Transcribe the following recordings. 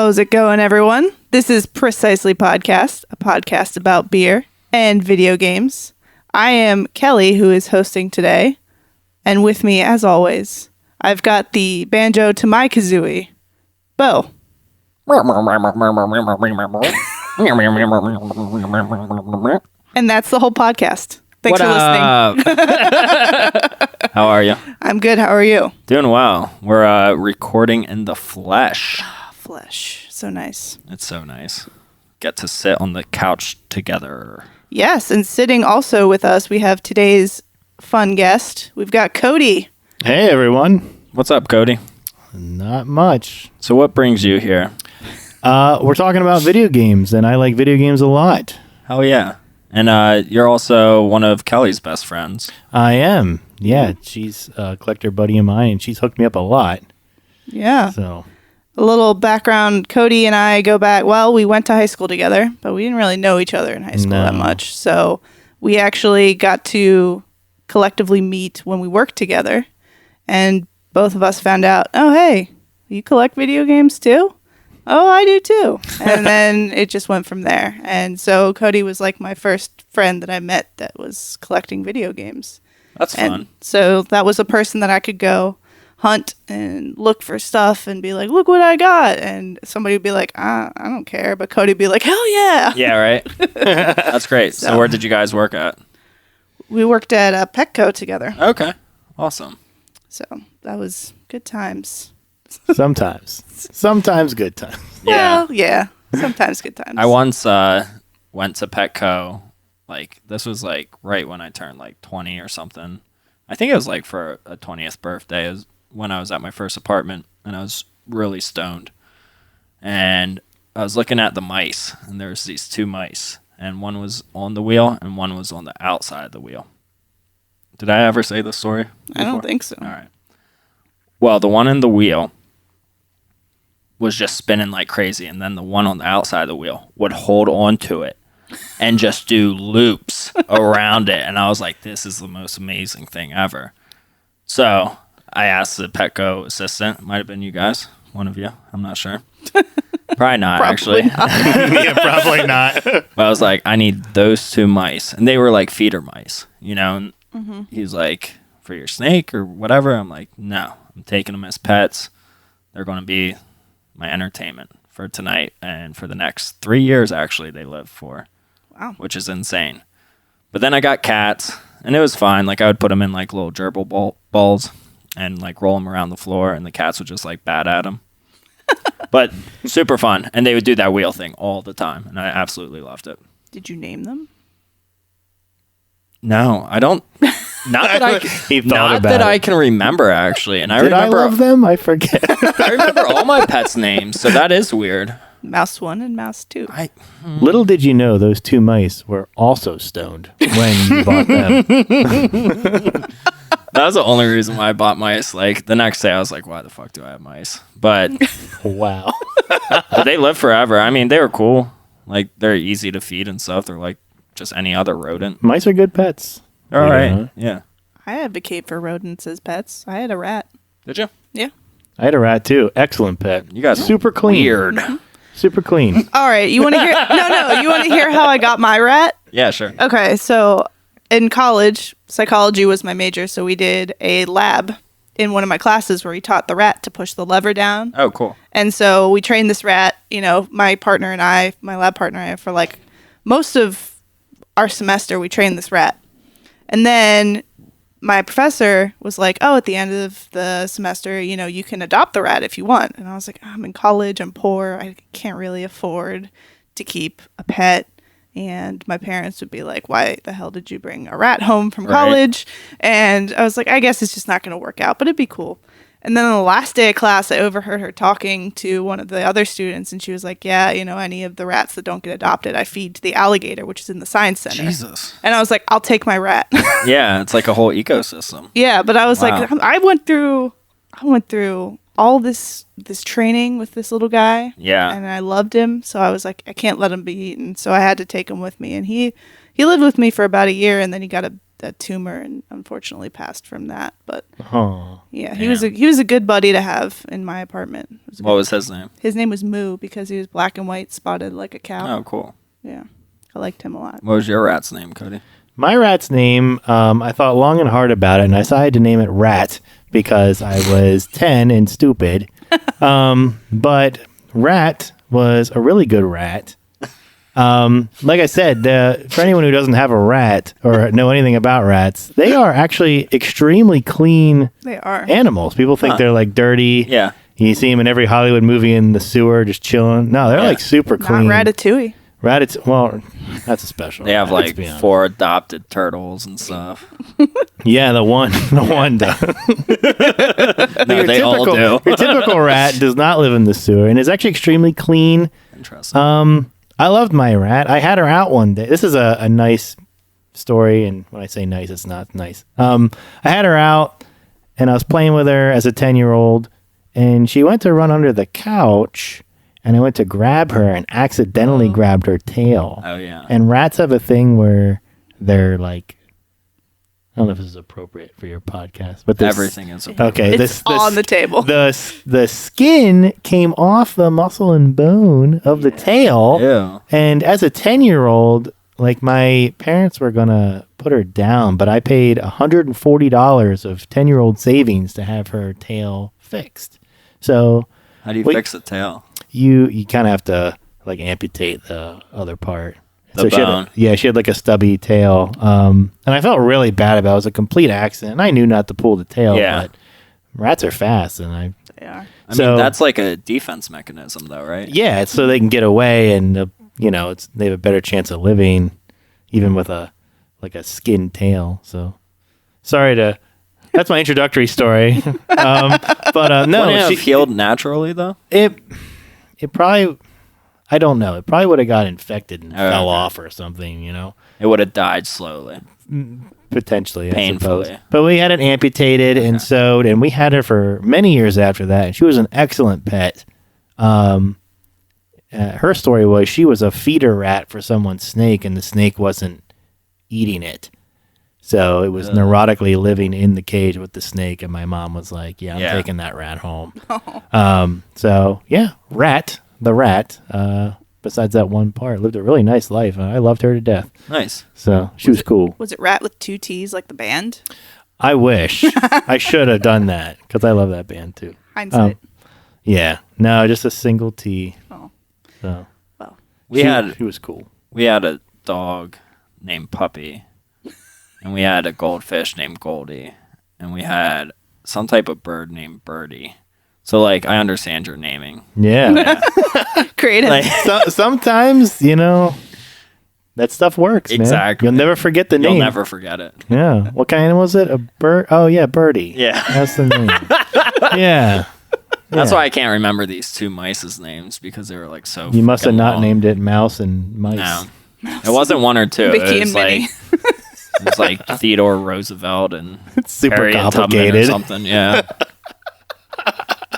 How's it going, everyone? This is Precisely Podcast, a podcast about beer and video games. I am Kelly, who is hosting today. And with me, as always, I've got the banjo to my kazooie, Bo. And that's the whole podcast. Thanks for listening. How are you? I'm good. How are you? Doing well. We're recording in the flesh. Flesh. So nice. It's so nice. Get to sit on the couch together. Yes, and sitting also with us, we have today's fun guest. We've got Cody. Hey, everyone. What's up, Cody? Not much. So what brings you here? We're talking about video games, and I like video games a lot. Hell yeah. And you're also one of Kelly's best friends. I am. Yeah, she's a collector buddy of mine, and she's hooked me up a lot. Yeah. So A little background, Cody and I go back, well, we went to high school together, but we didn't really know each other in high school that much. So we actually got to collectively meet when we worked together. And both of us found out, oh, hey, you collect video games too? Oh, I do too. And then it just went from there. And so Cody was like my first friend that I met that was collecting video games. That's and fun. So that was a person that I could go hunt and look for stuff and be like, look what I got. And somebody would be like, I don't care. But Cody would be like, hell yeah. Yeah, right? That's great. So where did you guys work at? We worked at Petco together. Okay. Awesome. So that was good times. sometimes good times. Yeah. Well, yeah. Sometimes good times. I once went to Petco. Like, this was like right when I turned like 20 or something. I think it was like for a 20th birthday. It was when I was at my first apartment, and I was really stoned. And I was looking at the mice, and there was these two mice, and one was on the wheel, and one was on the outside of the wheel. Did I ever say this story before? I don't think so. All right. Well, the one in the wheel was just spinning like crazy, and then the one on the outside of the wheel would hold on to it and just do loops around it. And I was like, this is the most amazing thing ever. So I asked the Petco assistant, might have been you guys, one of you, I'm not sure. Probably not, actually. Yeah, probably not. But I was like, I need those two mice. And they were like feeder mice, you know? And he's like, for your snake or whatever? I'm like, no, I'm taking them as pets. They're going to be my entertainment for tonight and for the next 3 years, actually, they live for. Wow. Which is insane. But then I got cats, and it was fine. Like, I would put them in like little gerbil balls and like roll them around the floor, and the cats would just like bat at them. But super fun. And they would do that wheel thing all the time, and I absolutely loved it. Did you name them? No, I don't. Not that I He thought not about that it. I can remember, actually. And I Did remember I love them? I forget. I remember all my pets' names, so that is weird. Mouse 1 and Mouse 2. Little did you know those two mice were also stoned when you bought them. That was the only reason why I bought mice. Like, the next day, I was like, why the fuck do I have mice? But Wow. they live forever. I mean, they were cool. Like, they're easy to feed and stuff. They're like just any other rodent. Mice are good pets. All You right. know? Yeah. I advocate for rodents as pets. I had a rat. Did you? Yeah. I had a rat too. Excellent pet. You guys super clean. Weird. Super clean. All right. You want to hear? No. You want to hear how I got my rat? Yeah, sure. Okay. So in college, psychology was my major. So we did a lab in one of my classes where we taught the rat to push the lever down. Oh, cool. And so we trained this rat, you know, my lab partner and I, for like most of our semester, we trained this rat. And then my professor was like, oh, at the end of the semester, you know, you can adopt the rat if you want. And I was like, I'm in college, I'm poor, I can't really afford to keep a pet. And my parents would be like, why the hell did you bring a rat home from college? And I was like, I guess it's just not going to work out, but it'd be cool. And then on the last day of class, I overheard her talking to one of the other students, and she was like, yeah, you know, any of the rats that don't get adopted, I feed to the alligator, which is in the science center. Jesus. And I was like, I'll take my rat. Yeah, it's like a whole ecosystem. Yeah, but I was Wow. like, I went through all this training with this little guy. Yeah. And I loved him, so I was like, I can't let him be eaten. So I had to take him with me, and he lived with me for about a year, and then he got a tumor and unfortunately passed from that. But Oh. yeah, he was a good buddy to have in my apartment. What was his name? His name was Moo because he was black and white, spotted like a cow. Oh, cool. Yeah, I liked him a lot. What was your rat's name, Cody? My rat's name, I thought long and hard about it, and I decided to name it Rat because I was 10 and stupid. But Rat was a really good rat. Like I said, for anyone who doesn't have a rat or know anything about rats, they are actually extremely clean They are. animals. People think they're like dirty. Yeah. You see them in every Hollywood movie in the sewer just chilling. No, they're like super Not clean. Ratatouille. Well, that's a special. They have rat, let's like be honest. 4 adopted turtles and stuff. Yeah, the one does. No, they all do. Your typical rat does not live in the sewer and is actually extremely clean. Interesting. I loved my rat. I had her out one day. This is a nice story, and when I say nice, it's not nice. I had her out, and I was playing with her as a 10-year-old, and she went to run under the couch, and I went to grab her and accidentally grabbed her tail. Oh, yeah. And rats have a thing where they're like, I don't know if this is appropriate for your podcast, but Everything is appropriate. okay. It's on the table. The skin came off the muscle and bone of the tail. Ew. And as a 10-year-old, like my parents were going to put her down, but I paid $140 of 10-year-old savings to have her tail fixed. So How do you fix the tail? you kind of have to like amputate the other part. The She bone. had like a stubby tail. And I felt really bad about it. It was a complete accident. I knew not to pull the tail, Yeah. but rats are fast. And They are. I mean, that's like a defense mechanism, though, right? yeah, it's so they can get away and, they have a better chance of living even with a skin tail. So that's my introductory story. But no, Wouldn't it have healed naturally, though? it probably, I don't know. It probably would have got infected and fell okay. off or something, It would have died slowly. potentially, Painfully. I suppose. But we had it amputated and sewed, and we had her for many years after that. And she was an excellent pet. Her story was she was a feeder rat for someone's snake, and the snake wasn't eating it. So it was neurotically living in the cage with the snake, and my mom was like, I'm taking that rat home. So, yeah, the rat, besides that one part, lived a really nice life. I loved her to death. Nice. So she was cool. Was it Rat with 2 T's like the band? I wish. I should have done that because I love that band too. Hindsight. Yeah. No, just a single T. Oh. So Well. she was cool. We had a dog named Puppy, and we had a goldfish named Goldie, and we had some type of bird named Birdie. So, like, I understand your naming. Yeah. Creative. Like, Sometimes, that stuff works, man. Exactly. You'll never forget the name. you'll never forget it. Yeah. What kind of animal was it? A bird? Oh, yeah, Birdie. Yeah. That's the name. Yeah. That's Yeah. why I can't remember these 2 mice's names, because they were, like, so You must have freaking not long. named it Mouse and Mice. No. It wasn't 1 or 2. Mickey It was and Minnie. it was like Theodore Roosevelt and It's super Harriet Tubman or complicated. something. Yeah.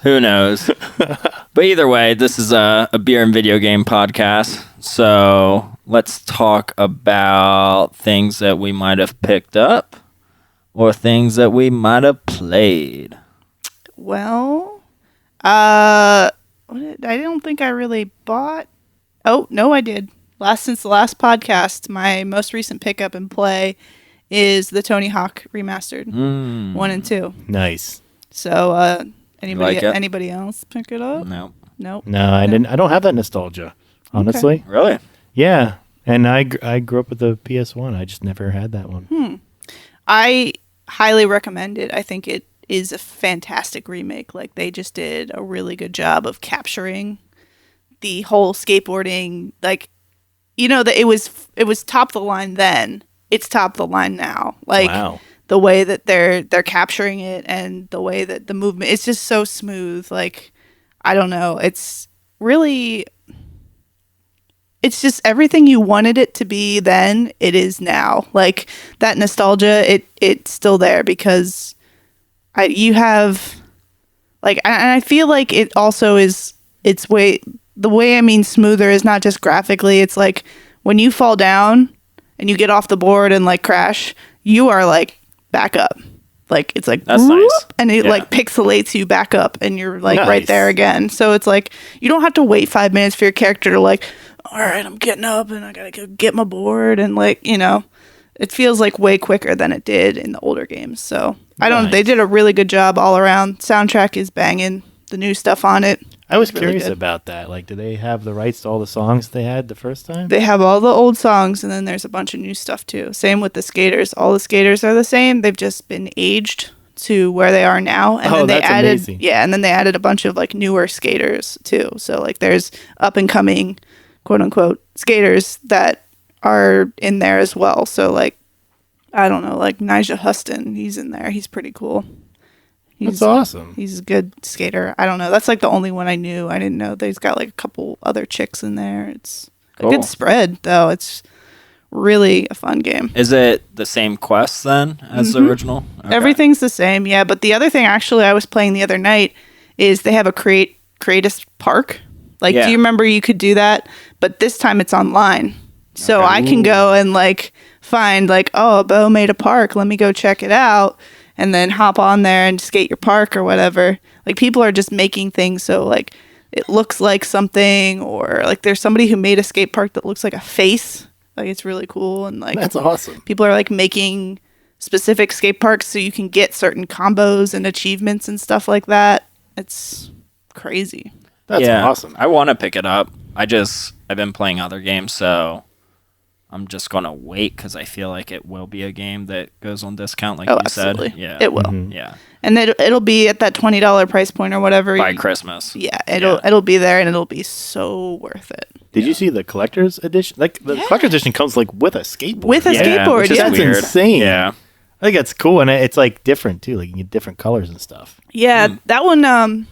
Who knows? But either way, this is a beer and video game podcast. So let's talk about things that we might have picked up or things that we might have played. Well, I don't think I really bought. Oh, no, I did. Since the last podcast, my most recent pickup and play is the Tony Hawk remastered 1 and 2. Nice. So, like it? anybody else pick it up? No. Nope. No, I didn't. I don't have that nostalgia, honestly. Really? Yeah. And I grew up with the PS1. I just never had that one. I highly recommend it. I think it is a fantastic remake. Like, they just did a really good job of capturing the whole skateboarding. Like, that it was top of the line then. It's top of the line now. Like, Wow. the way that they're capturing it and the way that the movement, it's just so smooth. Like, I don't know. It's really, it's just everything you wanted it to be then, it is now. Like, that nostalgia, it's still there because you have, like, and I feel like it also is, the way I mean smoother is not just graphically. It's like when you fall down and you get off the board and like crash, you are like back up. like it's like That's whoop, nice. and it Yeah. like pixelates you back up, and you're like right Nice. there again. So it's like you don't have to wait 5 minutes for your character to like, all right, I'm getting up and I gotta go get my board, and like it feels like way quicker than it did in the older games. So I don't. Nice. They did a really good job all around. Soundtrack is banging. The new stuff on it. I was really curious good. about that. Like, do they have the rights to all the songs they had the first time? They have all the old songs, and then there's a bunch of new stuff too. Same with the skaters. All the skaters are the same. They've just been aged to where they are now, and Oh, then they that's added amazing. and then they added a bunch of like newer skaters too. So like there's up and coming, quote unquote, skaters that are in there as well. So like I don't know, like Nigel Huston, he's in there. He's pretty cool. That's awesome. He's a good skater. I don't know. That's like the only one I knew. I didn't know they've got like a couple other chicks in there. It's a Cool. good spread though. It's really a fun game. Is it the same quest then as the original? Okay. Everything's the same, yeah. But the other thing actually I was playing the other night is they have a creatist park. Like, Yeah. do you remember you could do that? But this time it's online. So Okay. I can go and like find like, oh, Bo made a park. Let me go check it out. And then hop on there and skate your park or whatever. Like people are just making things so like it looks like something, or like there's somebody who made a skate park that looks like a face. Like it's really cool, and like That's awesome. people are like making specific skate parks so you can get certain combos and achievements and stuff like that. It's crazy. That's awesome. I want to pick it up. I've been playing other games, so I'm just gonna wait because I feel like it will be a game that goes on discount, like Oh, you absolutely. said. Yeah, It will. Yeah, And it'll be at that $20 price point or whatever. by Christmas. Yeah, it'll be there, and it'll be so worth it. Did you see the collector's edition? Like the collector's edition comes like with a skateboard. With a skateboard, which is yeah. That's weird. insane. Yeah, I think that's cool, and it's like different too. Like you get different colors and stuff. Yeah, that one.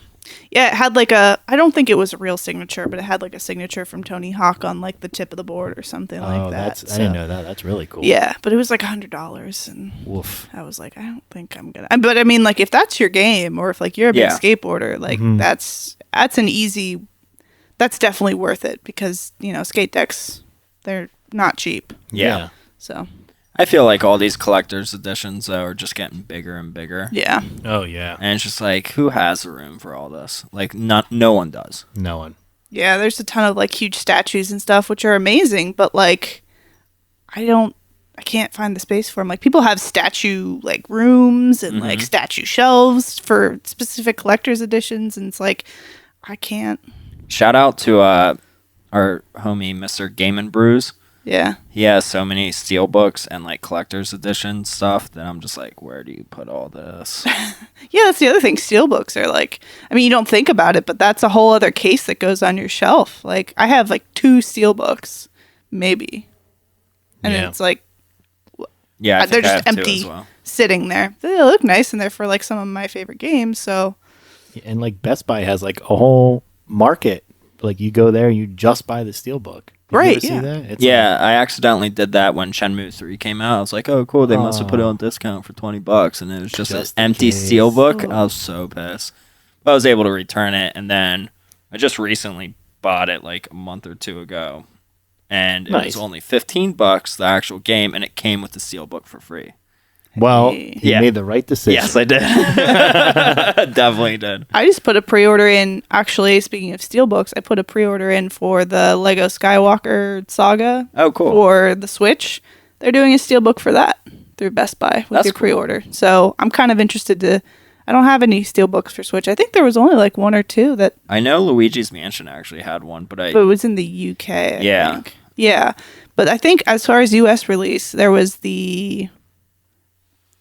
Yeah, it had like I don't think it was a real signature, but it had like a signature from Tony Hawk on like the tip of the board or something like that. I didn't know that. That's really cool. Yeah, but it was like $100, and Woof. I was like, I don't think I'm gonna. But I mean, like, if that's your game, or if like you're a big Yeah. skateboarder, like that's an easy. That's definitely worth it because skate decks, they're not cheap. yeah. So I feel like all these collector's editions though, are just getting bigger and bigger. yeah, Oh yeah. And it's just like, who has the room for all this? Like, no one does. No one. yeah. There's a ton of like huge statues and stuff, which are amazing, but like, I can't find the space for them. Like people have statue like rooms and like statue shelves for specific collector's editions, and it's like I can't. Shout out to our homie Mr. Game and Brews. Yeah. He has so many steel books and like collector's edition stuff that I'm just like, where do you put all this? Yeah, that's the other thing. Steelbooks are like, I mean, you don't think about it, but that's a whole other case that goes on your shelf. Like, I have like 2 steelbooks, maybe. And Yeah. it's like, Yeah, I they're think I just have two empty as well. sitting there. They look nice and they're for like some of my favorite games. So, And like Best Buy has like a whole market. Like you go there, and you just buy the steelbook. Did you Right, ever see yeah. that? It's Yeah, I accidentally did that when Shenmue 3 came out. I was like, oh, cool, they must have put it on discount for $20. And it was just Just an in empty case. steelbook. I was so pissed. But I was able to return it. And then I just recently bought it like a month or 2 ago. And it Nice. was only $15, the actual game. And it came with the steelbook for free. Well, Hey. he Yeah. made the right decision. Yes, I did. Definitely did. I just put a pre-order in. Actually, speaking of steelbooks, I put a pre-order in for the Lego Skywalker Saga Oh, cool. for the Switch. They're doing a steelbook for that through Best Buy with That's your cool. pre-order. So I'm kind of interested to. I don't have any steelbooks for Switch. I think there was only like 1 or 2 that, I know Luigi's Mansion actually had one, but but it was in the UK. I Yeah. think. Yeah. But I think as far as US release, there was the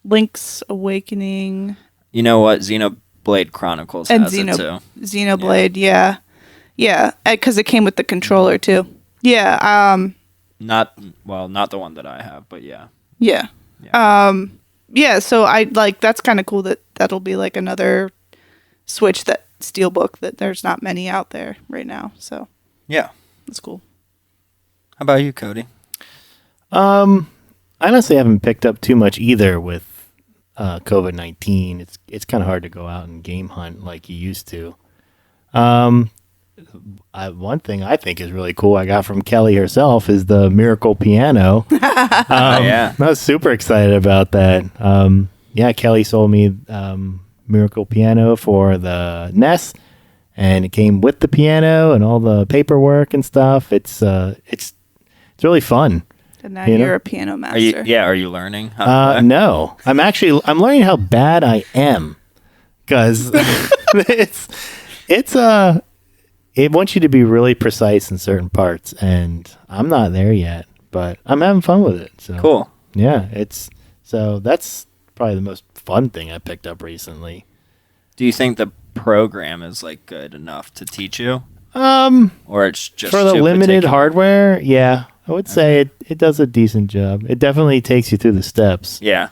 Link's Awakening you know what? Xenoblade Chronicles and has it too. Xenoblade. Yeah. Yeah. Because it came with the controller too. Yeah. Not the one that I have, but yeah. Yeah. Yeah, so I like that's kind of cool that'll be like another Switch that steelbook that there's not many out there right now. So Yeah. that's cool. How about you, Cody? I honestly haven't picked up too much either with COVID-19. It's kind of hard to go out and game hunt like you used to. One thing I think is really cool I got from Kelly herself is the Miracle Piano. Yeah. I was super excited about that. yeah, Kelly sold me Miracle Piano for the NES, and it came with the piano and all the paperwork and stuff. It's really fun. And now You know? you're a piano Are you? master. Yeah. Are you learning? How to play? No, I'm learning how bad I am, because it wants you to be really precise in certain parts, and I'm not there yet, but I'm having fun with it. So Cool. yeah, that's probably the most fun thing I picked up recently. Do you think the program is like good enough to teach you, or it's just For the too limited particular? hardware, yeah, I would say it does a decent job. It definitely takes you through the steps. Yeah.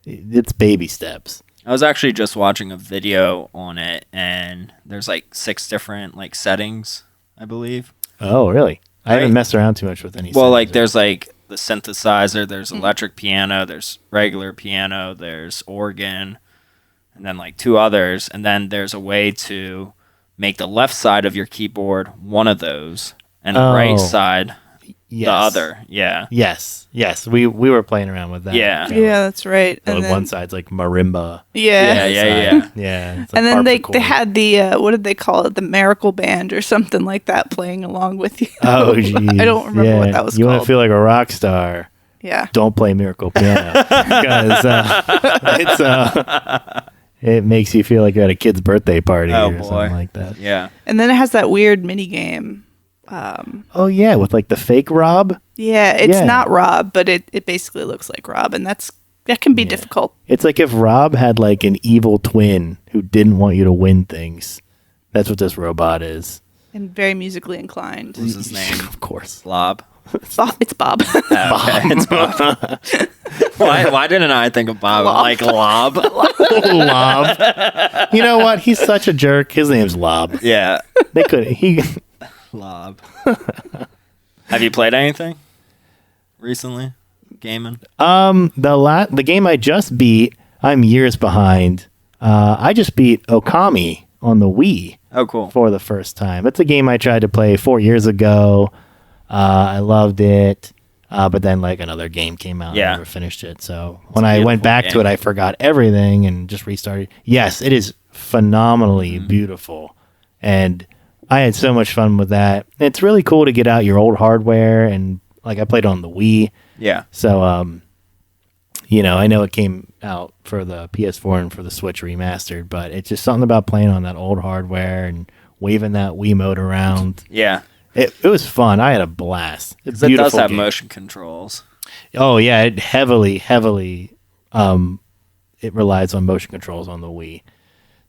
It's baby steps. I was actually just watching a video on it, and there's like 6 different like settings, I believe. Oh, really? I haven't Right. messed around too much with any. Well, like settings. there's like the synthesizer, there's electric piano, there's regular piano, there's organ, and then like 2 others, and then there's a way to make the left side of your keyboard one of those, and the right Oh. side Yes. the other. Yeah. Yes. We were playing around with that. Yeah. Yeah, that's right. So And one then, side's like marimba. yeah. Yeah. Yeah. It's like And then they harpsichord. had the what did they call it? The Miracle Band or something like that playing along with you. Oh, geez. I don't remember what that was You want to called. feel like a rock star? Yeah. Don't play Miracle Piano, because it makes you feel like you're at a kid's birthday party Oh, or boy. something like that. Yeah. And then it has that weird mini game. Oh yeah, with like the fake Rob. Yeah, it's Yeah. not Rob, but it basically looks like Rob, and that can be difficult. It's like if Rob had like an evil twin who didn't want you to win things. That's what this robot is. And very musically inclined. What's his name? Of course. Blob. It's Bob. Okay, it's Bob. Why didn't I think of Bob? Lob. Like Lob? Lob. You know what? He's such a jerk. His name's Lob. Yeah. They could. Lob. Have you played anything recently? Gaming? The game I just beat, I'm years behind. I just beat Okami on the Wii Oh, cool. for the first time. It's a game I tried to play 4 years ago. I loved it. But then like another game came out and Yeah. I never finished it. So when I went beautiful back to game. it, I forgot everything and just restarted. Yes, it is phenomenally beautiful. And I had so much fun with that. It's really cool to get out your old hardware, and like I played on the Wii. Yeah. So I know it came out for the PS4 and for the Switch remastered, but it's just something about playing on that old hardware and waving that Wiimote around. Yeah. It was fun. I had a blast. It's a It does beautiful have game. motion controls. Oh yeah, it heavily it relies on motion controls on the Wii.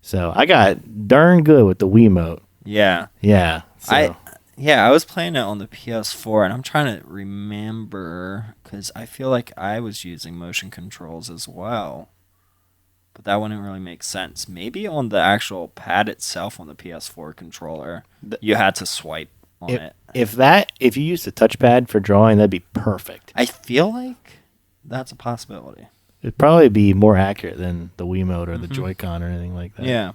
So I got darn good with the Wiimote. Yeah. Yeah. So. I was playing it on the PS4, and I'm trying to remember because I feel like I was using motion controls as well, but that wouldn't really make sense. Maybe on the actual pad itself on the PS4 controller, you had to swipe on it. If you used a touchpad for drawing, that'd be perfect. I feel like that's a possibility. It'd probably be more accurate than the Wiimote or the Joy-Con or anything like that. Yeah,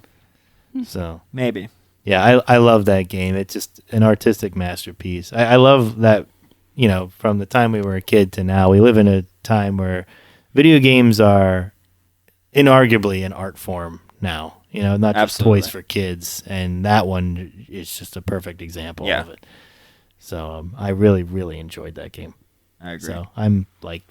So maybe. yeah, I love that game. It's just an artistic masterpiece. I love that, from the time we were a kid to now, we live in a time where video games are inarguably an art form now. Not just Absolutely. toys for kids. And that one is just a perfect example Yeah. of it. So I really, really enjoyed that game. I agree. So I'm like,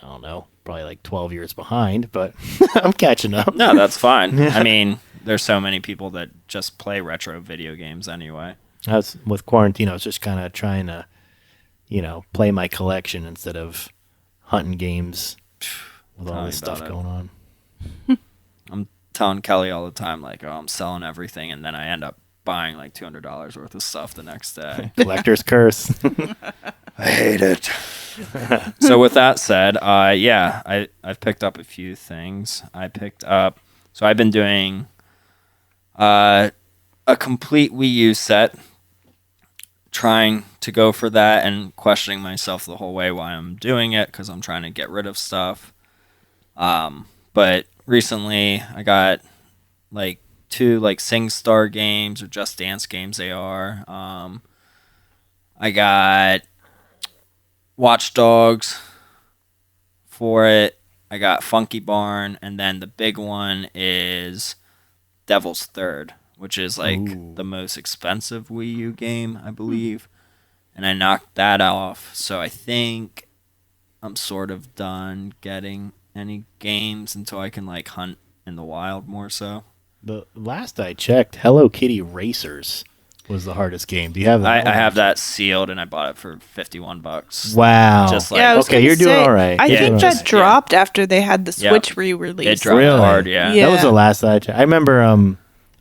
I don't know, probably like 12 years behind, but I'm catching up. No, that's fine. I mean, there's so many people that just play retro video games anyway. I was with quarantine. I was just kind of trying to, play my collection instead of hunting games with all Tell this me about stuff it. going on. I'm telling Kelly all the time, like, oh, I'm selling everything, and then I end up buying like $200 worth of stuff the next day. Collector's curse. I hate it. So with that said, I've picked up a few things. So I've been doing a complete Wii U set, trying to go for that and questioning myself the whole way why I'm doing it, because I'm trying to get rid of stuff. But recently I got like 2 like SingStar games, or Just Dance games they are. I got Watch Dogs for it, I got Funky Barn, and then the big one is Devil's Third, which is like the most expensive Wii U game, I believe. And I knocked that off, so I think I'm sort of done getting any games until I can like hunt in the wild more so. The last I checked, Hello Kitty Racers was the hardest game. Do you have that? I have that sealed, and I bought it for $51. Wow. Just like Yeah, I was okay, gonna you're doing say, all right. I You're think doing that all right. dropped after they had the Yeah. Switch re-release. it dropped Really? hard, yeah. Yeah. That was the last I checked. I remember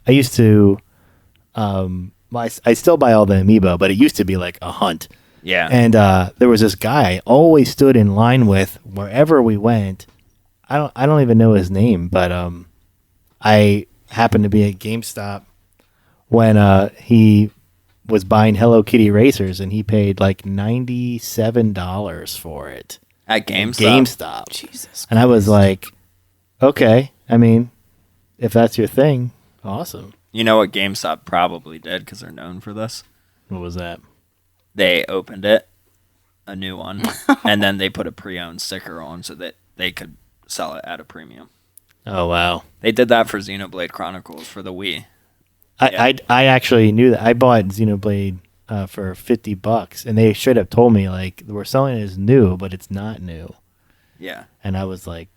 I used to I still buy all the amiibo, but it used to be like a hunt. Yeah. And there was this guy I always stood in line with wherever we went. I don't even know his name, but I happened to be at GameStop when he was buying Hello Kitty Racers, and he paid like $97 for it. At GameStop. GameStop. Jesus. And I was like, okay, I mean, if that's your thing, awesome. You know what GameStop probably did because they're known for this? What was that? They opened it, a new one, and then they put a pre-owned sticker on so that they could sell it at a premium. Oh, wow. They did that for Xenoblade Chronicles for the Wii. I actually knew that. I bought Xenoblade for $50, and they straight up told me, like, we're selling it as new, but it's not new. Yeah. And I was like,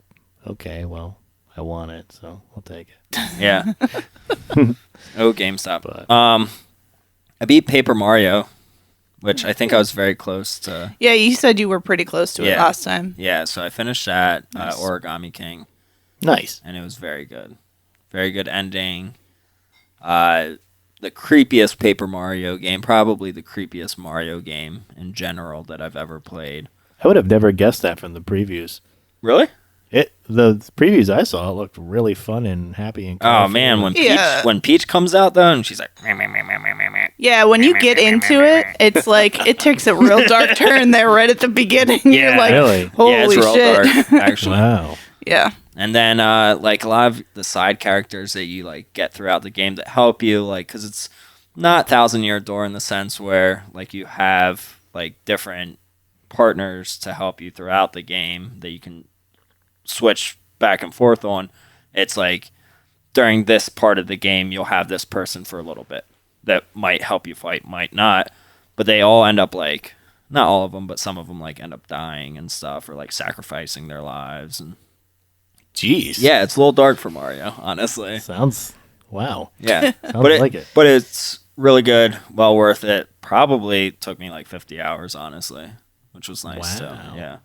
okay, well, I want it, so I'll take it. Yeah. Oh, GameStop. But- I beat Paper Mario, which I think I was very close to. Yeah, you said you were pretty close to it Yeah. last time. Yeah, so I finished that, Nice. Origami King, Nice. and it was very good. Very good ending. The creepiest Paper Mario game, probably the creepiest Mario game in general that I've ever played. I would have never guessed that from the previews. Really? The previews I saw looked really fun and happy and Oh colorful. man, when Yeah. Peach comes out though, and she's like, meh, meh, meh, meh, meh, meh, meh. Yeah, when you get into it, it's like it takes a real dark turn there right at the beginning. Yeah. You're like, Really? holy yeah, it's real shit. dark, actually. Wow. Yeah. And then like a lot of the side characters that you like get throughout the game that help you, like because it's not Thousand Year Door in the sense where like you have like different partners to help you throughout the game that you can switch back and forth on. It's like during this part of the game you'll have this person for a little bit that might help you fight, might not, but they all end up like, not all of them, but some of them like end up dying and stuff, or like sacrificing their lives. And Jeez. yeah, it's a little dark for Mario, honestly. Sounds, wow. Yeah, Sounds but it. but it's really good, well worth it. Probably took me like 50 hours, honestly, which was nice. So Wow. yeah,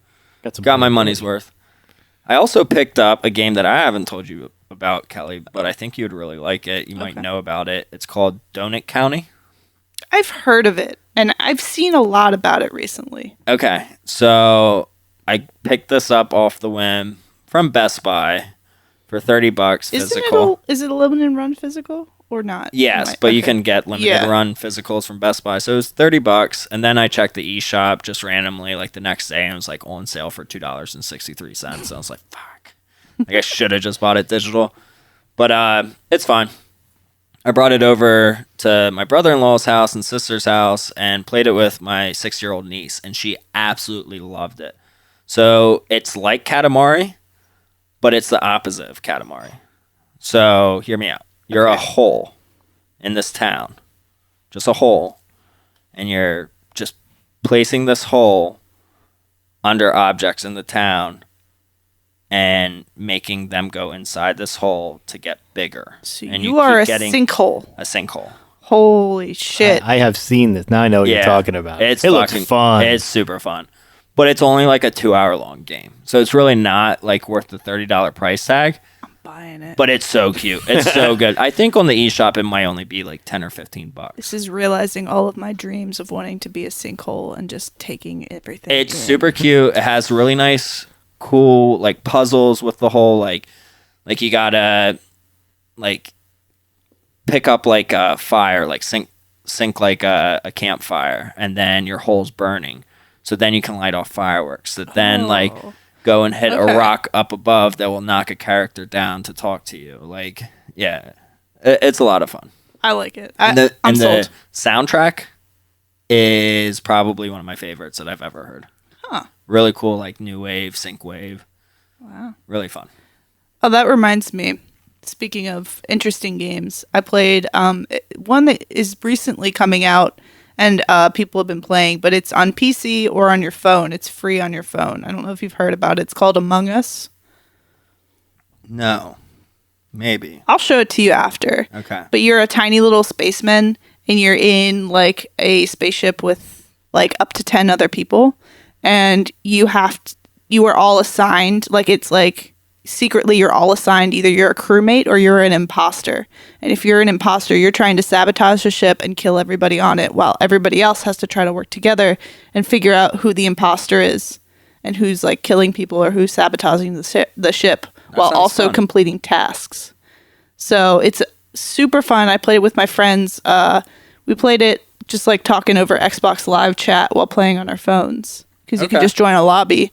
Some got my pretty money's good- worth. I also picked up a game that I haven't told you about, Kelly, but I think you would really like it. You might Okay. know about it. It's called Donut County. I've heard of it, and I've seen a lot about it recently. Okay, so I picked this up off the whim from Best Buy for $30 physical. Is it a limited run physical or not? Yes, but you can get limited run physicals from Best Buy. So it was $30, and then I checked the eShop just randomly, like the next day, and it was like on sale for $2.63. I was like, "Fuck!" Like I should have just bought it digital, but it's fine. I brought it over to my brother-in-law's house and sister's house and played it with my 6-year-old niece, and she absolutely loved it. So it's like Katamari, but it's the opposite of Katamari. So hear me out. You're a hole in this town, just a hole, and you're just placing this hole under objects in the town and making them go inside this hole to get bigger. So and you are a keep getting sinkhole. a sinkhole. Holy shit. I have seen this. Now I know what you're talking about. It looks fun. It's super fun. But it's only like a 2-hour long game. So it's really not like worth the $30 price tag. Buying it. But it's so cute. It's so good. I think on the eShop it might only be like 10 or 15 bucks. This is realizing all of my dreams of wanting to be a sinkhole and just taking everything. It's in. super cute. It has really nice, cool like puzzles with the whole like you gotta like pick up like a fire, like sink like a campfire, and then your hole's burning. So then you can light off fireworks. That then like Oh. go and hit Okay. a rock up above that will knock a character down to talk to you. Like yeah, it's a lot of fun. I like it. And I'm and sold. the soundtrack is probably one of my favorites that I've ever heard. Huh. Really cool, like new wave, sync wave. Wow. Really fun. Oh, that reminds me. Speaking of interesting games, I played one that is recently coming out and people have been playing, but it's on PC or on your phone. It's free on your phone. I don't know if you've heard about it. It's called Among Us. No. Maybe. I'll show it to you after. Okay. But you're a tiny little spaceman and you're in like a spaceship with like up to 10 other people and you are all assigned, like it's like secretly you're all assigned, either you're a crewmate or you're an imposter. And if you're an imposter, you're trying to sabotage the ship and kill everybody on it while everybody else has to try to work together and figure out who the imposter is and who's like killing people or who's sabotaging the ship while also fun. completing tasks. So it's super fun. I played it with my friends. We played it just like talking over Xbox Live chat while playing on our phones because you can just join a lobby.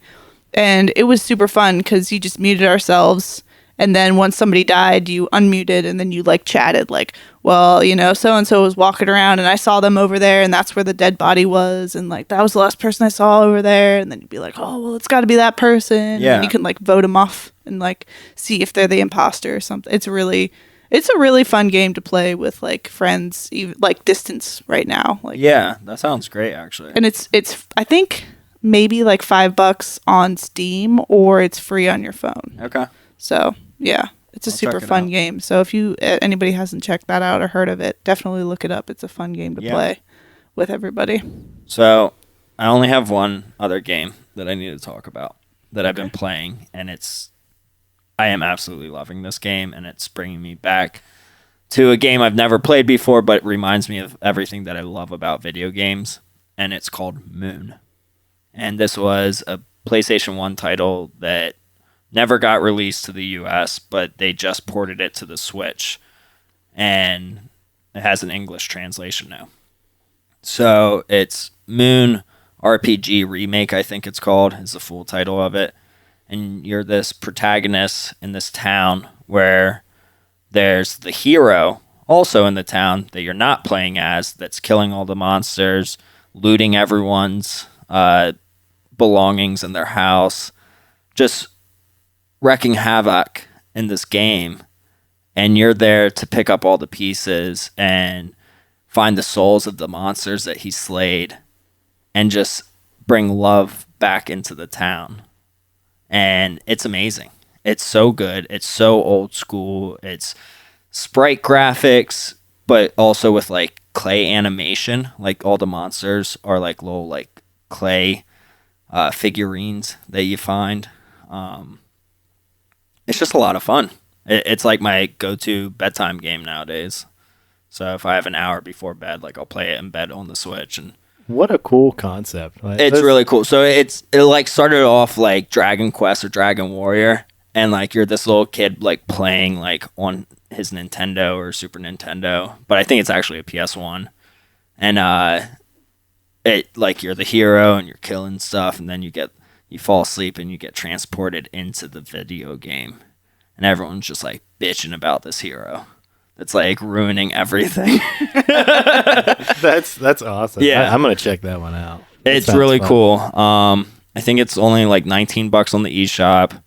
And it was super fun because you just muted ourselves. And then once somebody died, you unmuted and then you like chatted like, well, you know, so-and-so was walking around and I saw them over there and that's where the dead body was. And like, that was the last person I saw over there. And then you'd be like, oh, well, it's got to be that person. Yeah. And you can like vote them off and like see if they're the imposter or something. It's a really fun game to play with like friends, even like distance right now. Like, Yeah, that sounds great actually. and it's I think maybe like $5 on Steam or it's free on your phone. Okay. So yeah, it's a I'll super check it fun out. game. So if anybody hasn't checked that out or heard of it, definitely look it up. It's a fun game to play with everybody. So I only have one other game that I need to talk about that I've been playing, and I am absolutely loving this game, and it's bringing me back to a game I've never played before, but it reminds me of everything that I love about video games, and it's called Moon. And this was a PlayStation 1 title that never got released to the US, but they just ported it to the Switch, and it has an English translation now. So it's Moon RPG Remake, I think it's called, is the full title of it. And you're this protagonist in this town where there's the hero also in the town that you're not playing as that's killing all the monsters, looting everyone's belongings in their house, just wrecking havoc in this game. And you're there to pick up all the pieces and find the souls of the monsters that he slayed and just bring love back into the town. And it's amazing. It's so good. It's so old school. It's sprite graphics, but also with like clay animation. Like all the monsters are like little like clay figurines that you find. It's just a lot of fun. It's like my go-to bedtime game nowadays. So if I have an hour before bed, like I'll play it in bed on the Switch, and What a cool concept. Like, it's really cool. So it like started off like Dragon Quest or Dragon Warrior, and like you're this little kid like playing like on his Nintendo or Super Nintendo, but I think it's actually a PS1. And it like you're the hero and you're killing stuff, and then you fall asleep and you get transported into the video game, and everyone's just like bitching about this hero that's like ruining everything. That's awesome. Yeah. I'm gonna check that one out. That It's sounds really fun. cool. I think it's only like $19 on the eShop,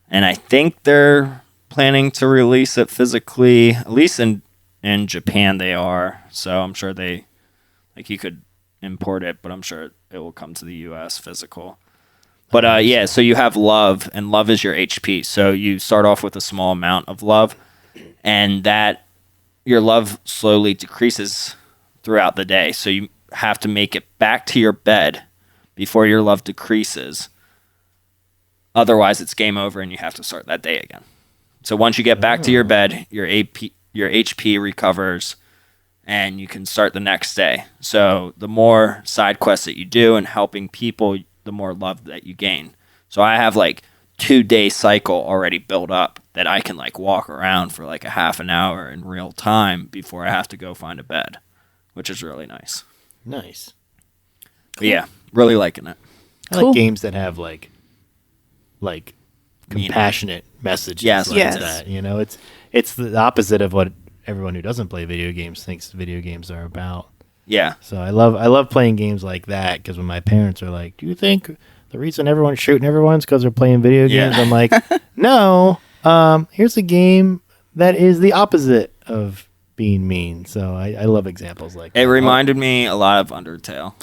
and I think they're planning to release it physically. At least in Japan they are. So I'm sure you could import it, but I'm sure it will come to the US physical. But yeah, so you have love, and love is your HP. So you start off with a small amount of love, and that your love slowly decreases throughout the day. So you have to make it back to your bed before your love decreases. Otherwise, it's game over and you have to start that day again. So once you get back to your bed, your HP recovers and you can start the next day. So the more side quests that you do and helping people, the more love that you gain. So I have like 2-day cycle already built up that I can like walk around for like a half an hour in real time before I have to go find a bed, which is really nice. Nice. But yeah, really liking it. I Cool. like games that have like Meaning. compassionate messages. Yes. like Yes. that. You know, it's the opposite of what everyone who doesn't play video games thinks video games are about. Yeah. So I love playing games like that because when my parents are like, "Do you think the reason everyone's shooting everyone's because they're playing video games. Yeah. I'm like, no. Here's a game that is the opposite of being mean. So I love examples like that. It reminded me a lot of Undertale.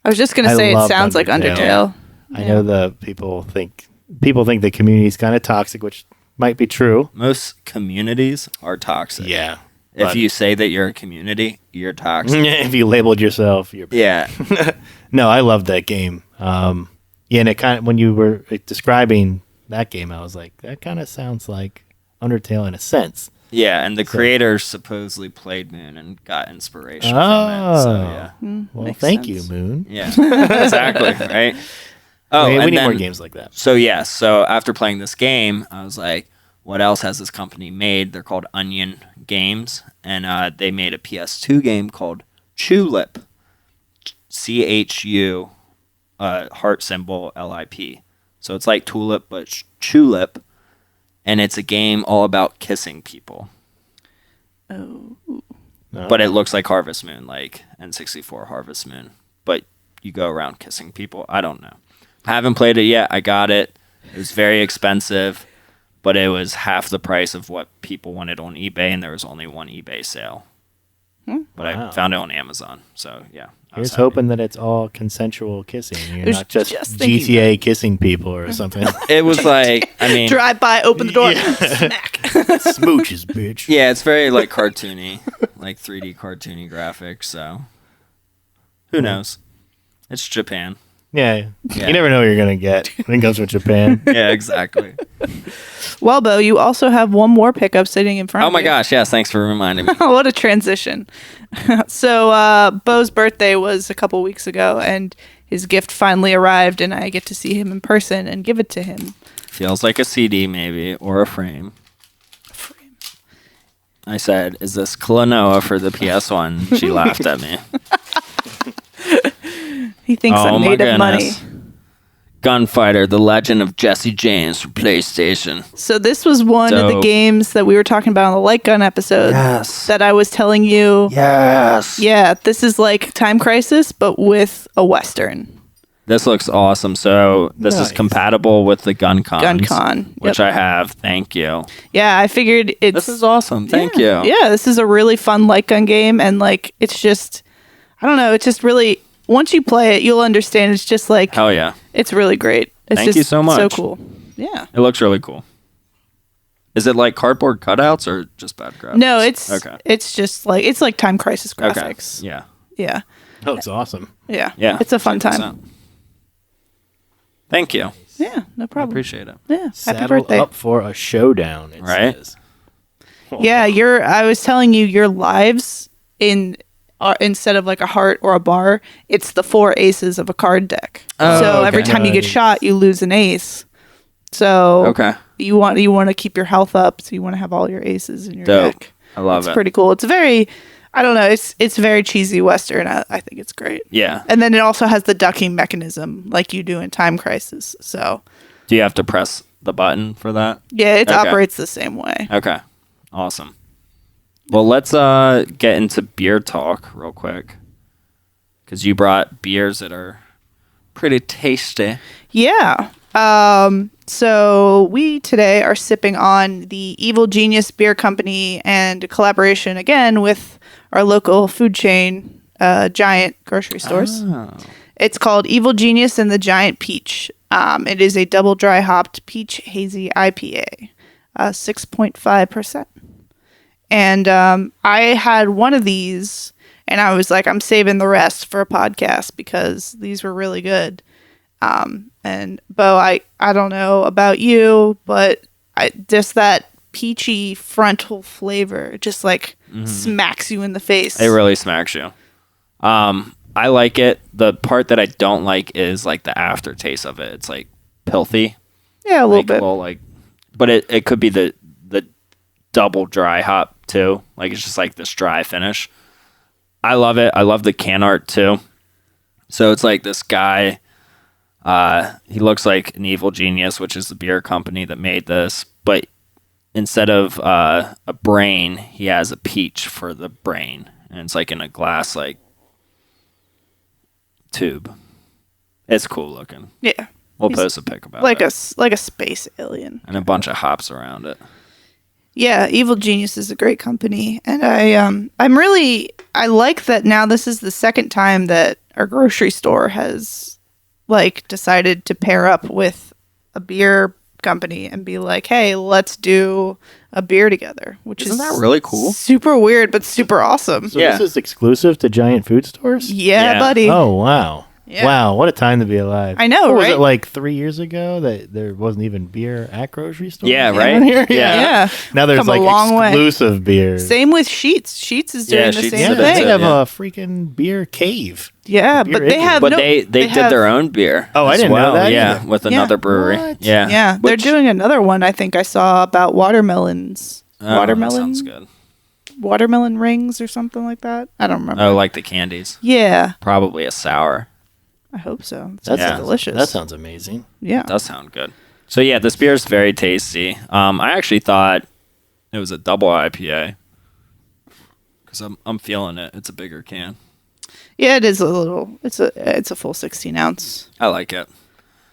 I was just gonna I say it love sounds like Undertale. Undertale. I know the people think the community is kind of toxic, which might be true. Most communities are toxic. Yeah. If but- you say that you're a community, you're toxic. if you labeled yourself, you're bad. Yeah. No, I love that game. Yeah, and it kind of when you were describing that game, I was like, that kind of sounds like Undertale in a sense. Yeah, and the creators supposedly played Moon and got inspiration from it. So, yeah. Well, Makes thank sense. you, Moon. Yeah, exactly, right? Oh, we and need then, more games like that. So, yeah, so after playing this game, I was like, what else has this company made? They're called Onion Games, and they made a PS2 game called Chulip. CHU, heart symbol LIP. So it's like Tulip, but Chulip. And it's a game all about kissing people. Oh. But it looks like Harvest Moon, like N64 Harvest Moon. But you go around kissing people. I don't know. I haven't played it yet. I got it. It was very expensive, but it was half the price of what people wanted on eBay, and there was only one eBay sale. But Wow. I found it on Amazon, so yeah. I was Here's happy. hoping that it's all consensual kissing. You're was not just, just thinking GTA kissing people or something. It was like, I mean, Drive by, open the door, smack. Smooches, bitch. yeah, it's very like cartoony, like 3D cartoony graphics. So who knows? It's Japan. Yeah. Yeah. You never know what you're going to get when it comes from Japan. Yeah, exactly. Well, Bo, you also have one more pickup sitting in front Oh of my you. gosh, yes, thanks for reminding me. What a transition. So, Bo's birthday was a couple weeks ago, and his gift finally arrived, and I get to see him in person and give it to him. Feels like a CD maybe, or a frame. I said, is this Klonoa for the PS1? She laughed at me. He thinks Oh I'm my made of money. goodness. Gunfighter, The Legend of Jesse James for PlayStation. So this was one of the Dope. games that we were talking about on the Light Gun episode Yes. that I was telling you. Yes. Yeah, this is like Time Crisis, but with a Western. This looks awesome. So this is Nice. compatible with the Gun Cons, Gun Con. which Yep. I have. Thank you. Yeah, I figured it's... This is awesome. Thank you. Yeah, this is a really fun light gun game, and like it's just, I don't know, it's just really, once you play it, you'll understand. It's just like, Hell yeah. it's really great. It's Thank just you so much. So cool. Yeah. It looks really cool. Is it like cardboard cutouts or just bad graphics? No, it's okay. It's just like it's like Time Crisis Okay. graphics. Yeah. Yeah. That looks awesome. Yeah. Yeah. It's a fun check this time. out. Thank you. Yeah, no I problem. appreciate it. Yeah. Happy Saddle birthday. up for a showdown, it Right? says. Yeah, I was telling you your lives instead of like a heart or a bar, it's the 4 aces of a card deck. Oh, so every okay. time you get Nice. shot, you lose an ace. So Okay. you want to keep your health up, so you want to have all your aces in your Dope. deck. I love It's it. pretty cool. It's very, I don't know, it's very cheesy Western. I think it's great. Yeah. And then it also has the ducking mechanism like you do in Time Crisis. So Do you have to press the button for that? yeah, it Okay. operates the same way. Okay. Awesome. Well, let's get into beer talk real quick. Because you brought beers that are pretty tasty. Yeah. So we today are sipping on the Evil Genius Beer Company and a collaboration again with our local food chain, Giant grocery stores. Oh. It's called Evil Genius and the Giant Peach. It is a double dry hopped peach hazy IPA, 6.5%. And I had one of these, and I was like, I'm saving the rest for a podcast because these were really good. And Bo, I don't know about you, but just that peachy frontal flavor just like smacks you in the face. It really smacks you. I like it. The part that I don't like is like the aftertaste of it. It's like pilthy. Yeah, a little Like, bit. well, like, but it could be the double dry hop too. Like it's just like this dry finish. I love it. I love the can art too. So it's like this guy. He looks like an Evil Genius, which is the beer company that made this. But instead of a brain, he has a peach for the brain, and it's like in a glass like tube. It's cool looking. Yeah. We'll He's post a pic about like it. like a space alien. And a bunch of hops around it. Yeah, Evil Genius is a great company, and I like that now. This is the second time that our grocery store has like decided to pair up with a beer company and be like, "Hey, let's do a beer together," which Isn't is that really cool? super weird, but super awesome. So Yeah. this is exclusive to giant food stores? Yeah, Yeah. buddy. Oh, wow. Yeah. Wow, what a time to be alive. I know, What was right? it, like 3 years ago that there wasn't even beer at grocery stores? Yeah, around right? here? Yeah. Yeah. Now there's Come a like long way. exclusive beers. Same with Sheets. Sheets is doing Yeah, the Sheets same did Yeah, it they thing. too. have Yeah. a freaking beer cave. Yeah, Beer but they igloo. have But no, they did have- their own beer. Oh, I as didn't know well. that Yeah, either. with Yeah. another brewery. What? Yeah. Yeah, they're Which- doing another one. I think I saw about watermelons. Oh, that watermelon sounds good. Watermelon rings or something like that. I don't remember. Oh, like the candies. Yeah, Probably a sour. I hope so. It That sounds Yeah. sounds delicious. That sounds amazing. Yeah. Does sound good. So yeah, this beer is very tasty. I actually thought it was a double IPA because I'm feeling it. It's a bigger can. Yeah, it is a little. It's a full 16 ounce. I like it.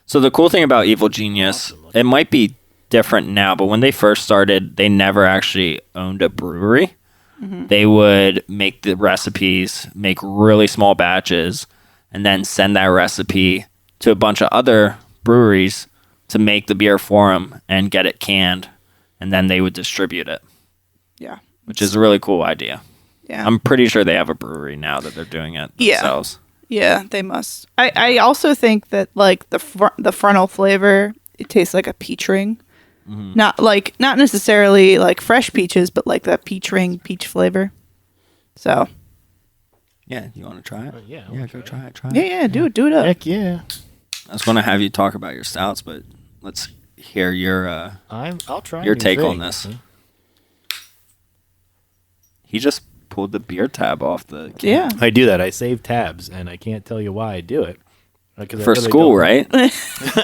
So the cool thing about Evil Genius, it might be different now, but when they first started, they never actually owned a brewery. They would make the recipes, make really small batches, and then send that recipe to a bunch of other breweries to make the beer for them and get it canned, and then they would distribute it, Yeah. which is a really cool idea. Yeah. I'm pretty sure they have a brewery now that they're doing it Yeah. themselves. Yeah, they must. I also think that like the frontal flavor, it tastes like a peach ring. Not necessarily like fresh peaches, but like that peach ring peach flavor. So Yeah, you want to try it? yeah, yeah, go try it. Try yeah, it. yeah, do it up. Heck yeah. I was going to have you talk about your stouts, but let's hear your I'll try your new take on things. this. He just pulled the beer tab off the can. Yeah. I do that. I save tabs, and I can't tell you why I do it. 'Cause I For really school, don't. right?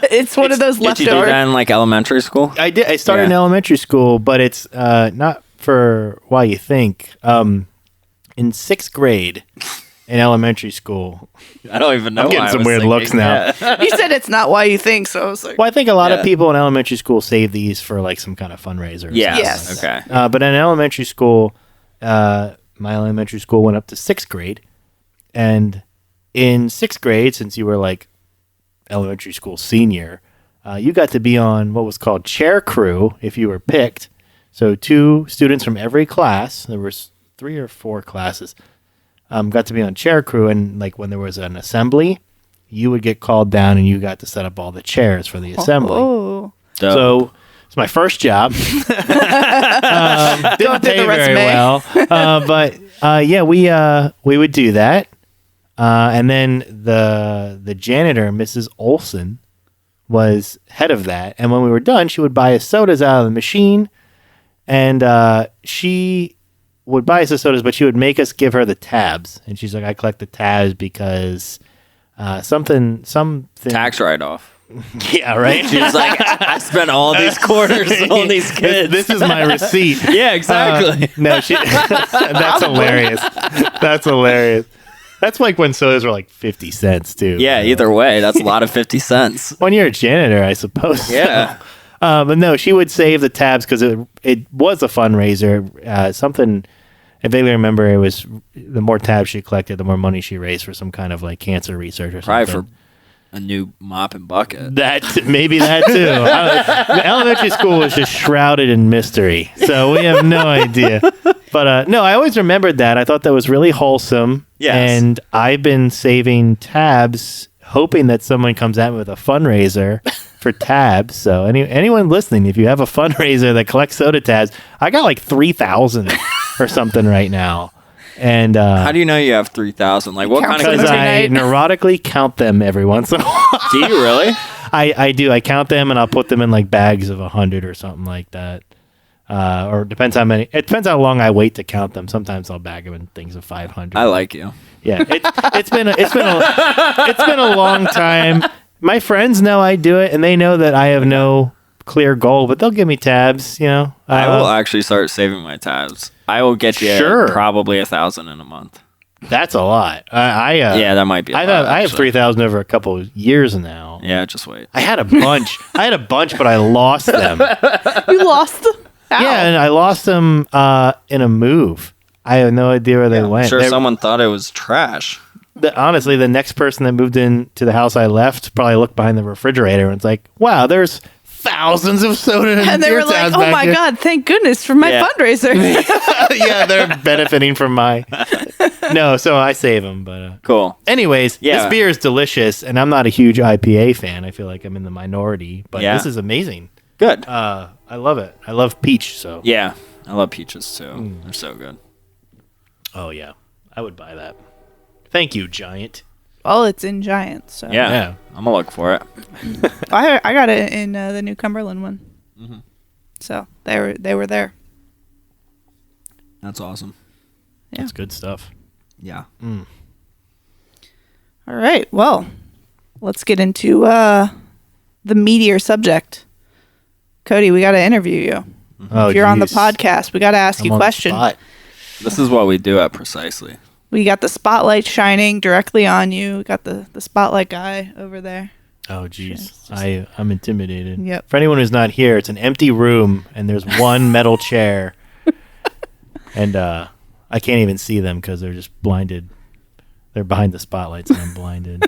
It's one of those Did you do leftover. that in like elementary school? I did. I started in Yeah. elementary school, but it's not for why you think. In 6th grade in elementary school, I don't even know. I'm getting why I some was weird thinking looks now. that. He said it's not why you think, so I was like, well, I think a lot Yeah. of people in elementary school save these for like some kind of fundraiser. or Yes. Yes. Okay. But in elementary school, my elementary school went up to 6th grade. And in 6th grade, since you were like elementary school senior, you got to be on what was called chair crew if you were picked. So 2 students from every class, there was 3 or 4 classes, got to be on chair crew. And like when there was an assembly, you would get called down and you got to set up all the chairs for the assembly. oh, Dope. So it's my first job. Didn't Going through pay the very resume. well, but yeah, we would do that, and then the janitor, Mrs. Olson, was head of that. And when we were done, she would buy us sodas out of the machine, and she would buy us the sodas, but she would make us give her the tabs. And she's like, "I collect the tabs because something." Tax write-off. Yeah, right. She was like, I spent all these quarters on these kids. This is my receipt. Yeah, exactly. No, that's hilarious. That's hilarious. That's like when sodas were like 50 cents too. Yeah, either way, that's a lot of 50 cents. When you're a janitor, I suppose. Yeah. But no, she would save the tabs because it was a fundraiser. Something I vaguely remember, it was the more tabs she collected, the more money she raised for some kind of like cancer research or Probably something. for a new mop and bucket. Maybe that too. The elementary school was just shrouded in mystery, so we have no idea. But no, I always remembered that. I thought that was really wholesome. Yes. And I've been saving tabs, hoping that someone comes at me with a fundraiser for tabs. So anyone listening, if you have a fundraiser that collects soda tabs, I got like 3,000 or something right now. And How do you know you have 3,000? Like, what Count kind of them because every I night. neurotically count them every once in a while. Do you really? I do. I count them and I'll put them in like bags of 100 or something like that. Or depends how many. It depends how long I wait to count them. Sometimes I'll bag them in things of 500. I like you. Yeah, it's been a long time. My friends know I do it, and they know that I have no clear goal, but they'll give me tabs. You know, I will actually start saving my tabs. I will get you Sure. probably 1,000 in a month. That's a lot. Yeah, that might be. I have 3,000 over a couple of years now. Yeah, just wait. I had a bunch. But I lost them. You lost them? How? Yeah, and I lost them in a move. I have no idea where they went. I'm sure someone thought it was trash. Honestly, the next person that moved into the house I left probably looked behind the refrigerator and was like, wow, there's thousands of soda and they were like, oh my God, thank goodness for my fundraiser. Yeah, they're benefiting from my... No, so I save them. But cool. Anyways, this beer is delicious, and I'm not a huge IPA fan. I feel like I'm in the minority, but this is amazing. Good. I love it. I love peach, so... Yeah, I love peaches, too. They're so good. Oh, yeah. I would buy that. Thank you, Giant. Well, it's in Giant, so... Yeah. I'm going to look for it. I got it in the New Cumberland one. Mm-hmm. So, they were there. That's awesome. Yeah. That's good stuff. Yeah. Mm. All right. Well, let's get into the meatier subject. Cody, we got to interview you. Oh, if you're on the podcast, we got to ask you a question. This is what we do at Precisely. We got the spotlight shining directly on you. We got the spotlight guy over there. Oh, jeez. I'm intimidated. Yep. For anyone who's not here, it's an empty room, and there's one metal chair. And I can't even see them because they're just blinded. They're behind the spotlights, and I'm blinded.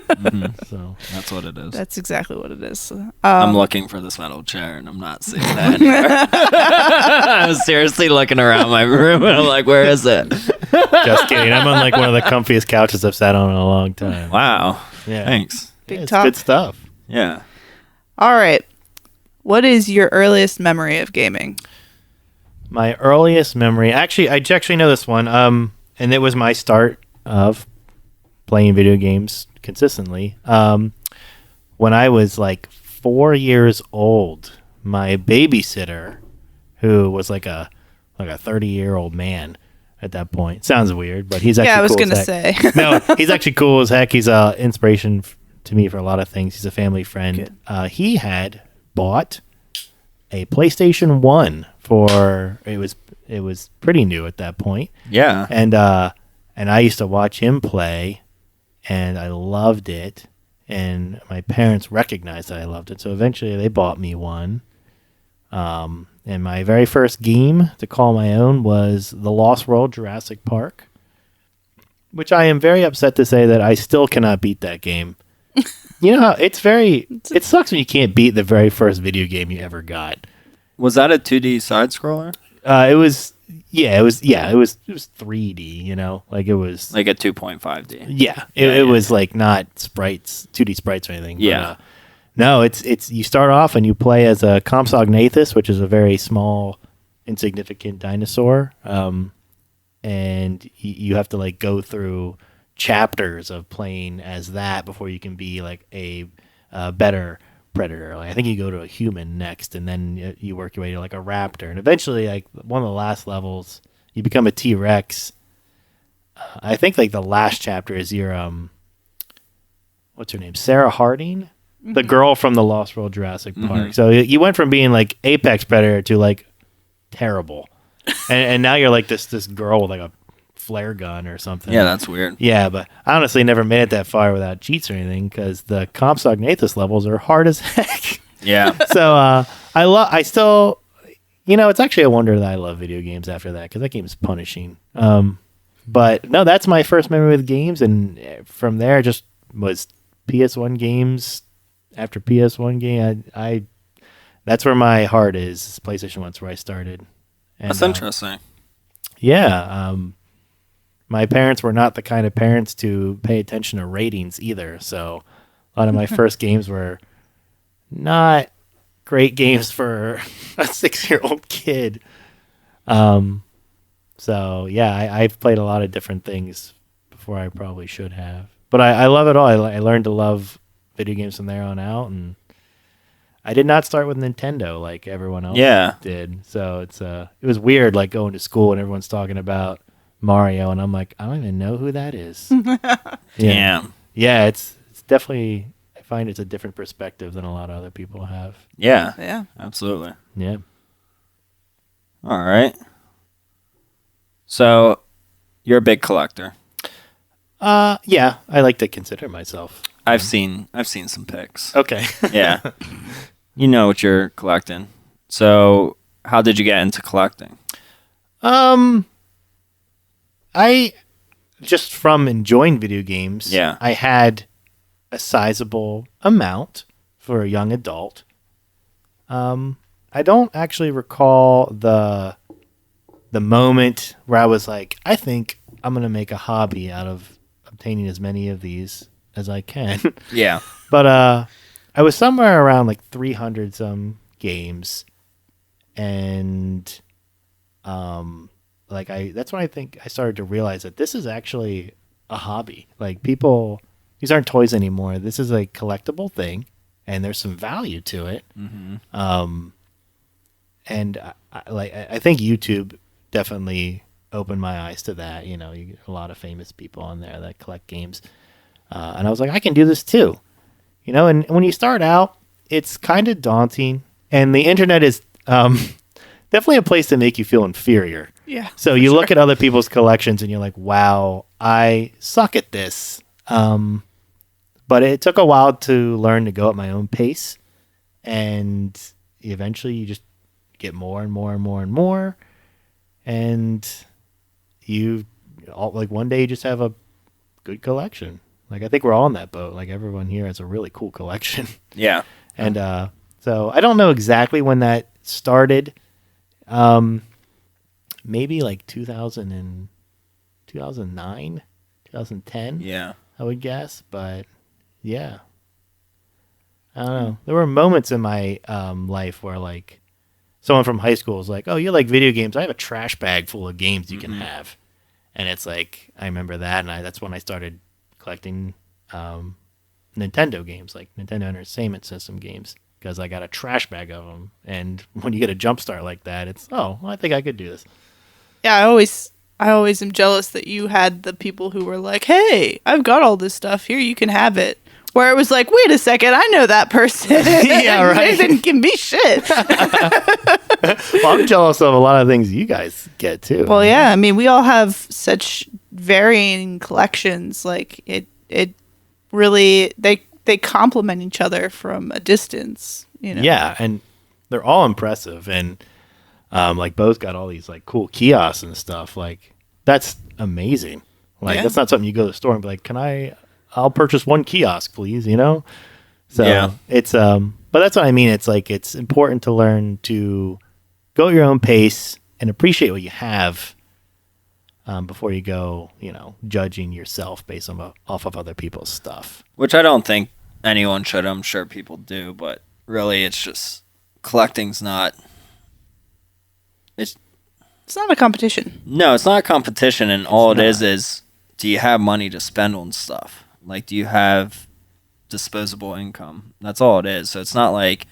So that's what it is. That's exactly what it is. I'm looking for this metal chair, and I'm not seeing that anywhere. I was seriously looking around my room, and I'm like, where is it? Just kidding. I'm on like one of the comfiest couches I've sat on in a long time. Wow. Yeah. Thanks. Big it's talk. good stuff. Yeah. All right. What is your earliest memory of gaming? My earliest memory, I actually know this one. And it was my start of playing video games consistently. When I was like 4 years old, my babysitter, who was like a 30-year-old man at that point. Sounds weird, but he's actually I was cool gonna as say. heck. No, he's actually cool as heck. He's a inspiration to me for a lot of things. He's a family friend. He had bought a PlayStation 1 for it was pretty new at that point. Yeah. And I used to watch him play, and I loved it. And my parents recognized that I loved it, so eventually they bought me one. And my very first game to call my own was The Lost World Jurassic Park, which I am very upset to say that I still cannot beat that game. You know how it sucks when you can't beat the very first video game you ever got. Was that a 2D side scroller? It was 3D, you know, like it was like a 2.5D. Yeah, it was like not sprites, 2D sprites or anything. Yeah. But, no, it's you start off and you play as a Compsognathus, which is a very small, insignificant dinosaur, and you have to like go through chapters of playing as that before you can be like a better predator. Like, I think you go to a human next, and then you work your way to like a raptor, and eventually, like one of the last levels, you become a T-Rex. I think like the last chapter is your what's her name, Sarah Harding, the girl from the Lost World Jurassic Park. So you went from being like apex predator to like terrible, and now you're like this girl with like a flare gun or something. Yeah, that's weird. Yeah, but I honestly never made it that far without cheats or anything because the Compsognathus levels are hard as heck. Yeah. So I still, you know, it's actually a wonder that I love video games after that because that game is punishing. But no, that's my first memory with games, and from there just was PS1 games after PS1 game. I that's where my heart is. PlayStation 1's where I started. And, that's interesting. Yeah. My parents were not the kind of parents to pay attention to ratings either. So a lot of my first games were not great games for a 6-year-old kid. So yeah, I've played a lot of different things before I probably should have, but I love it all. I learned to love video games from there on out, and I did not start with Nintendo like everyone else did. So it was weird, like going to school and everyone's talking about Mario, and I'm like, I don't even know who that is. Damn. Yeah, it's definitely, I find it's a different perspective than a lot of other people have. Yeah. Yeah. Absolutely. Yeah. All right. So, you're a big collector. Yeah, I like to consider myself. I've seen some pics. Okay. Yeah. You know what you're collecting. So, how did you get into collecting? I just from enjoying video games. Yeah. I had a sizable amount for a young adult. I don't actually recall the moment where I was like, I think I'm gonna make a hobby out of obtaining as many of these as I can. Yeah. But I was somewhere around like 300 some games, and that's when I think I started to realize that this is actually a hobby. Like these aren't toys anymore. This is a collectible thing, and there's some value to it. Mm-hmm. And I think YouTube definitely opened my eyes to that. You know, you get a lot of famous people on there that collect games, and I was like, I can do this too. You know, and when you start out, it's kind of daunting, and the internet is definitely a place to make you feel inferior. Yeah. So you look at other people's collections, and you're like, wow, I suck at this. But it took a while to learn to go at my own pace, and eventually you just get more and more and more and more, and one day you just have a good collection. Like, I think we're all in that boat. Like, everyone here has a really cool collection. Yeah. And so I don't know exactly when that started. Maybe like 2009, 2010. Yeah. I would guess, but yeah, I don't know. There were moments in my life where like someone from high school was like, "Oh, you like video games? I have a trash bag full of games you can have," and it's like I remember that, and that's when I started collecting Nintendo games, like Nintendo Entertainment System games, because I got a trash bag of them. And when you get a jump start like that, it's well, I think I could do this. Yeah, I always am jealous that you had the people who were like, "Hey, I've got all this stuff here. You can have it." Where it was like, "Wait a second, I know that person." Yeah, right. They didn't give me shit. Well, I'm jealous of a lot of things you guys get too. Well, yeah. I mean, we all have such varying collections. Like it really they complement each other from a distance. You know. Yeah, and they're all impressive, and like Bo's got all these like cool kiosks and stuff. Like that's amazing. Like Yeah. that's not something you go to the store and be like, I'll purchase one kiosk, please. You know. So Yeah. it's but that's what I mean. It's like it's important to learn to go at your own pace and appreciate what you have. Before you go, judging yourself based on off of other people's stuff. Which I don't think anyone should. I'm sure people do, but really, it's just collecting's not. It's not a competition. No, it's not a competition, and all it is do you have money to spend on stuff? Like, do you have disposable income? That's all it is. So it's not like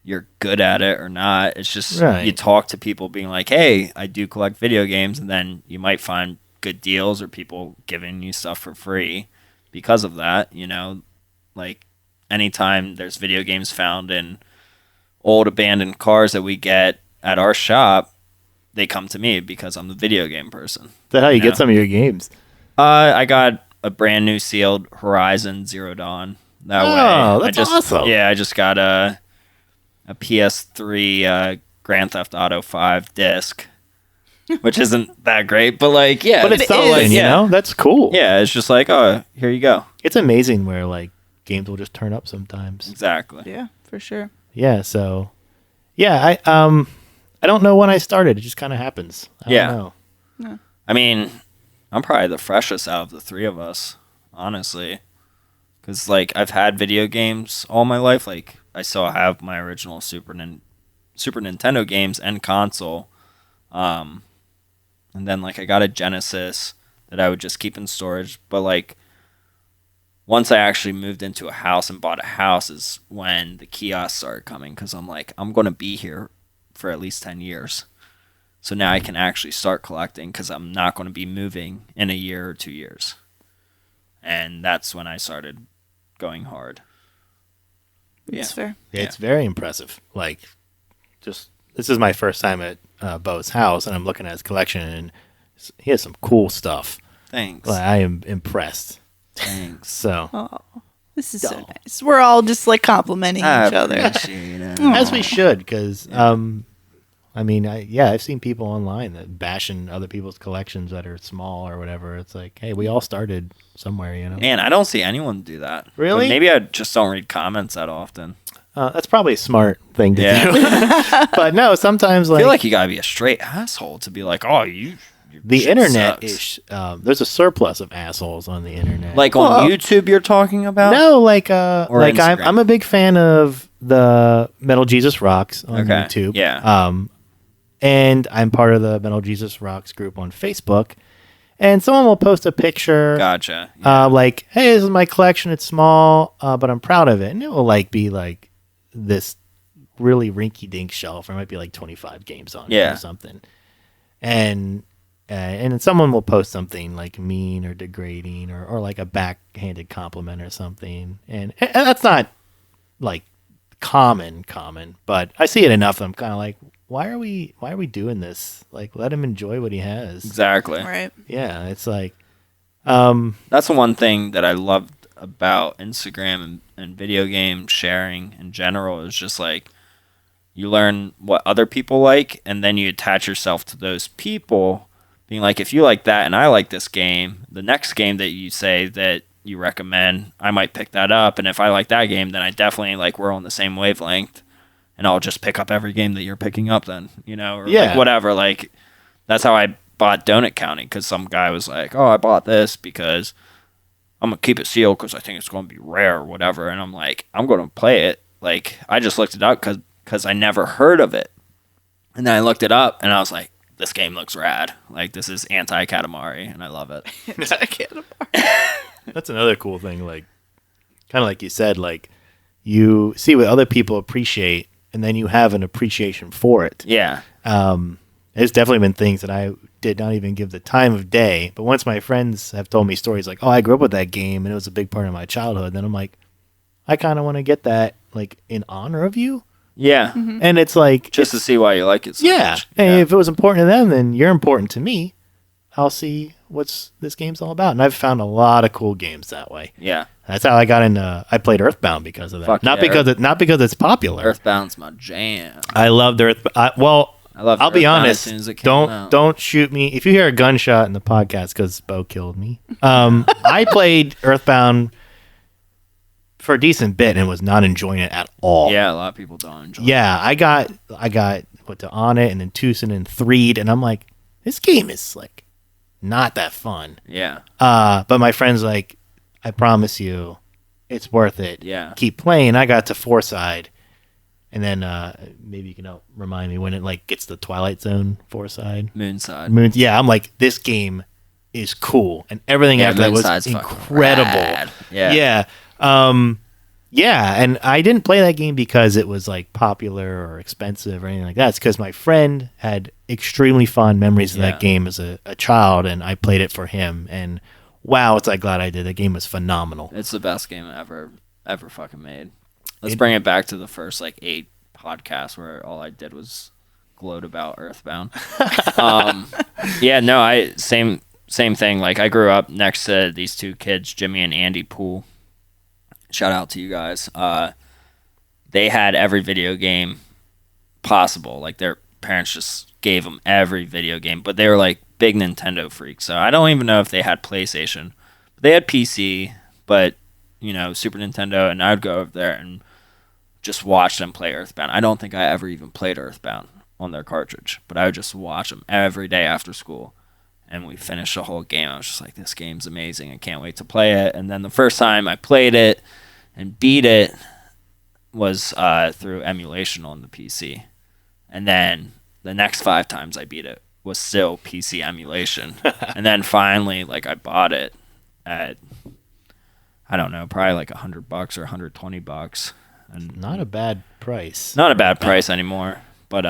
you're good at it or not. It's just you talk to people being like, hey, I do collect video games, and then you might find good deals or people giving you stuff for free because of that. Like anytime there's video games found in old abandoned cars that we get at our shop, they come to me because I'm the video game person. Is that how you get some of your games? I got a brand new sealed Horizon Zero Dawn that way. That's awesome. Yeah, I just got a PS3 Grand Theft Auto 5 disc, which isn't that great, but like, yeah. But it's something, like, That's cool. Yeah, it's just like, oh, here you go. It's amazing where like games will just turn up sometimes. Exactly. Yeah, for sure. Yeah, so yeah, I don't know when I started. It just kind of happens. I don't know. No. I mean, I'm probably the freshest out of the three of us, honestly. Because, like, I've had video games all my life. Like, I still have my original Super Nintendo games and console. And then, like, I got a Genesis that I would just keep in storage. But, like, once I actually moved into a house and bought a house is when the kiosks started coming. Because I'm like, I'm going to be here for at least 10 years. So now I can actually start collecting because I'm not going to be moving in a year or 2 years. And that's when I started going hard. That's fair. Yeah, it's very impressive. Like, just this is my first time at Bo's house, and I'm looking at his collection, and he has some cool stuff. Thanks. Like, I am impressed. Thanks. So, Oh, this is so nice. We're all just like complimenting I each other. appreciate it. as we should, because I mean, I've seen people online that bashing other people's collections that are small or whatever. It's like, hey, we all started somewhere, you know. Man, I don't see anyone do that. Really? But maybe I just don't read comments that often. That's probably a smart thing to Yeah. do. But no, sometimes I feel like you gotta be a straight asshole to be like, oh, your the shit internet sucks. is there's a surplus of assholes on the internet. Like on YouTube, you're talking about? no, like Or like Instagram? I'm a big fan of the Metal Jesus Rocks on YouTube. Yeah. And I'm part of the Metal Jesus Rocks group on Facebook. And someone will post a picture, Gotcha. like, "Hey, this is my collection. It's small, but I'm proud of it." And it will like be like this really rinky-dink shelf. Or it might be like 25 games on it Yeah. or something. And then someone will post something like mean or degrading or like a backhanded compliment or something. And that's not like common, but I see it enough. I'm kind of like, why are we doing this? Like, let him enjoy what he has. Exactly. Right. Yeah, it's like, That's the one thing that I loved about Instagram and video game sharing in general is just like you learn what other people like and then you attach yourself to those people being like, if you like that and I like this game, the next game that you say that you recommend, I might pick that up. And if I like that game, then I definitely like we're on the same wavelength and I'll just pick up every game that you're picking up then, you know, or Yeah. like whatever. Like that's how I bought Donut County because some guy was like, oh, I bought this because I'm going to keep it sealed because I think it's going to be rare or whatever. And I'm like, I'm going to play it. Like I just looked it up because I never heard of it. And then I looked it up and I was like, this game looks rad. Like this is anti-Katamari and I love it. that's another cool thing. Like, kind of like you said, like you see what other people appreciate, and then you have an appreciation for it. Yeah. There's definitely been things that I did not even give the time of day. But once my friends have told me stories like, oh, I grew up with that game and it was a big part of my childhood, then I'm like, I kind of want to get that like in honor of you. Yeah. And it's like, Just to see why you like it so yeah. much. And if it was important to them, then you're important to me. I'll see what's this game's all about. And I've found a lot of cool games that way. Yeah. That's how I got into. I played Earthbound because of that. Fuck not yeah, because it's popular. Earthbound's my jam. I loved Earth. I love I'll be Earthbound honest. as soon as it came out. Don't shoot me if you hear a gunshot in the podcast because Bo killed me. I played Earthbound for a decent bit and was not enjoying it at all. Yeah, a lot of people don't enjoy it. Yeah, I got put to on it and then Tucson and Threed, and I'm like, this game is like not that fun. Yeah. But my friend's like, I promise you, it's worth it. Yeah. Keep playing. I got to Fourside, and then maybe you can help remind me when it like gets to Twilight Zone Fourside. Moonside. Moons. Yeah, I'm like, this game is cool, and everything after that was Moonside's fucking incredible. rad. Yeah. Yeah. Yeah, and I didn't play that game because it was like popular or expensive or anything like that. It's because my friend had extremely fond memories of that game as a child, and I played it for him. And wow, it's like glad I did. That game was phenomenal. It's the best game ever fucking made. Let's bring it back to the first like 8 podcasts where all I did was gloat about Earthbound. Yeah, no, same thing. Like I grew up next to these two kids, Jimmy and Andy Poole. Shout out to you guys. They had every video game possible. Like their parents just gave them every video game, but they were like big Nintendo freaks. So I don't even know if they had PlayStation. They had PC, but you know, Super Nintendo, and I'd go over there and just watch them play Earthbound. I don't think I ever even played Earthbound on their cartridge, but I would just watch them every day after school. And we finished the whole game. I was just like, this game's amazing. I can't wait to play it. And then the first time I played it and beat it was through emulation on the PC. And then the next 5 times I beat it was still PC emulation. And then finally, like, I bought it at, I don't know, probably like $100 or $120. And Not a bad price. not a bad price anymore. But,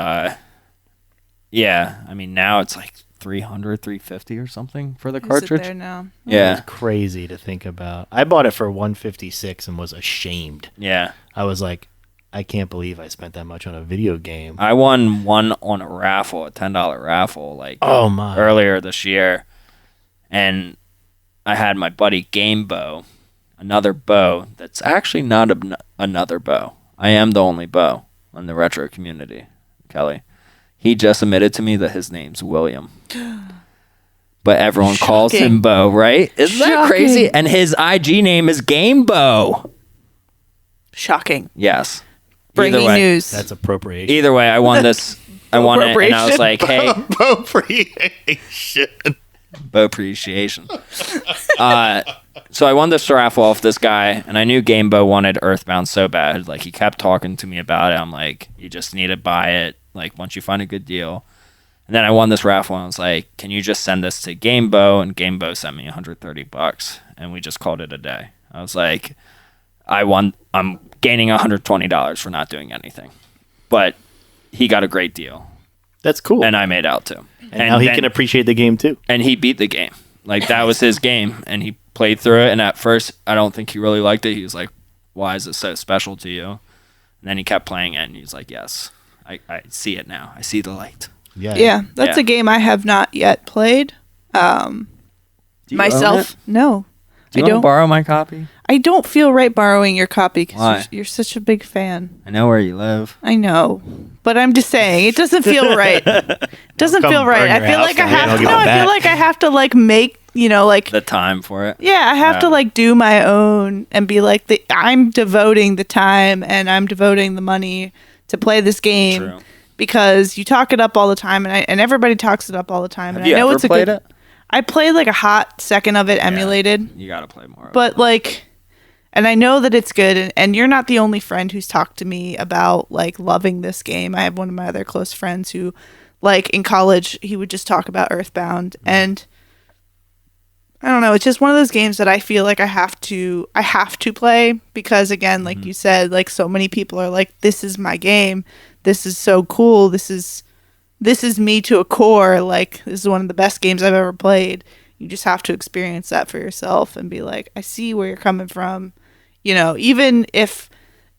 yeah, I mean, now it's like $300, $350 or something for the Is it cartridge. there now? Yeah. It's crazy to think about. I bought it for $156 and was ashamed. Yeah. I was like, I can't believe I spent that much on a video game. I won one on a raffle, a $10 raffle, like Oh, my. earlier this year. And I had my buddy Game Bow, another bow that's actually not another bow. I am the only bow in the retro community, Kelly. He just admitted to me that his name's William. But everyone calls him Bo, right? Isn't that crazy? And his IG name is Game Bow. Shocking. Yes. Breaking news. That's appropriation. Either way, I won this. I won it, and I was like, hey. Appropriation. Bow appreciation. So I won this raffle off this guy, and I knew Game Bow wanted Earthbound so bad. Like, he kept talking to me about it. I'm like, you just need to buy it, like, once you find a good deal. And then I won this raffle, and I was like, can you just send this to Game Bow? And Game Bow sent me $130, and we just called it a day. I was like, I'm gaining $120 for not doing anything. But he got a great deal. That's cool. And I made out too. And now he can appreciate the game too. And he beat the game. Like, that was his game. And he played through it. And at first, I don't think he really liked it. He was like, why is it so special to you? And then he kept playing it. And he's like, yes, I see it now. I see the light. Yeah. That's a game I have not yet played. Do you myself, own it? No. Do you want to borrow my copy? I don't feel right borrowing your copy Why? because you're such a big fan. I know where you live. I know, but I'm just saying it doesn't feel right. It doesn't feel right. I feel like I have to. No, I feel like I have to like make like the time for it. Yeah, I have to like do my own and be like I'm devoting the time and I'm devoting the money to play this game. True. Because you talk it up all the time and everybody talks it up all the time. Have and you I know ever it's played it? I played like a hot second of it emulated. You got to play more. But like, and I know that it's good. And you're not the only friend who's talked to me about like loving this game. I have one of my other close friends who, like in college, he would just talk about Earthbound. And I don't know. It's just one of those games that I feel like I have to play because again, like you said, like so many people are like, this is my game. This is so cool. This is me to a core. Like, this is one of the best games I've ever played. You just have to experience that for yourself and be like, I see where you're coming from. Even if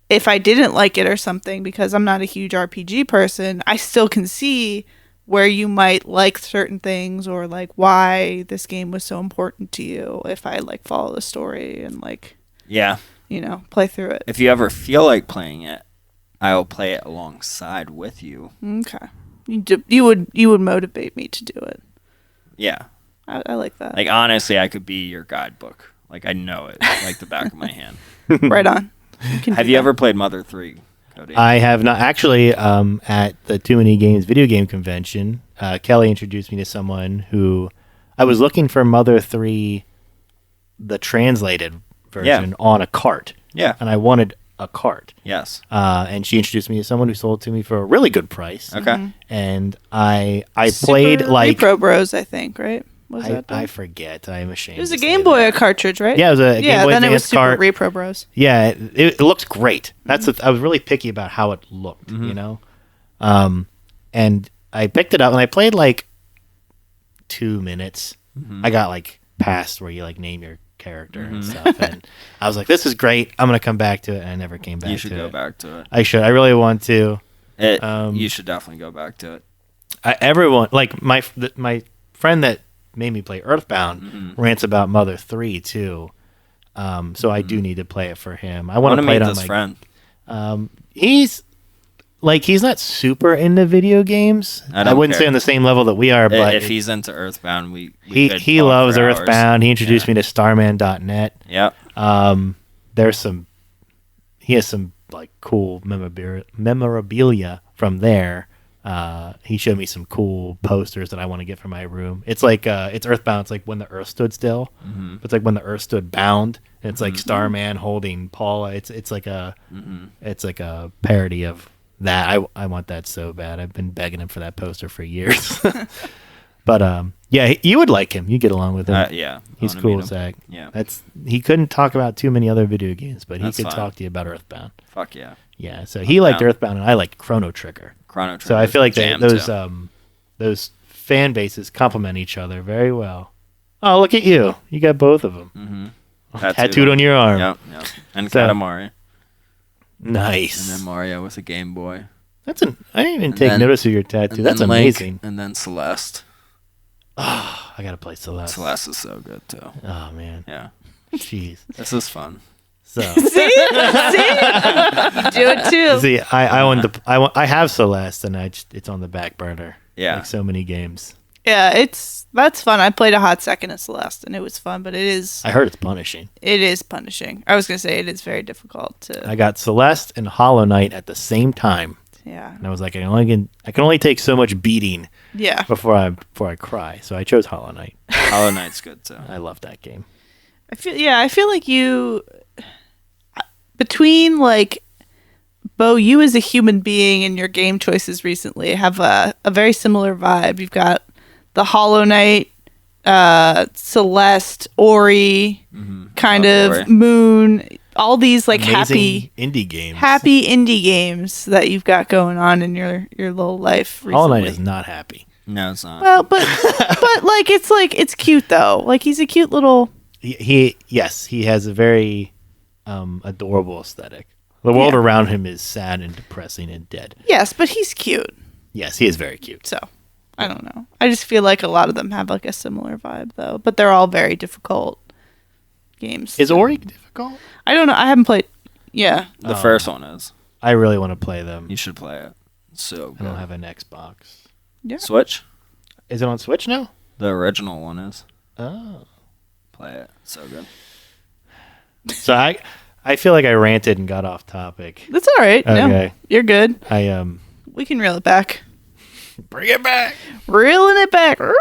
I didn't like it or something, because I'm not a huge RPG person, I still can see where you might like certain things or like why this game was so important to you if I like follow the story and like, play through it. If you ever feel like playing it, I'll play it alongside with you. Okay. You would motivate me to do it. Yeah. I like that. Like, honestly, I could be your guidebook. Like, I know it like the back of my hand. Right on. Have you ever played Mother 3, Cody? I have not. Actually, at the Too Many Games video game convention, Kelly introduced me to someone who I was looking for Mother 3, the translated version, on a cart. Yeah. And I wanted a cart. Yes. And she introduced me to someone who sold it to me for a really good price. Okay. Mm-hmm. And I played like Repro Bros, I think, right? I forget. I'm ashamed. It was a Game Boy cartridge, right? Yeah, it was a Game Boy then it was Advance Super cart. Repro Bros. Yeah, it looked great. That's I was really picky about how it looked, and I picked it up and I played like 2 minutes. I got like past where you like name your character and stuff, and I was like, "This is great. I'm gonna come back to it." And I never came back. You should to go it. back to it. I should. I really want to. You should definitely go back to it. Everyone, like my friend that made me play Earthbound, rants about Mother 3 too. So I do need to play it for him. I want to play it on this friend. He's not super into video games. I wouldn't say on the same level that we are, but if he's into Earthbound, he loves Earthbound. He introduced me to Starman.net. Yep. He has some like cool memorabilia from there. He showed me some cool posters that I want to get for my room. It's like it's Earthbound. It's like When the Earth Stood Still. It's like When the Earth Stood Bound. And it's like Starman holding Paula. It's like a parody of that. I want that so bad. I've been begging him for that poster for years. But you would like him. You get along with him. Yeah, he's cool as heck. Yeah, he couldn't talk about too many other video games, but he could fine. talk to you about Earthbound. Fuck yeah. Yeah, so he liked Earthbound, and I liked Chrono Trigger. So I feel like those fan bases complement each other very well. Oh, look at you! You got both of them tattooed on your arm. Yep. And Katamari. Nice. And then Mario with a Game Boy. I didn't even take notice of your tattoo. That's amazing. And then Celeste. I gotta play Celeste. Celeste is so good too. Oh man, Yeah, jeez. this is fun. So See? You do it too. see, I have Celeste, and it's on the back burner. Yeah. like so many games. Yeah, that's fun. I played a hot second of Celeste, and it was fun, but I heard it's punishing. it is punishing. I was gonna say it is very difficult to. I got Celeste and Hollow Knight at the same time, Yeah, and I was like, I can only take so much beating yeah. before I cry. So I chose Hollow Knight. Hollow Knight's good too. I love that game. I feel like you between like Bo, you as a human being and your game choices recently have a very similar vibe. You've got the Hollow Knight, Celeste, Ori, kind Love of Ori. Moon, all these like Amazing indie games. happy indie games that you've got going on in your little life recently. Hollow Knight is not happy. No, it's not. Well, but it's cute though. Like he's a cute little. He has a very adorable aesthetic. The world Yeah. around him is sad and depressing and dead. Yes, but he's cute. Yes, he is very cute. So I don't know. I just feel like a lot of them have like a similar vibe though, but they're all very difficult games. Is Ori difficult? I don't know. I haven't played. Yeah. The first one is. I really want to play them. You should play it. It's so I don't good. have an Xbox. Yeah. Switch. Is it on Switch now? The original one is. Oh. Play it. It's so good. So I feel like I ranted and got off topic. That's all right. No, Okay. you're good. I We can reel it back. bring it back. Reeling it back. All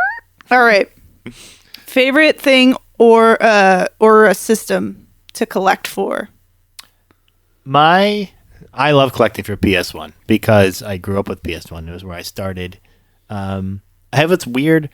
right. Favorite thing or a system to collect for? I love collecting for PS1 because I grew up with PS1. It was where I started. I have this weird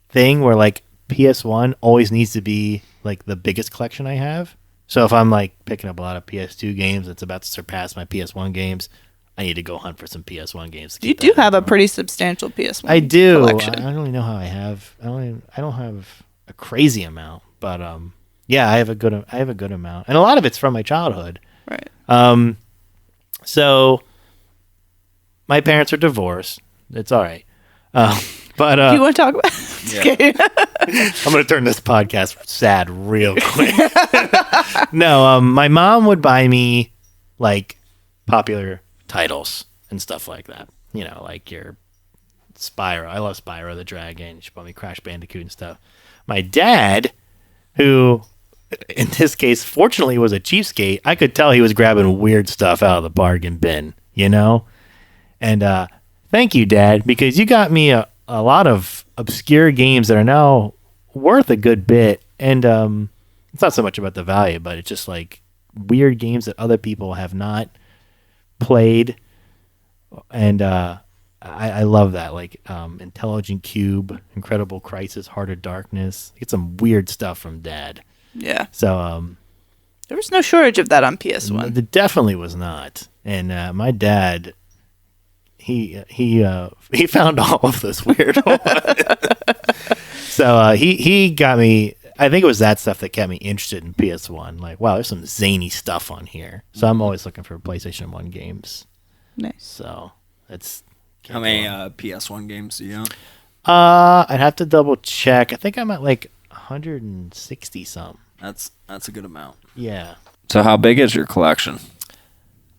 thing where like PS1 always needs to be like the biggest collection I have. So if I'm like picking up a lot of PS2 games that's about to surpass my PS1 games, I need to go hunt for some PS1 games. to You keep do that have a going. pretty substantial PS1. I do. I collection. don't really know how I have. I don't have a crazy amount, but yeah, I have a good amount, and a lot of it's from my childhood. Right. So my parents are divorced. It's all right. But Do you want to talk about? Okay. I'm going to turn this podcast sad real quick. No, my mom would buy me like popular titles and stuff like that. You know, like your Spyro. I love Spyro the Dragon. She bought me Crash Bandicoot and stuff. My dad, who in this case, fortunately was a cheapskate, I could tell he was grabbing weird stuff out of the bargain bin, you know? And thank you, Dad, because you got me a lot of obscure games that are now worth a good bit. And it's not so much about the value, but it's just like weird games that other people have not played. And I love that. Like Intelligent Cube, Incredible Crisis, Heart of Darkness. Get some weird stuff from Dad. Yeah. So There was no shortage of that on PS1. it definitely was not. And my dad, he found all of this weird ones. So he got me. I think it was that stuff that kept me interested in PS1. Like, wow, there's some zany stuff on here. So I'm always looking for PlayStation 1 games. Nice. So that's. How many PS1 games do you own? I'd have to double check. I think I'm at like 160 some. That's a good amount. Yeah. So how big is your collection?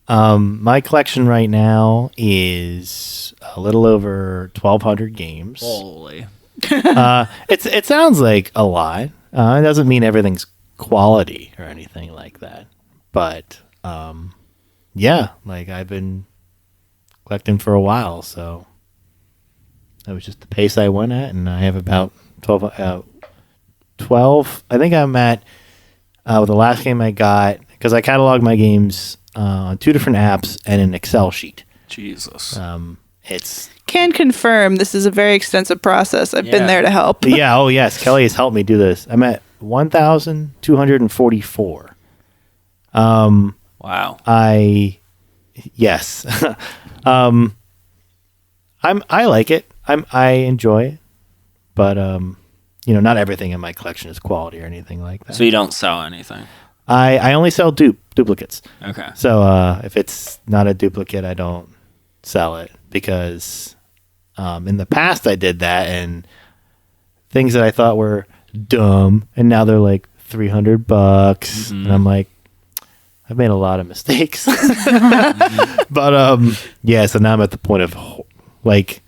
My collection right now is a little over 1,200 games. Holy. It sounds like a lot. It doesn't mean everything's quality or anything like that. But yeah, like I've been collecting for a while, so that was just the pace I went at, and I have about 12. I think I'm at the last game I got, because I catalog my games on 2 different apps and an Excel sheet. Jesus. It's Can confirm this is a very extensive process. I've been Yeah. there to help. yeah, oh yes, Kelly has helped me do this. I'm at 1,244. Wow. Yes. I like it. I enjoy it. But not everything in my collection is quality or anything like that. So you don't sell anything? I only sell duplicates. Okay. So if it's not a duplicate, I don't sell it, because in the past I did that, and things that I thought were dumb, and now they're like $300, and I'm like, I've made a lot of mistakes. But yeah, so now I'm at the point of like,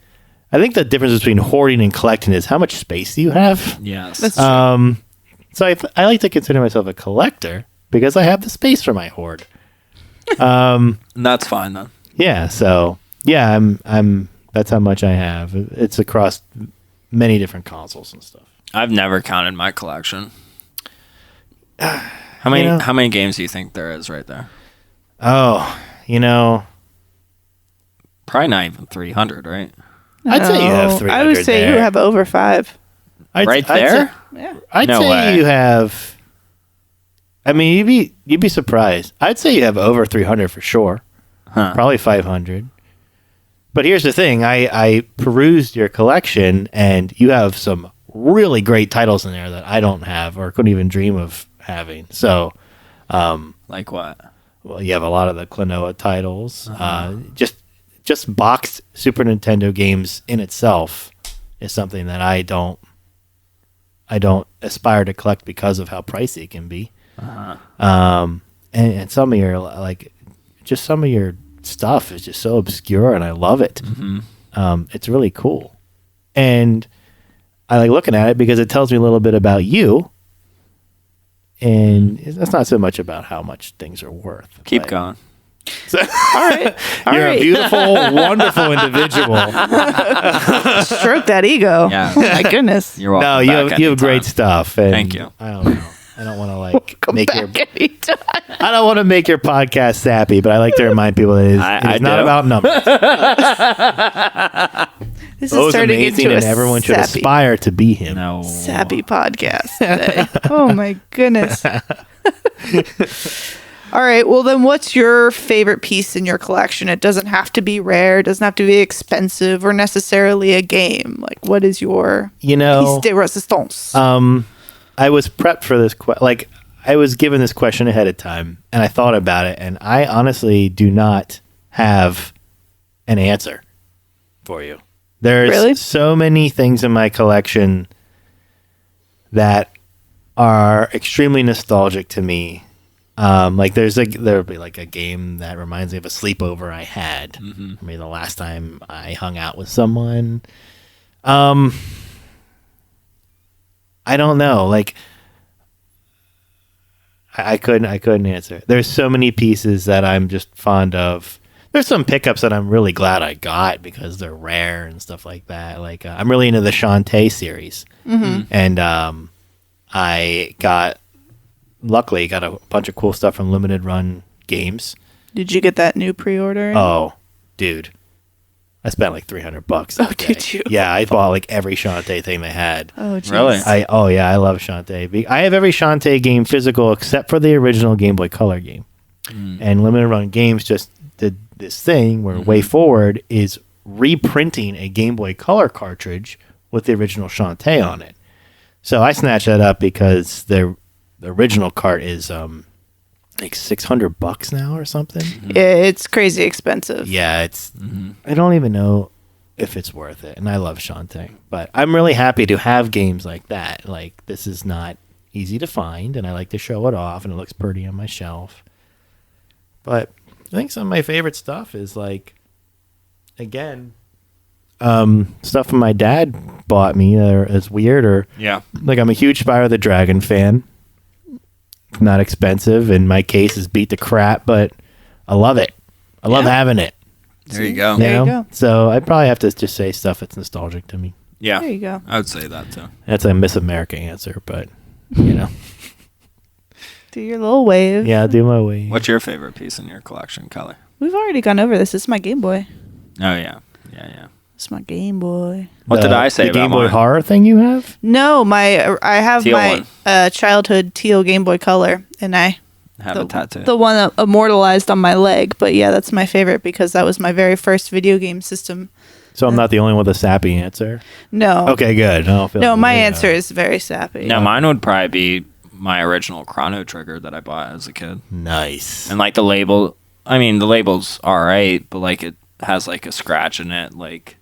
I think the difference between hoarding and collecting is how much space do you have. Yes. That's true. So I like to consider myself a collector because I have the space for my hoard. That's fine then. Yeah, so yeah, I'm that's how much I have. It's across many different consoles and stuff. I've never counted my collection. How many games do you think there is right there? Oh, Probably not even 300, right? I'd say you have No, 300 I would say there. you have over 5. Right there? Yeah. I'd No say way. you have. I mean, you'd be surprised. I'd say you have over 300 for sure. Huh. Probably 500. But here's the thing: I perused your collection, and you have some really great titles in there that I don't have or couldn't even dream of having. So, Like what? well, you have a lot of the Klonoa titles. Just boxed Super Nintendo games in itself is something that I don't aspire to collect because of how pricey it can be. And some of your some of your stuff is just so obscure, and I love it. It's really cool, and I like looking at it because it tells me a little bit about you. And it's not so much about how much things are worth. Keep but- going. All right. All You're right. a beautiful, wonderful individual. Stroke that ego. Yeah. My goodness. You're welcome. No, you have great stuff. And Thank you. I don't know. I don't want to like Come make back your anytime. I don't want to make your podcast sappy, but I like to remind people that it is not do. about numbers. This Bo is is turning amazing, into and a everyone should sappy, aspire to be him. No. sappy podcast today. Oh my goodness. All right. Well, then what's your favorite piece in your collection? It doesn't have to be rare. It doesn't have to be expensive or necessarily a game. Like, what is your piece de resistance? I was prepped for this question. I was given this question ahead of time, and I thought about it, and I honestly do not have an answer for you. There's Really? so many things in my collection that are extremely nostalgic to me. There'll be like a game that reminds me of a sleepover I had. Maybe the last time I hung out with someone. I don't know. Like, I couldn't answer. There's so many pieces that I'm just fond of. There's some pickups that I'm really glad I got because they're rare and stuff like that. Like, I'm really into the Shantae series, and I luckily got a bunch of cool stuff from limited run games. Did you get that new pre-order? Oh, dude, I spent like $300. that day. did you? Yeah, I bought like every Shantae thing they had. Oh, geez. Really? I love Shantae. I have every Shantae game physical except for the original Game Boy Color game. And Limited Run Games just did this thing where Way Forward is reprinting a Game Boy Color cartridge with the original Shantae on it. So I snatched that up because the original cart is like $600 now or something. It's crazy expensive. Yeah, it's. I don't even know if it's worth it, and I love Shantae, but I'm really happy to have games like that. Like, this is not easy to find, and I like to show it off, and it looks pretty on my shelf. But I think some of my favorite stuff is like, again, stuff my dad bought me that is weird, or Yeah. like I'm a huge Spyro the Dragon fan. Not expensive, and my case is beat to crap, but I love it. I love having it. There you go. There you go. So I'd probably have to just say stuff that's nostalgic to me. Yeah. There you go. I would say that too. That's a Miss America answer, but you know, Do your little wave. yeah, I'll do my way. What's your favorite piece in your collection, Kelly? We've already gone over this. It's my Game Boy. Oh, yeah. Yeah. It's my Game Boy. What did I say the about Game Boy mine? Horror thing you have? No, I have Teal my childhood teal Game Boy Color, and I Have a tattoo. the one immortalized on my leg. But yeah, that's my favorite because that was my very first video game system. So I'm not the only one with a sappy answer. No. Okay, good. I don't feel No, my yeah. answer is very sappy. No, mine would probably be my original Chrono Trigger that I bought as a kid. Nice. And like the label, I mean, the label's all right, but like it has like a scratch in it, like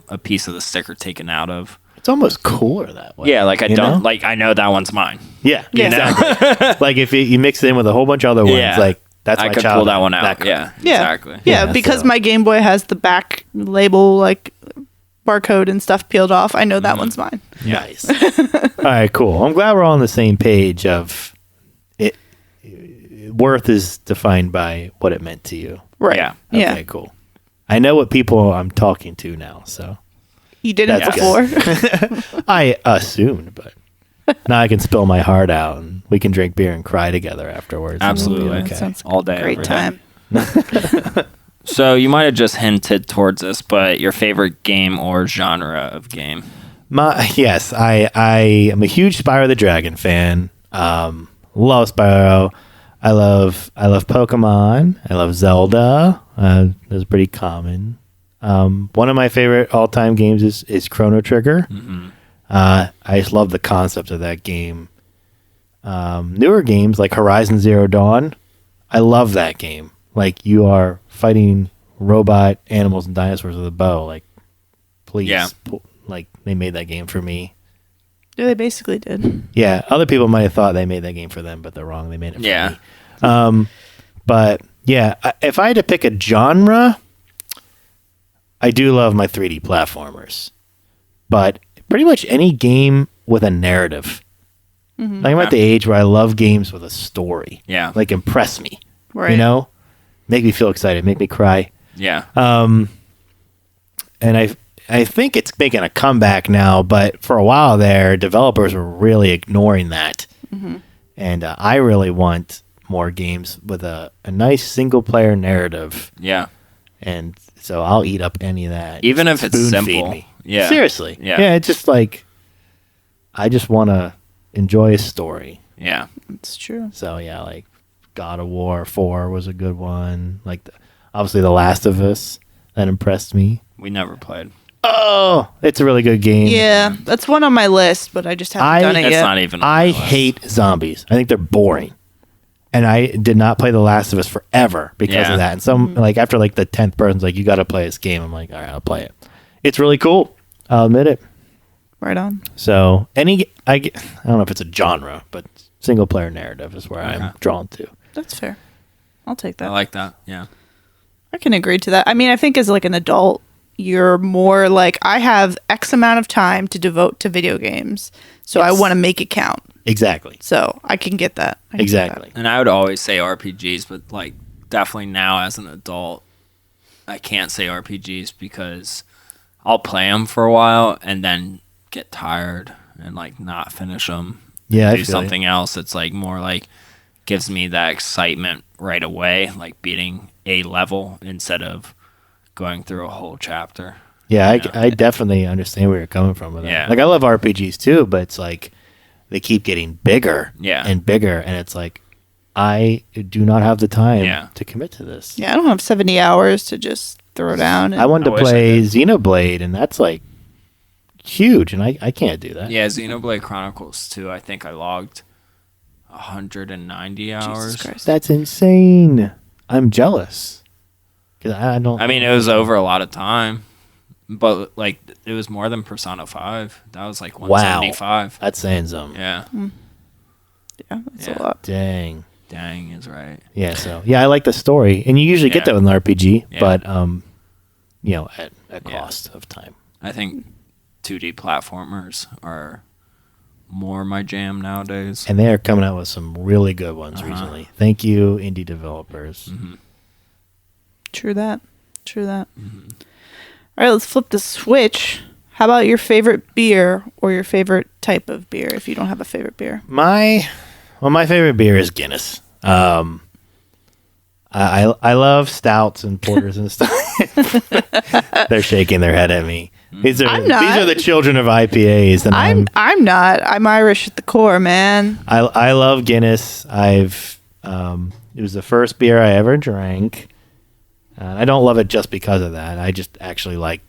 a piece of the sticker taken out of. It's almost cooler that way. Yeah, like I you don't know? like I know that one's mine. Yeah, Yeah. exactly. Like if you mix it in with a whole bunch of other ones, Yeah. like that's I my could child. pull that one out. That Yeah, Yeah. exactly. Yeah, Yeah, because so- my Game Boy has the back label, like barcode and stuff peeled off. I know that one's mine. Nice. All right, cool. I'm glad we're all on the same page of it. Worth is defined by what it meant to you. Right. Yeah. Yeah. Okay, cool. I know what people I'm talking to now, so You didn't That's before. I assumed, but now I can spill my heart out and we can drink beer and cry together afterwards. Absolutely. Okay. That sounds All day, great every day. time. So you might have just hinted towards this, but your favorite game or genre of game? Yes, I am a huge Spyro the Dragon fan. Love Spyro. I love Pokemon. I love Zelda. That's pretty common. One of my favorite all time games is Chrono Trigger. I just love the concept of that game. Newer games like Horizon Zero Dawn, I love that game. Like you are fighting robot animals and dinosaurs with a bow. Like, please, Yeah. like they made that game for me. Yeah, they basically did. Yeah, other people might have thought they made that game for them, but they're wrong. They made it for Yeah. me. But yeah, if I had to pick a genre, I do love my 3D platformers. But pretty much any game with a narrative. Like I'm at the age where I love games with a story. Yeah. Like impress me. Right. You know? Make me feel excited, make me cry. Yeah. And I think it's making a comeback now, but for a while there, developers were really ignoring that. And I really want more games with a nice single player narrative. Yeah. And so I'll eat up any of that. Even if it's Spoon feed simple. me. Yeah. Seriously. Yeah. Yeah, it's just like, I just want to enjoy a story. Yeah. It's true. So yeah, like God of War 4 was a good one. Like obviously The Last of Us, that impressed me. We never played. Oh, it's a really good game. Yeah, that's one on my list, but I just haven't done it It's yet. not even on I my list. hate zombies. I think they're boring. And I did not play The Last of Us forever because Yeah. of that. And some like after like the 10th person's like, you got to play this game. I'm like, all right, I'll play it. It's really cool. I'll admit it. Right on. So I don't know if it's a genre, but single player narrative is where I'm drawn to. That's fair. I'll take that. I like that. Yeah. I can agree to that. I mean, I think as like an adult, you're more like, I have X amount of time to devote to video games, so I want to make it count. Exactly. So I can get that. I can get Exactly. And I would always say RPGs, but like definitely now as an adult, I can't say RPGs because I'll play them for a while and then get tired and like not finish them. Yeah, I do feel something else. It's like more like gives me that excitement right away, like beating a level instead of going through a whole chapter. Yeah, Yeah. I definitely understand where you're coming from with that. Yeah. Like I love RPGs too, but it's like they keep getting bigger Yeah. and bigger, and it's like I do not have the time Yeah. to commit to this. Yeah, I don't have 70 hours to just throw down. And I wanted I to wish I play Xenoblade, and that's like huge, and I can't do that. Yeah, Xenoblade Chronicles 2, I think I logged 190 hours. Jesus Christ. That's insane. I'm jealous. 'Cause I don't. I mean, it was over a lot of time, but like it was more than Persona 5. That was like 175. that's saying something. Yeah. Yeah, that's Yeah. a lot. Dang. Dang is right. Yeah. So yeah, I like the story, and you usually get Yeah. that with an RPG, Yeah. but you know, at Yeah. cost of time. I think 2D platformers are more my jam nowadays. And they are coming out with some really good ones Uh-huh. recently. Thank you, indie developers. Mm-hmm. True that. True that. All right, let's flip the switch. How about your favorite beer or your favorite type of beer if you don't have a favorite beer? My favorite beer is Guinness. I love stouts and porters and stuff. They're shaking their head at me. These I'm not. are the children of IPAs, and I'm not. I'm Irish at the core, man. I love Guinness. It was the first beer I ever drank. I don't love it just because of that. I just actually like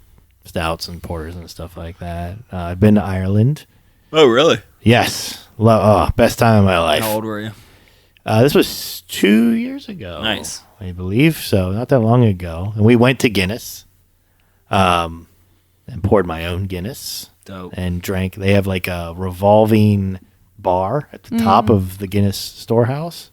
stouts and porters and stuff like that. I've been to Ireland. Oh, really? Yes. Best time of my life. How old were you? This was 2 years ago. Nice. I believe so. Not that long ago. And we went to Guinness and poured my own Guinness. Dope. and drank. They have like a revolving bar at the top of the Guinness storehouse.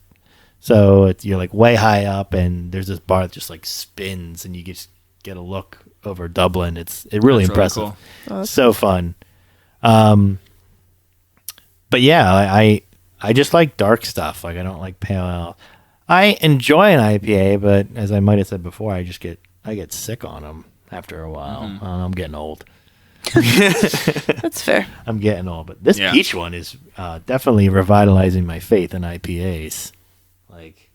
So you're like way high up, and there's this bar that just like spins, and you just get a look over Dublin. It really That's impressive. cool. Oh, So fun. But yeah, I just like dark stuff. Like I don't like pale ale. I enjoy an IPA, but as I might have said before, I get sick on them after a while. I don't know, I'm getting old. That's fair. I'm getting old, but this Yeah. peach one is definitely revitalizing my faith in IPAs. Like,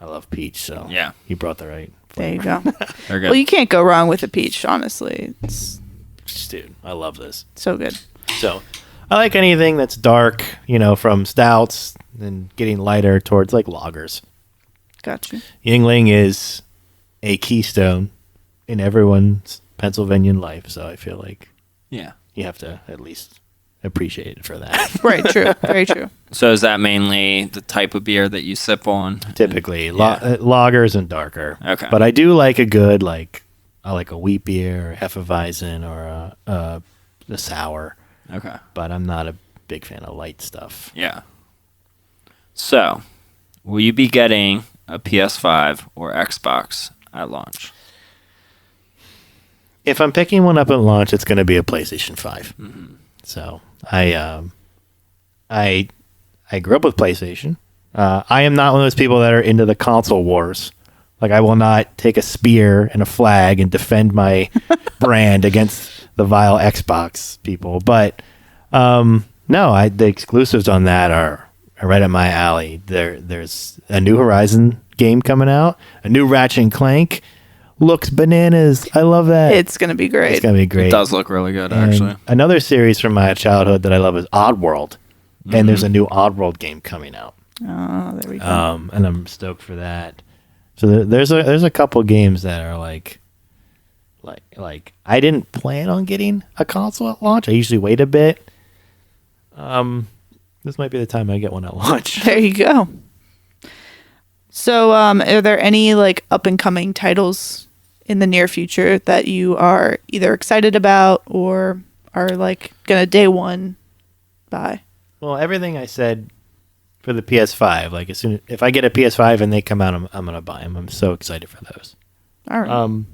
I love peach, so Yeah. you brought the right. There you go. They're good. Well, you can't go wrong with a peach, honestly. It's Dude, I love this. so good. So, I like anything that's dark, from stouts and getting lighter towards like lagers. Gotcha. Yingling is a keystone in everyone's Pennsylvanian life, so I feel like Yeah. you have to at least appreciate it for that. Right, true. Very true. So is that mainly the type of beer that you sip on? Typically, Yeah. lagers and darker. Okay. But I do like a good, I like a wheat beer, or Hefeweizen, or a sour. Okay. But I'm not a big fan of light stuff. Yeah. So, will you be getting a PS5 or Xbox at launch? If I'm picking one up at launch, it's going to be a PlayStation 5. So I grew up with PlayStation. I am not one of those people that are into the console wars. Like, I will not take a spear and a flag and defend my brand against the vile Xbox people. But no, the exclusives on that are right up my alley. There's a new Horizon game coming out, a new Ratchet and Clank. Looks bananas. I love that. It's going to be great. It's gonna be great. It does look really good, And actually. another series from my childhood that I love is Oddworld, and there's a new Oddworld game coming out. Oh, there we go. And I'm stoked for that. So there's a couple games that are like I didn't plan on getting a console at launch. I usually wait a bit. This might be the time I get one at launch. There you go. So, are there any up and coming titles in the near future that you are either excited about or are gonna day one buy? Well, everything I said for the PS5, if I get a PS5 and they come out, I'm gonna buy them. I'm so excited for those. All right.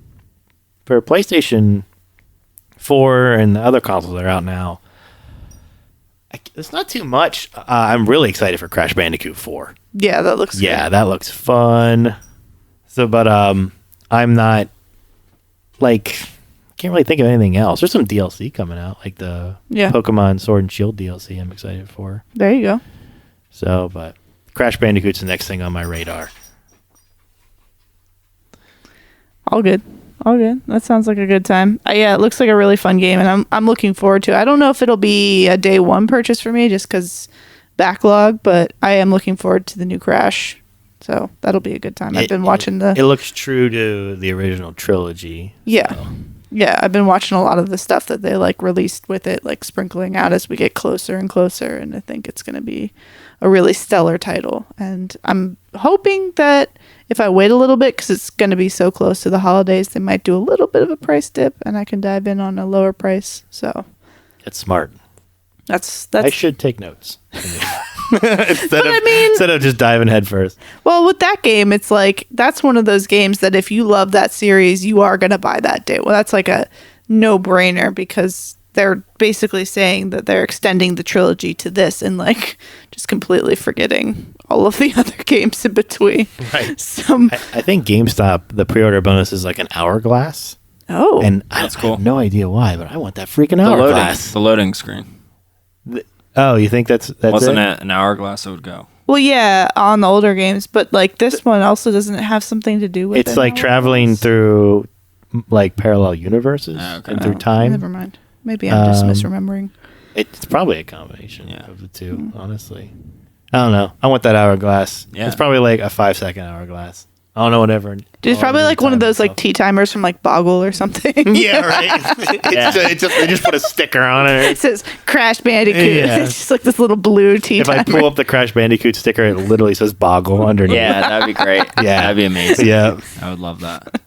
For PlayStation 4 and the other consoles that are out now, it's not too much. I'm really excited for Crash Bandicoot 4. Yeah, that looks Yeah, good. that looks fun. So, but I'm not can't really think of anything else. There's some DLC coming out, like the Yeah. Pokemon Sword and Shield DLC. I'm excited for. There you go. So, but Crash Bandicoot's the next thing on my radar. All good. All good. That sounds like a good time. Yeah, it looks like a really fun game, and I'm looking forward to it. I don't know if it'll be a day one purchase for me just because backlog, but I am looking forward to the new Crash. So that'll be a good time. I've been watching It looks true to the original trilogy. Yeah. so. Yeah, I've been watching a lot of the stuff that they released with it, sprinkling out as we get closer and closer, and I think it's going to be a really stellar title. And I'm hoping that if I wait a little bit, because it's going to be so close to the holidays, they might do a little bit of a price dip, and I can dive in on a lower price. So It's smart. that's I should take notes. instead of just diving head first. well, with that game, it's that's one of those games that if you love that series, you are going to buy that day. Well, that's a no-brainer because they're basically saying that they're extending the trilogy to this and just completely forgetting all of the other games in between. Right. I I think GameStop, the pre-order bonus is like an hourglass. oh, And That's I cool. have no idea why, but I want that freaking The hourglass. loading screen. Oh, you think that's Wasn't it? it an hourglass that would go? well, yeah, on the older games, but this one also doesn't have something to do with It's it like now? traveling through parallel universes Okay. and through Oh, time. Never mind. Maybe I'm just Um, misremembering. It's probably a combination Yeah. of the two, honestly. I don't know. I want that hourglass. Yeah. It's probably like a 5-second hourglass. I don't know whatever. Dude, it's probably one of those tea timers from Boggle or something. Yeah, right. They just put a sticker on it. It says Crash Bandicoot. Yeah. It's just this little blue tea If timer. I pull up the Crash Bandicoot sticker, it literally says Boggle underneath. Yeah, that'd be great. Yeah. That'd be amazing. Yeah. I would love that.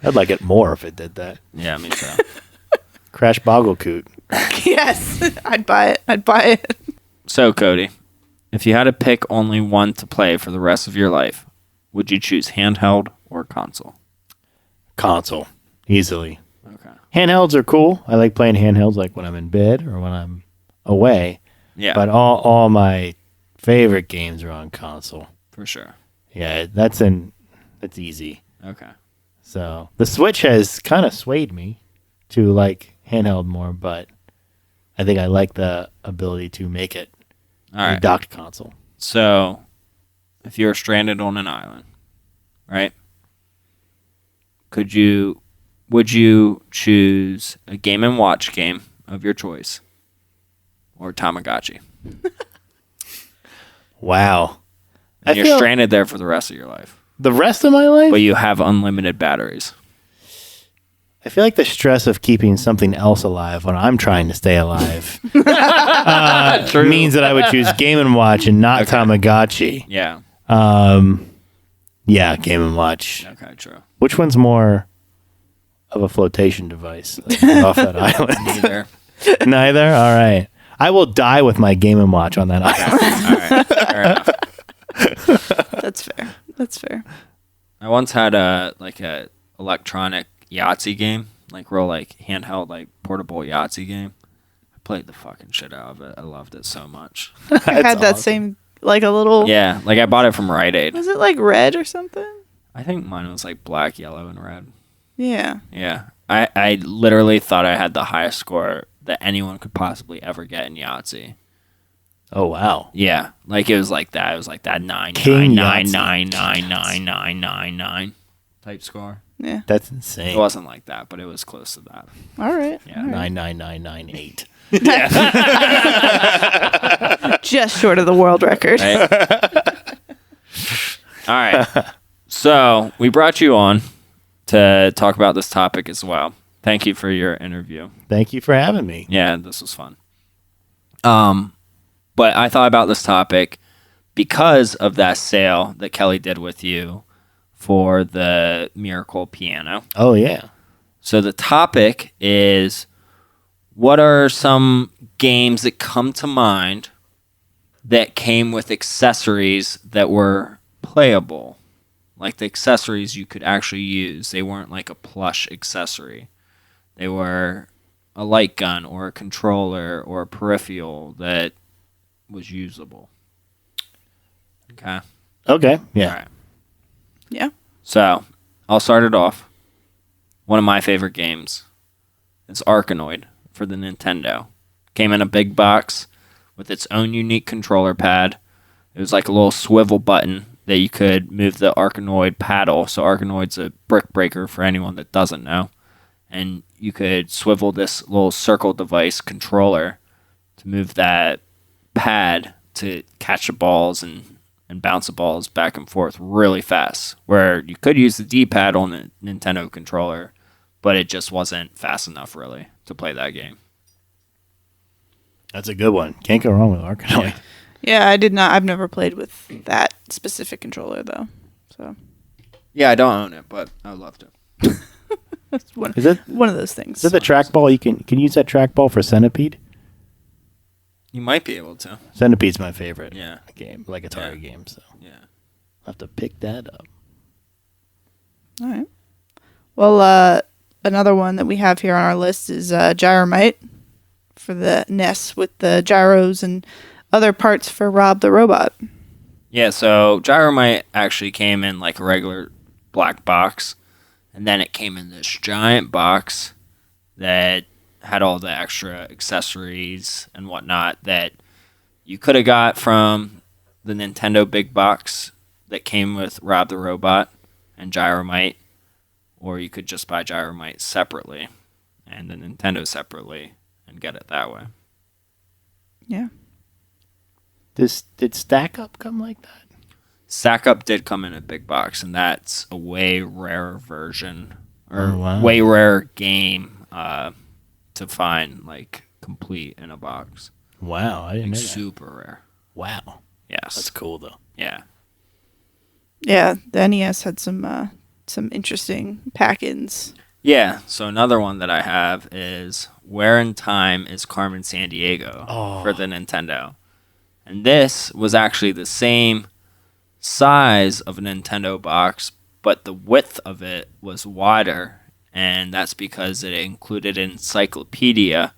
I'd like it more if it did that. Yeah, me too. Crash Bogglecoot. Yes, I'd buy it. I'd buy it. So, Cody, if you had to pick only one to play for the rest of your life, would you choose handheld or console? Console, easily. Okay. Handhelds are cool. I like playing handhelds, like when I'm in bed or when I'm away. Yeah, But all my favorite games are on console. for sure. Yeah, that's easy. Okay. So the Switch has kind of swayed me to like handheld more, but I think I like the ability to make it All a right. docked console. So, if you're stranded on an island, right? Would you choose a Game and Watch game of your choice or Tamagotchi? Wow. And I you're feel- stranded there for the rest of your life, The rest of my life? but you have unlimited batteries. I feel like the stress of keeping something else alive when I'm trying to stay alive means that I would choose Game and Watch and not Tamagotchi. Yeah. Yeah, Game and Watch. Okay, true. Which one's more of a flotation device off that island? Neither. Neither? All right. I will die with my Game and Watch on that island. All right. Fair enough. That's fair. That's fair. I once had a electronic Yahtzee game, like real like handheld like portable Yahtzee game. I played the fucking shit out of it. I loved it so much. I had that awesome. same, like a little. Yeah, like I bought it from Rite Aid. Was it like red or something? I think mine was like black, yellow, and red. Yeah. Yeah. I literally thought I had the highest score that anyone could possibly ever get in Yahtzee. Oh, wow. Yeah. Like it was like that. It was like that 9 King 9 Yahtzee. 9 9 9 9 9 9 type score. Yeah. That's It insane. wasn't like that, but it was close to that. All right. Yeah. All right. 99998. Just short of the world record. Right? All right. So we brought you on to talk about this topic as well. Thank you for your interview. Thank you for having me. Yeah, this was fun. But I thought about this topic because of that sale that Kelly did with you for the Miracle piano. Oh, yeah. So the topic is, what are some games that come to mind that came with accessories that were playable? Like the accessories you could actually use. They weren't like a plush accessory. They were a light gun or a controller or a peripheral that was usable. Okay. Okay. Yeah. All right. Yeah. So I'll start it off. One of my favorite games is Arkanoid for the Nintendo. Came in a big box with its own unique controller pad. It was like a little swivel button that you could move the Arkanoid paddle. So Arkanoid's a brick breaker for anyone that doesn't know. And you could swivel this little circle device controller to move that pad to catch the balls and bounce the balls back and forth really fast. Where you could use the D-pad on the Nintendo controller, but it just wasn't fast enough really to play that game. That's a good one. Can't go wrong with Arkanoid. Yeah, I did not. I've never played with that specific controller though. So Yeah, I don't own it, but I would love to. that's one Is it of those things. is it the trackball? You can use that trackball for Centipede? You might be able to. Centipede's my favorite Yeah. game, like Atari Yeah. game, so Yeah. I'll have to pick that up. All right. Well, another one that we have here on our list is Gyromite for the NES with the gyros and other parts for Rob the Robot. Yeah, so Gyromite actually came in like a regular black box, and then it came in this giant box that had all the extra accessories and whatnot that you could have got from the Nintendo big box that came with Rob the Robot and Gyromite, or you could just buy Gyromite separately and the Nintendo separately and get it that way. Yeah. Did Stack Up come like that? Stack Up did come in a big box, and that's a way rarer version or Oh, wow. way rarer game to find like complete in a box. Wow, I didn't Like, know that. super rare. Wow, Yes. that's cool though. Yeah. Yeah, the NES had some interesting pack-ins. Yeah. So another one that I have is Where in Time is Carmen Sandiego for the Nintendo. And this was actually the same size of a Nintendo box, but the width of it was wider, and that's because it included an encyclopedia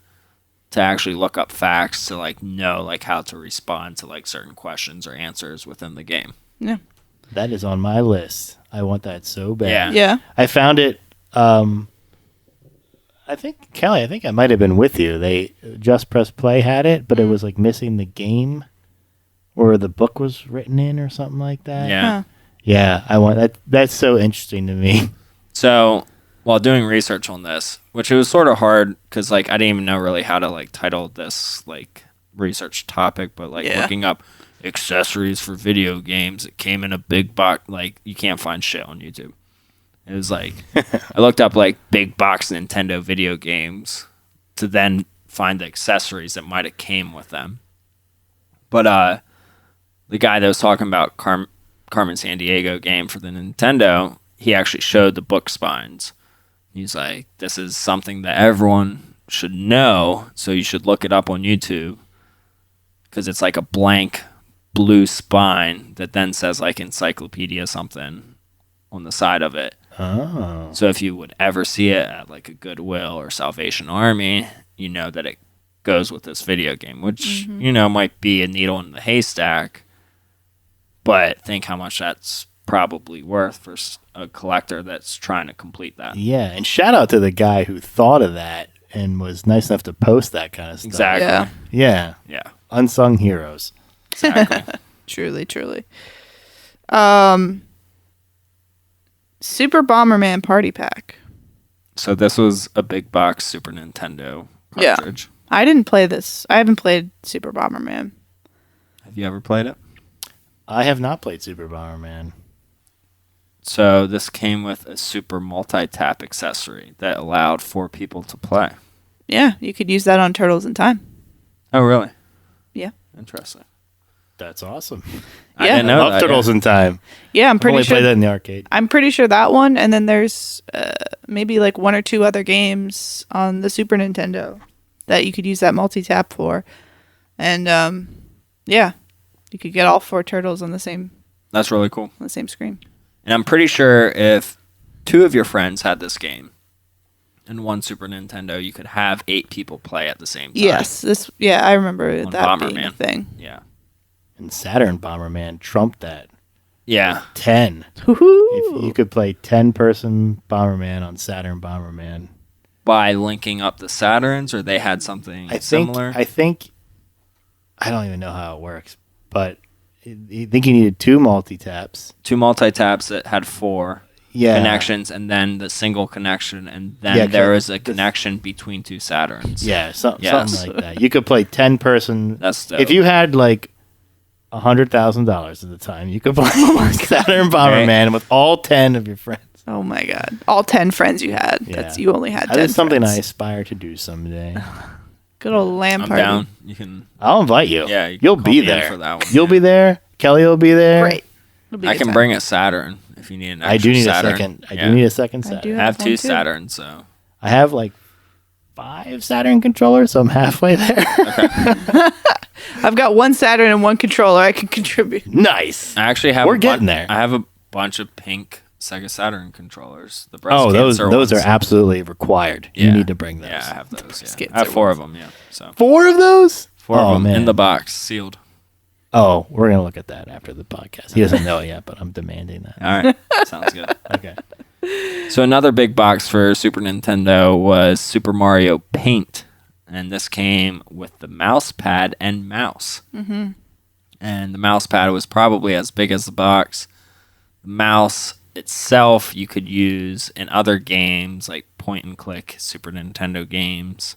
to actually look up facts to like know like how to respond to like certain questions or answers within the game. Yeah. That is on my list. I want that so bad. Yeah. Yeah. I found it. I think Kelly. I think I might have been with you. They Just Press Play had it, but it was like missing the game, or the book was written in, or something like that. Yeah. Huh. Yeah, I want that. That's so interesting to me. So while doing research on this, which it was sort of hard because like I didn't even know really how to like title this like research topic, but like Yeah. looking up accessories for video games, it came in a big box. Like you can't find shit on YouTube. It was like I looked up like big box Nintendo video games to then find the accessories that might have came with them. But the guy that was talking about Carmen Sandiego game for the Nintendo, he actually showed the book spines. He's like, this is something that everyone should know, so you should look it up on YouTube because it's like a blank blue spine that then says like encyclopedia something on the side of it. Oh, So if you would ever see it at like a Goodwill or Salvation Army, you know that it goes with this video game, which, you know, might be a needle in the haystack, but think how much that's probably worth for a collector that's trying to complete that. yeah. And shout out to the guy who thought of that and was nice enough to post that kind of stuff. Exactly. Yeah. Yeah. Yeah. Unsung heroes. Exactly. Truly, truly. Super Bomberman Party Pack. So this was a big box Super Nintendo Yeah. cartridge. I didn't play this. I haven't played Super Bomberman. Have you ever played it? I have not played Super Bomberman. So this came with a super multi-tap accessory that allowed 4 people to play. Yeah, you could use that on Turtles in Time. Oh, really? Yeah. Interesting. That's awesome. I Yeah. didn't know Love that. Turtles in Time. Yeah, I'm I've pretty only sure. played that in the arcade. I'm pretty sure that one, and then there's maybe like 1 or 2 other games on the Super Nintendo that you could use that multi-tap for, and yeah, you could get all 4 turtles on the same That's really cool. screen. And I'm pretty sure if 2 of your friends had this game and 1 Super Nintendo, you could have 8 people play at the same time. Yes, this. Yeah, I remember On that being a Bomberman. thing. Yeah. And Saturn Bomberman trumped that. Yeah. 10. Woohoo! If you could play 10-person Bomberman on Saturn Bomberman. By linking up the Saturns, or they had something similar? I think I don't even know how it works, but I think you needed 2 multi-taps. 2 multi-taps that had 4 Yeah. connections, and then the single connection, and then Yeah, there 'cause was a connection between 2 Saturns. Yeah, Yes. something like that. You could play 10-person. That's dope. If you had like $100,000 at the time, you could play Saturn Bomberman with all 10 of your friends. Oh my god! All 10 friends you had. Yeah. That's you only had 10. That is something I friends. aspire to do someday. Good old lamb I'm party. down. You can. I'll invite you. Yeah, you You'll can call be me in there. for that one. You'll be there. Kelly will be there. Great. It'll be a I good can time. bring a Saturn if you need an extra I do need Saturn. a second. I Yeah. do need a second I Saturn. do I have one 2 too. Saturns, so I have like 5 Saturn controllers, so I'm halfway there. I've got 1 Saturn and 1 controller. I can contribute. Nice. I actually have. We're a getting there. I have a bunch of pink Sega Saturn controllers. The breast Oh, those cancer are ones. absolutely required. You Yeah. need to bring those. Yeah, I have those. Yeah. cancer I have 4 of them. Yeah, so 4 of those? 4 oh, of them man. in the box, sealed. Oh, we're gonna look at that after the podcast. He doesn't know it yet, but I'm demanding that. All right, sounds good. Okay. So another big box for Super Nintendo was Super Mario Paint, and this came with the mouse pad and mouse. Mm-hmm. And the mouse pad was probably as big as the box. The mouse itself you could use in other games like point and click Super Nintendo games.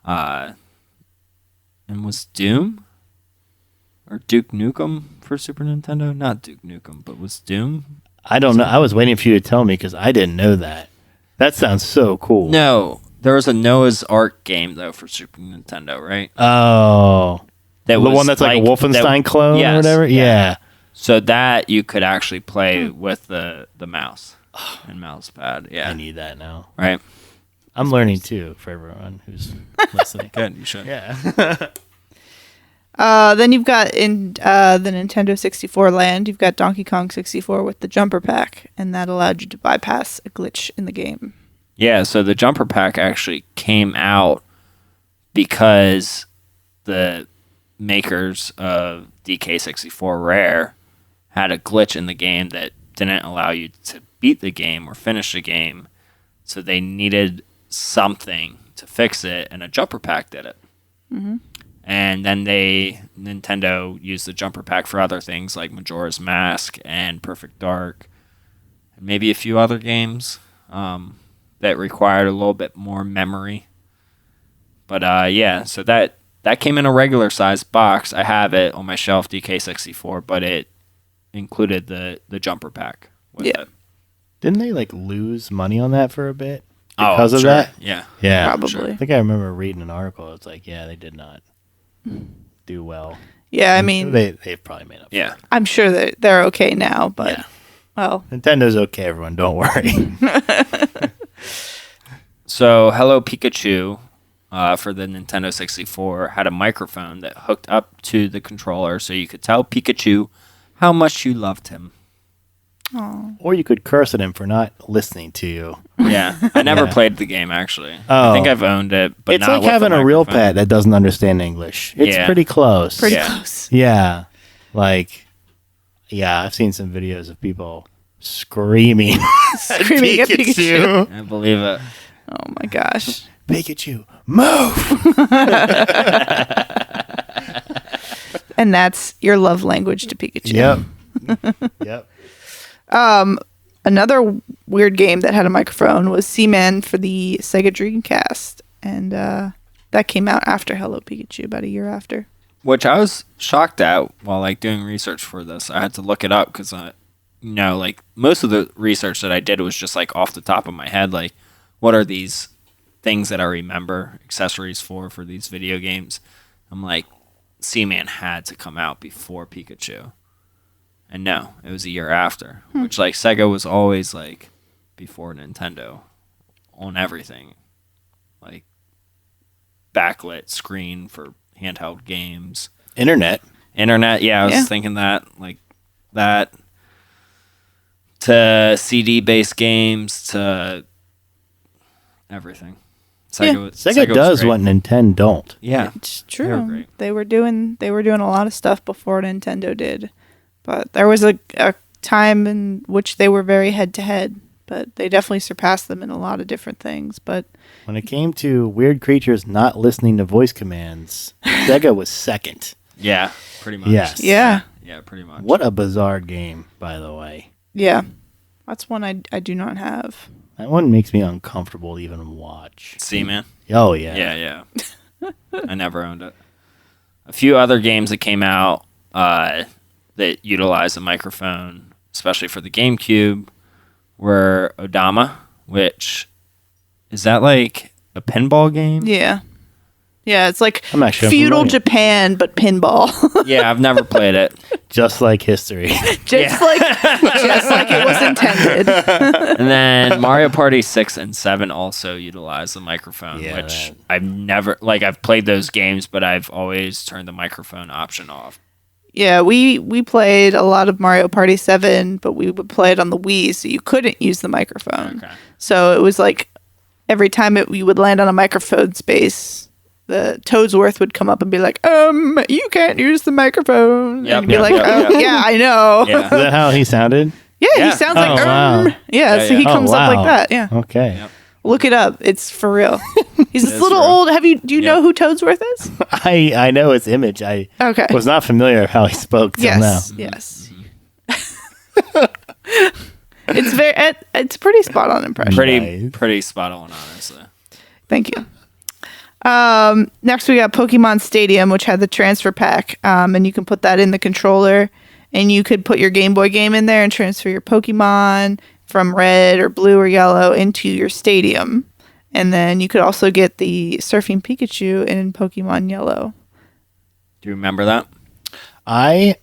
And was Doom or Duke Nukem for Super Nintendo? Not Duke Nukem, but was Doom? I don't know. I was waiting for you to tell me because I didn't know that. That sounds so cool. No, there was a Noah's Ark game though for Super Nintendo, right? Oh. That The was one that's like a Wolfenstein clone or Yes, whatever? Yeah. So that you could actually play with the mouse. and mouse pad. I Yeah. need that now. Right. I'm learning too for everyone who's listening. Good. You should. Yeah. Then you've got in the Nintendo 64 land, you've got Donkey Kong 64 with the jumper pack, and that allowed you to bypass a glitch in the game. Yeah. So the jumper pack actually came out because the makers of DK64 Rare had a glitch in the game that didn't allow you to beat the game or finish the game. So they needed something to fix it, and a jumper pack did it. Mm-hmm. And then Nintendo used the jumper pack for other things like Majora's Mask and Perfect Dark, and maybe a few other games that required a little bit more memory. But yeah, so that came in a regular sized box. I have it on my shelf, DK64, but it included the jumper pack with it. Didn't they like lose money on that for a bit because of sure. that? Yeah. Yeah, Probably. Sure. I think I remember reading an article. It's like, yeah, they did not do well. Yeah, I mean, they've probably made up. Yeah. I'm sure that they're okay now, but Yeah. well, Nintendo's okay, everyone. Don't worry. So Hello Pikachu for the Nintendo 64 had a microphone that hooked up to the controller so you could tell Pikachu how much you loved him. Or you could curse at him for not listening to you. Yeah. I never Yeah. played the game, actually. Oh. I think I've owned it, but It's not like with having the a real microphone. pet that doesn't understand English. It's Yeah. pretty close. pretty Yeah. close. Yeah. Like, yeah, I've seen some videos of people screaming Screaming at Pikachu. I believe it. Oh my gosh. Pikachu, move! And that's your love language to Pikachu. Yep. Yep. Another weird game that had a microphone was Seaman for the Sega Dreamcast. And that came out after Hello Pikachu, about a year after. Which I was shocked at while like doing research for this. I had to look it up because like most of the research that I did was just like off the top of my head. Like, what are these things that I remember accessories for these video games? I'm like, Seaman had to come out before Pikachu, and no, it was a year after. Which like Sega was always like before Nintendo on everything, like backlit screen for handheld games. Internet. Internet, yeah, I was Yeah. thinking that, like that, to CD-based games, to everything. Sega was does great. what Nintendo don't. Yeah, It's They were true. great. They were doing a lot of stuff before Nintendo did. But there was a time in which they were very head to head. But they definitely surpassed them in a lot of different things. But When it came to weird creatures not listening to voice commands, Sega was second. yeah, pretty much. Yes. yeah. Yeah, pretty much. What a bizarre game, by the way. Yeah. That's one I do not have. That one makes me uncomfortable to even watch. Seaman? Oh, yeah. Yeah. I never owned it. A few other games that came out that utilized a microphone, especially for the GameCube, were Odama, which is that like a pinball game? Yeah. Yeah, it's like I'm actually feudal unfamiliar. Japan, but pinball. Yeah, I've never played it. Just like history. just like it was intended. And then Mario Party 6 and 7 also utilize the microphone, Yeah, which that- I've never, like, I've played those games, but I've always turned the microphone option off. Yeah, we played a lot of Mario Party 7, but we would play it on the Wii, so you couldn't use the microphone. Okay. So it was like every time we would land on a microphone space, the Toadsworth would come up and be like, you can't use the microphone. Yep, and be yep, like, yep, oh, yep. yeah, I know. Yeah. Is that how he sounded? Yeah, Yeah. he sounds like, Oh, wow. Yeah, Yeah, so he yeah. comes up like that. Yeah. Okay. Yep. Look it up. It's for real. He's this It's little real. old. Do you know Yeah. who Toadsworth is? I know his image. I Okay. was not familiar with how he spoke till Yes. now. Yes. It's a pretty spot on impression. Nice. Pretty spot on, honestly. Thank you. Next we got Pokemon Stadium, which had the transfer pack, and you can put that in the controller, and you could put your Game Boy game in there and transfer your Pokemon from red or blue or yellow into your stadium, and then you could also get the Surfing Pikachu in Pokemon Yellow. Do you remember that? I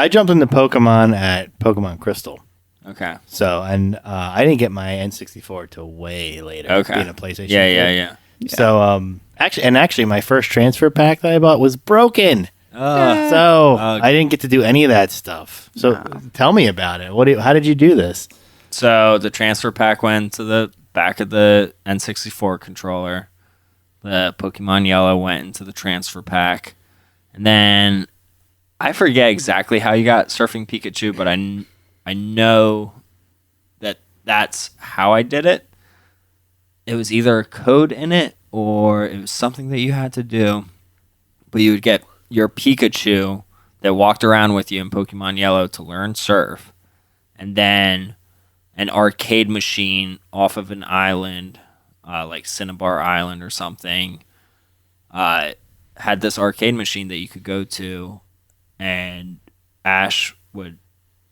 jumped into Pokemon at Pokemon Crystal. Okay. So, and I didn't get my N64 till way later. Okay. Being a PlayStation. Yeah. So, actually, my first transfer pack that I bought was broken. So I didn't get to do any of that stuff. So tell me about it. How did you do this? So the transfer pack went to the back of the N64 controller. The Pokemon Yellow went into the transfer pack. And then I forget exactly how you got Surfing Pikachu, but I know that that's how I did it. It was either a code in it or it was something that you had to do. But you would get your Pikachu that walked around with you in Pokemon Yellow to learn Surf. And then an arcade machine off of an island, like Cinnabar Island or something, had this arcade machine that you could go to, and Ash would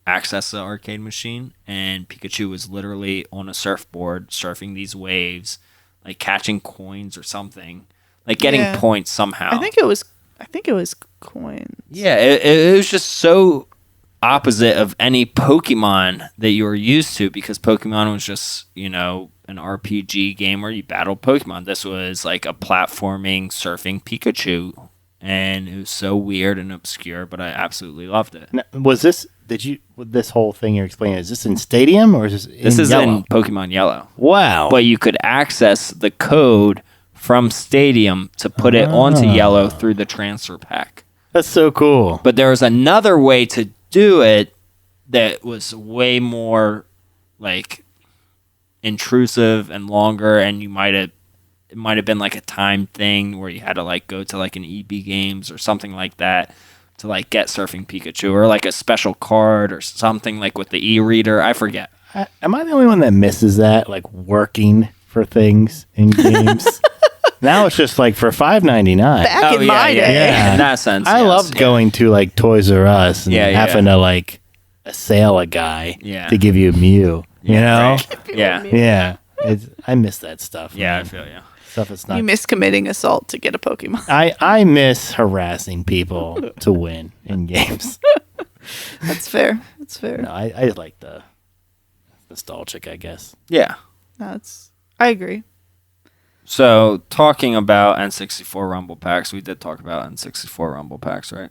access the arcade machine, and Pikachu was literally on a surfboard surfing these waves, like catching coins or something, like getting points somehow. I think it was coins. Yeah, it was just so opposite of any Pokemon that you were used to, because Pokemon was just, an RPG game where you battled Pokemon. This was like a platforming surfing Pikachu, and it was so weird and obscure, but I absolutely loved it. Now, this whole thing you're explaining, is this in Stadium or is this in Yellow? In Pokemon Yellow. Wow. But you could access the code from Stadium to put it onto Yellow through the transfer pack. That's so cool. But there was another way to do it that was way more like intrusive and longer, and it might have been like a time thing where you had to like go to like an EB Games or something like that to like get Surfing Pikachu, or like a special card or something like with the e-reader. I forget. Am I the only one that misses that, like working for things in games? Now it's just like for $5.99. Back in my day. Yeah. In that sense, I loved going to like Toys R Us and having to like assail a guy to give you a Mew. You know? Right. Yeah. Yeah. I miss that stuff. Yeah, man. I feel you. Stuff is not. You miss committing assault to get a Pokemon. I miss harassing people to win in games. That's fair. That's fair. No, I like the nostalgic, I guess. Yeah. I agree. So, talking about N64 Rumble Packs, we did talk about N64 Rumble Packs, right?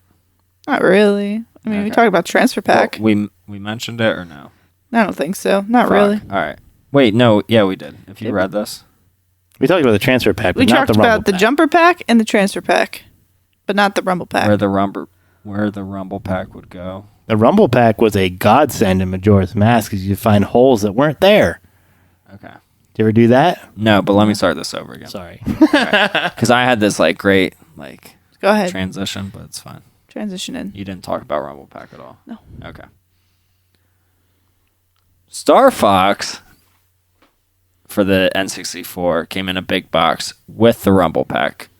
Not really. I mean, we talked about transfer pack. Well, we mentioned it or no? I don't think so. Not really. All right. Wait, no. Yeah, we did. If you read this. We talked about the transfer pack, but We not talked the Rumble about the pack. jumper pack and the transfer pack, but not the rumble pack. Where the Rumble Pack would go. The Rumble pack was a godsend in Majora's Mask because you find holes that weren't there. Okay. Did you ever do that? No, but let me start this over again. Sorry. Because I had this like great like Go ahead. transition, but it's fine. Transition in. You didn't talk about Rumble Pack at all. No. Okay. Star Fox for the N64 came in a big box with the Rumble Pack.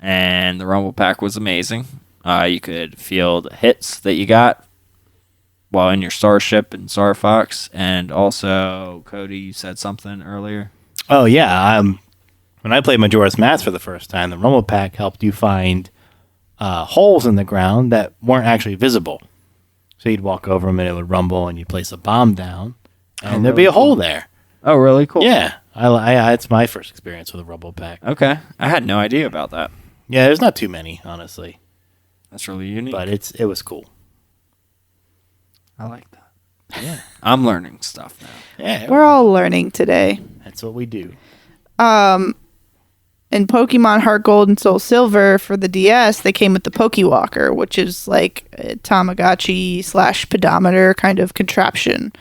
And the Rumble Pack was amazing. You could field hits that you got while in your Starship in Star Fox. And also, Cody, you said something earlier. Oh, yeah. When I played Majora's Mask for the first time, the Rumble pack helped you find holes in the ground that weren't actually visible. So you'd walk over them and it would rumble, and you'd place a bomb down, and there'd be a hole there. Oh, really cool. Yeah. It's my first experience with a Rumble pack. Okay. I had no idea about that. Yeah, there's not too many, honestly. That's really unique. But it was cool. I like that. Yeah. I'm learning stuff now. Yeah. We're all learning today. That's what we do. In Pokemon Heart Gold and Soul Silver for the DS, they came with the Pokewalker, which is like a Tamagotchi / pedometer kind of contraption.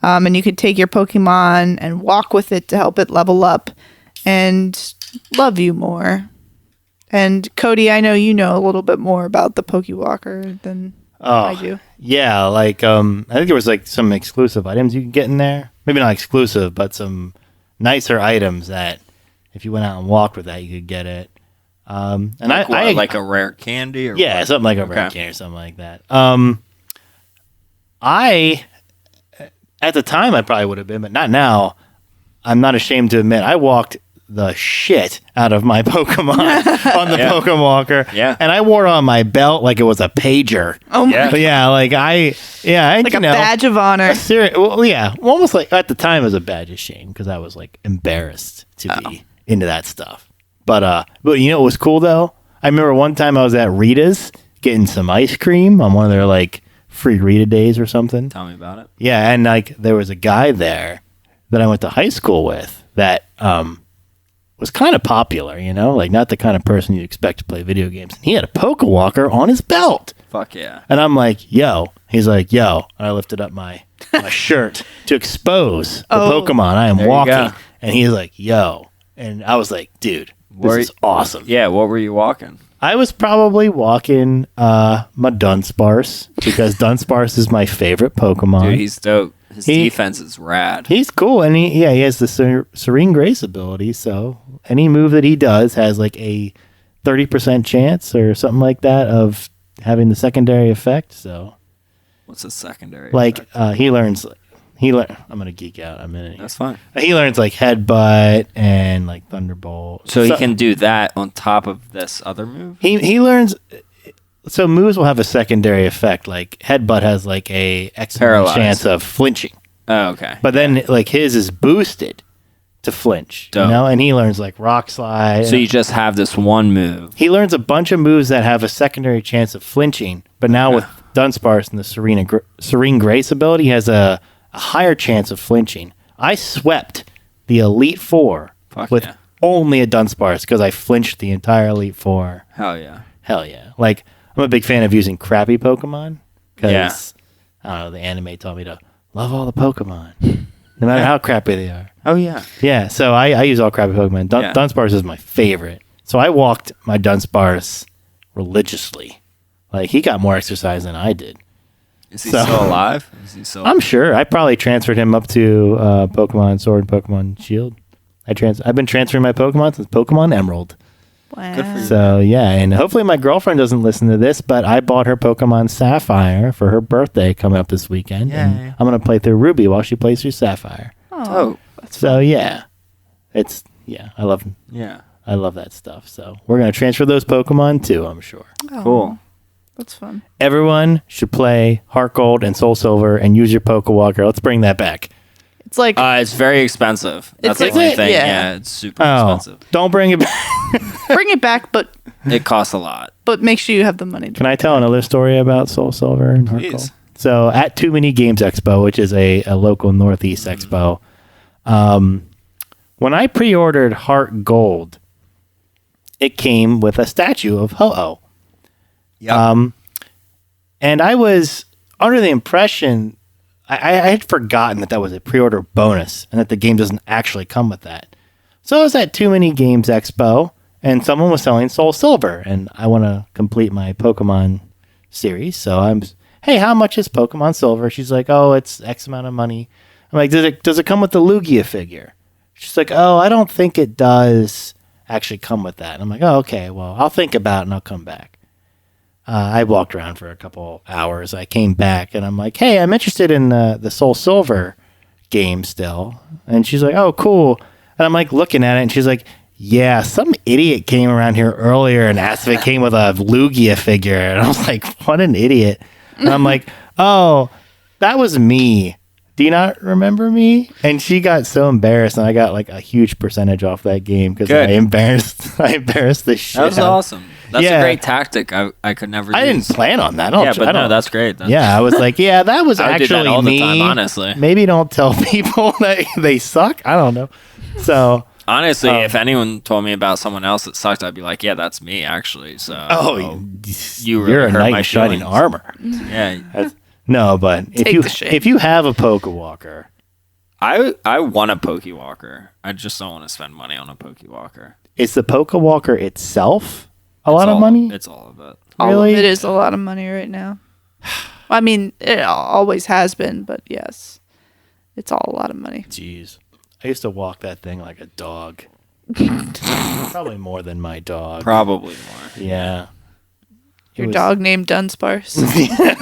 And you could take your Pokemon and walk with it to help it level up and love you more. And Cody, I know you know a little bit more about the Pokewalker than I do. Yeah, like I think there was like some exclusive items you could get in there. Maybe not exclusive, but some nicer items that if you went out and walked with that, you could get it. And Like I what, like a rare candy? Or yeah, what? something like a Okay. rare candy or something like that. At the time I probably would have been, but not now. I'm not ashamed to admit I walked the shit out of my Pokemon on the Yeah. Pokemon Walker. Yeah. And I wore it on my belt like it was a pager. Oh my Yeah. But yeah, like I like a badge of honor. Well, yeah, almost like at the time it was a badge of shame because I was like embarrassed to be into that stuff. But you know what was cool though? I remember one time I was at Rita's getting some ice cream on one of their like free Rita days or something. Tell me about it. Yeah, and like there was a guy there that I went to high school with that was kind of popular, you know, like not the kind of person you'd expect to play video games. And he had a Pokewalker on his belt. Fuck yeah. And I'm like, yo. He's like, yo. And I lifted up my shirt to expose the Pokemon I am There you walking. go. And he's like, yo. And I was like, dude, this is awesome. Yeah, what were you walking? I was probably walking my Dunsparce because Dunsparce is my favorite Pokemon. Dude, he's dope. His defense is rad. He's cool, and he has the Serene Grace ability, so any move that he does has like a 30% chance or something like that of having the secondary effect, so... What's the secondary like effect? he learns I'm gonna geek out a minute. That's fine. He learns like headbutt and like thunderbolt. So he can do that on top of this other move? He learns. So moves will have a secondary effect. Like headbutt has like a X chance of flinching. Oh, okay. But then like his is boosted to flinch. Dope. You know, and he learns like rock slide. So you just have this one move. He learns a bunch of moves that have a secondary chance of flinching. But now with Dunsparce and the Serene Grace ability, he has a higher chance of flinching. I swept the Elite Four with only a Dunsparce because I flinched the entire Elite Four. Hell yeah. Hell yeah. Like, I'm a big fan of using crappy Pokemon because, I don't know, the anime taught me to love all the Pokemon, no matter how crappy they are. Oh, yeah. Yeah, so I use all crappy Pokemon. Dunsparce is my favorite. So I walked my Dunsparce religiously. Like, he got more exercise than I did. Is he still alive? I'm sure. I probably transferred him up to Pokemon Sword and Pokemon Shield. I've been transferring my Pokemon since Pokemon Emerald. Wow. Good for you. So, yeah, and hopefully my girlfriend doesn't listen to this, but I bought her Pokemon Sapphire for her birthday coming up this weekend. Yay. And I'm going to play through Ruby while she plays through Sapphire. Oh. So, yeah. I love that stuff. So, we're going to transfer those Pokemon too, I'm sure. Oh, Cool. That's fun. Everyone should play Heart Gold and Soul Silver and use your Pokewalker. Let's bring that back. It's like It's very expensive. That's the It's only like- thing. yeah. Yeah, it's super expensive. Don't bring it back. bring it back, but It costs a lot. make sure you have the money. Can I tell another story about Soul Silver and Heart Please. Gold? So at Too Many Games Expo, which is a local Northeast expo, when I pre-ordered Heart Gold, it came with a statue of Ho-Oh. Yeah. And I was under the impression, I had forgotten that was a pre-order bonus and that the game doesn't actually come with that. So I was at Too Many Games Expo and someone was selling Soul Silver and I want to complete my Pokemon series. So hey, how much is Pokemon Silver? She's like, oh, it's X amount of money. I'm like, does it come with the Lugia figure? She's like, oh, I don't think it does actually come with that. And I'm like, oh, okay, well, I'll think about it and I'll come back. I walked around for a couple hours. I came back and I'm like, hey, I'm interested in the Soul Silver game still. And she's like, oh, cool. And I'm like looking at it and she's like, yeah, some idiot came around here earlier and asked if it came with a Lugia figure. And I was like, what an idiot. And I'm like, oh, that was me. Do you not remember me? And she got so embarrassed and I got like a huge percentage off that game because I embarrassed the shit. That was awesome. That's Yeah. a great tactic. I could never I use. didn't plan on that. That's great. I was like, yeah, that was I would do actually that all me. the time, honestly. Maybe don't tell people that they suck. I don't know. So, Honestly, if anyone told me about someone else that sucked, I'd be like, yeah, that's me, actually. So, you really you're a hurt knight my in shining feelings. armor. Yeah. No, but Take the shame. if you have a Pokewalker, I want a Pokewalker. I just don't want to spend money on a Pokewalker. is the Pokewalker itself a lot of money? It's all of it. All Really? of it is a lot of money right now. I mean, it always has been, but yes, it's all a lot of money. Jeez. I used to walk that thing like a dog. Probably more than my dog. Probably more. Yeah. It Your was- dog named Dunsparce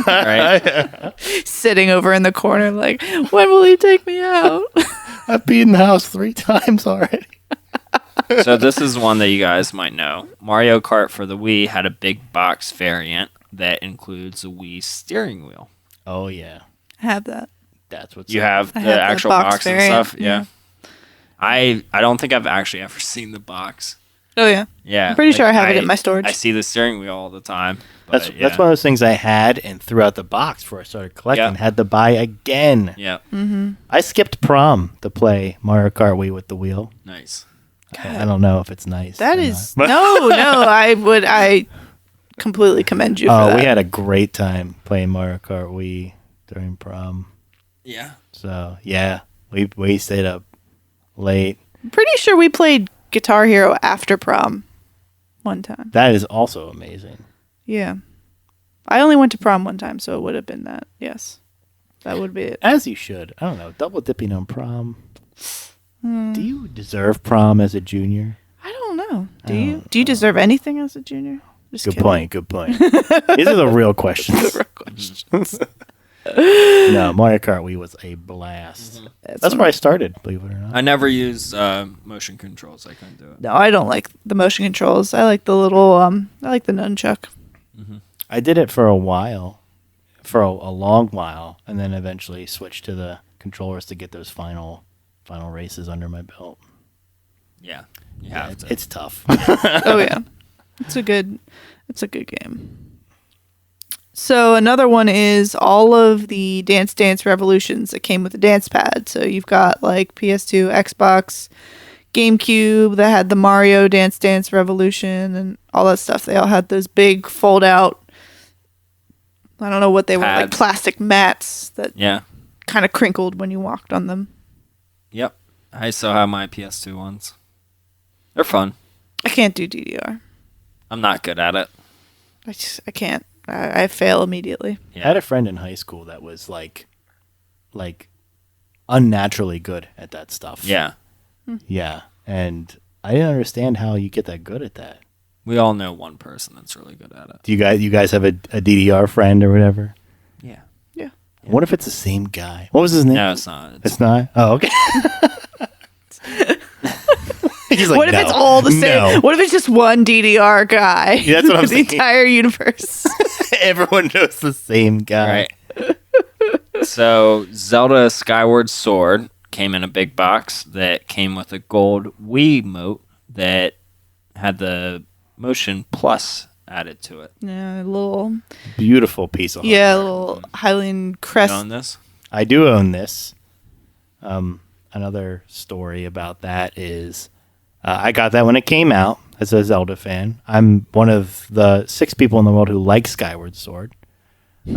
Right? sitting over in the corner like, when will he take me out? I've been in the house 3 times already. So this is one that you guys might know. Mario Kart for the Wii had a big box variant that includes a Wii steering wheel. Oh yeah, I have that. that's what's You have I the have the actual box box and variant, stuff. Yeah. I don't think I've actually ever seen the box. Oh yeah. Yeah. I'm pretty sure I have it in my storage. I see the steering wheel all the time. That's But, yeah. one of those things I had and threw out the box before I started collecting. Yeah. Had to buy again. Yeah. I skipped prom to play Mario Kart Wii with the wheel. Nice. I don't know if it's nice. That or is not. no. I completely commend you for Oh, that. we had a great time playing Mario Kart Wii during prom. Yeah. So yeah, we stayed up late. I'm pretty sure we played Guitar Hero after prom one time. That is also amazing. Yeah. I only went to prom one time, so it would have been that. Yes. That would be it. As you should. I don't know. Double dipping on prom. Do you deserve prom as a junior? I don't know. Do you? Do you deserve anything as a junior? Just Good kidding. point. Good point. These are the real questions. No, Mario Kart Wii was a blast. That's where I started, believe it or not. I never used motion controls. I couldn't do it. No, I don't like the motion controls. I like the little I like the nunchuck. I did it for a while, for a long while, and then eventually switched to the controllers to get those final races under my belt. Yeah. You have to. It's tough. Oh yeah. It's a good game. So another one is all of the Dance Dance Revolutions that came with the dance pad. So you've got like PS2, Xbox, GameCube that had the Mario Dance Dance Revolution and all that stuff. They all had those big fold out, I don't know what they were, like Pads. plastic mats that Yeah. kind of crinkled when you walked on them. Yep. I still have my PS2 ones. They're fun. I can't do DDR. I'm not good at it. I can't. I fail immediately. I had a friend in high school that was like unnaturally good at that stuff. Yeah. Yeah. And I didn't understand how you get that good at that. We all know one person that's really good at it. Do you guys have a DDR friend or whatever? Yeah. Yeah. What if it's the same guy? What was his name? No, it's not. It's not? Oh, okay. He's like, What if "No, it's all the same? no." What if it's just one DDR guy? Yeah, that's what I'm the thinking. entire universe. Everyone knows the same guy. Right. So Zelda Skyward Sword came in a big box that came with a gold Wiimote that had the Motion Plus added to it. Yeah, a little. Beautiful piece of Yeah, a hardware. little Highland You Crest. own this? I do own this. Another story about that is I got that when it came out as a Zelda fan. I'm one of the 6 people in the world who like Skyward Sword. So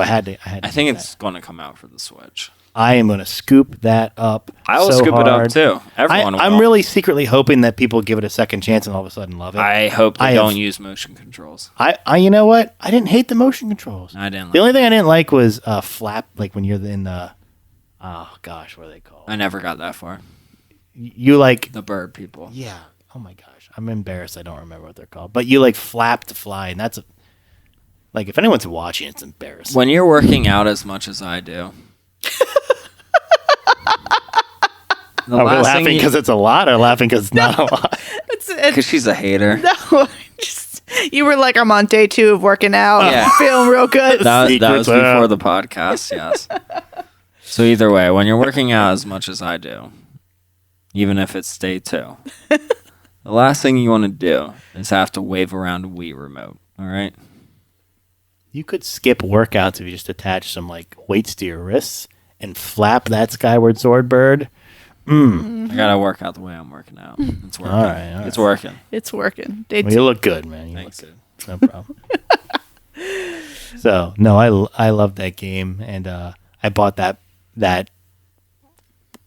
I had to. I think it's going to come out for the Switch. I am going to scoop that up. I will so scoop it up hard. too. Everyone will. I'm really secretly hoping that people give it a second chance and all of a sudden love it. I hope they I don't have- use motion controls. I you know what? I didn't hate the motion controls. I didn't. The Like only thing I didn't like was flap, like when you're in the, oh gosh, what are they called? I never got that far. You like, The bird people. yeah. Oh my gosh, I'm embarrassed. I don't remember what they're called. But you like flap to fly, and that's like if anyone's watching, it's embarrassing. When you're working out as much as I do. Are we laughing because it's a lot, or laughing because it's not a lot? Because she's a hater. No, just you were like, I'm on day 2 of working out. Yeah. Feeling real good. That was Secrets before out. the podcast, yes. So either way, when you're working out as much as I do, even if it's day 2, the last thing you want to do is have to wave around a Wii remote. All right? You could skip workouts if you just attach some like weights to your wrists and flap that Skyward Sword bird. I gotta work out the way I'm working out. It's working. All right. It's working. It's working. Day Well, 2. you look good, man. You Thanks. look good. No problem. So no, I love that game, and I bought that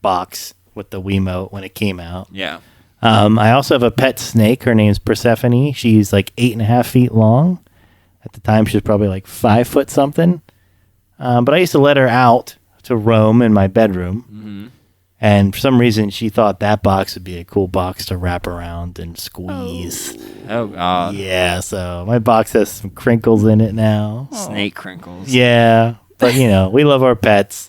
box with the Wiimote when it came out. Yeah. I also have a pet snake. Her name's Persephone. She's like 8.5 feet long. At the time, she was probably like 5 foot something. But I used to let her out to roam in my bedroom. Mm-hmm. And for some reason, she thought that box would be a cool box to wrap around and squeeze. Oh, God. Yeah, so my box has some crinkles in it now. Snake crinkles. Yeah, but you know, we love our pets.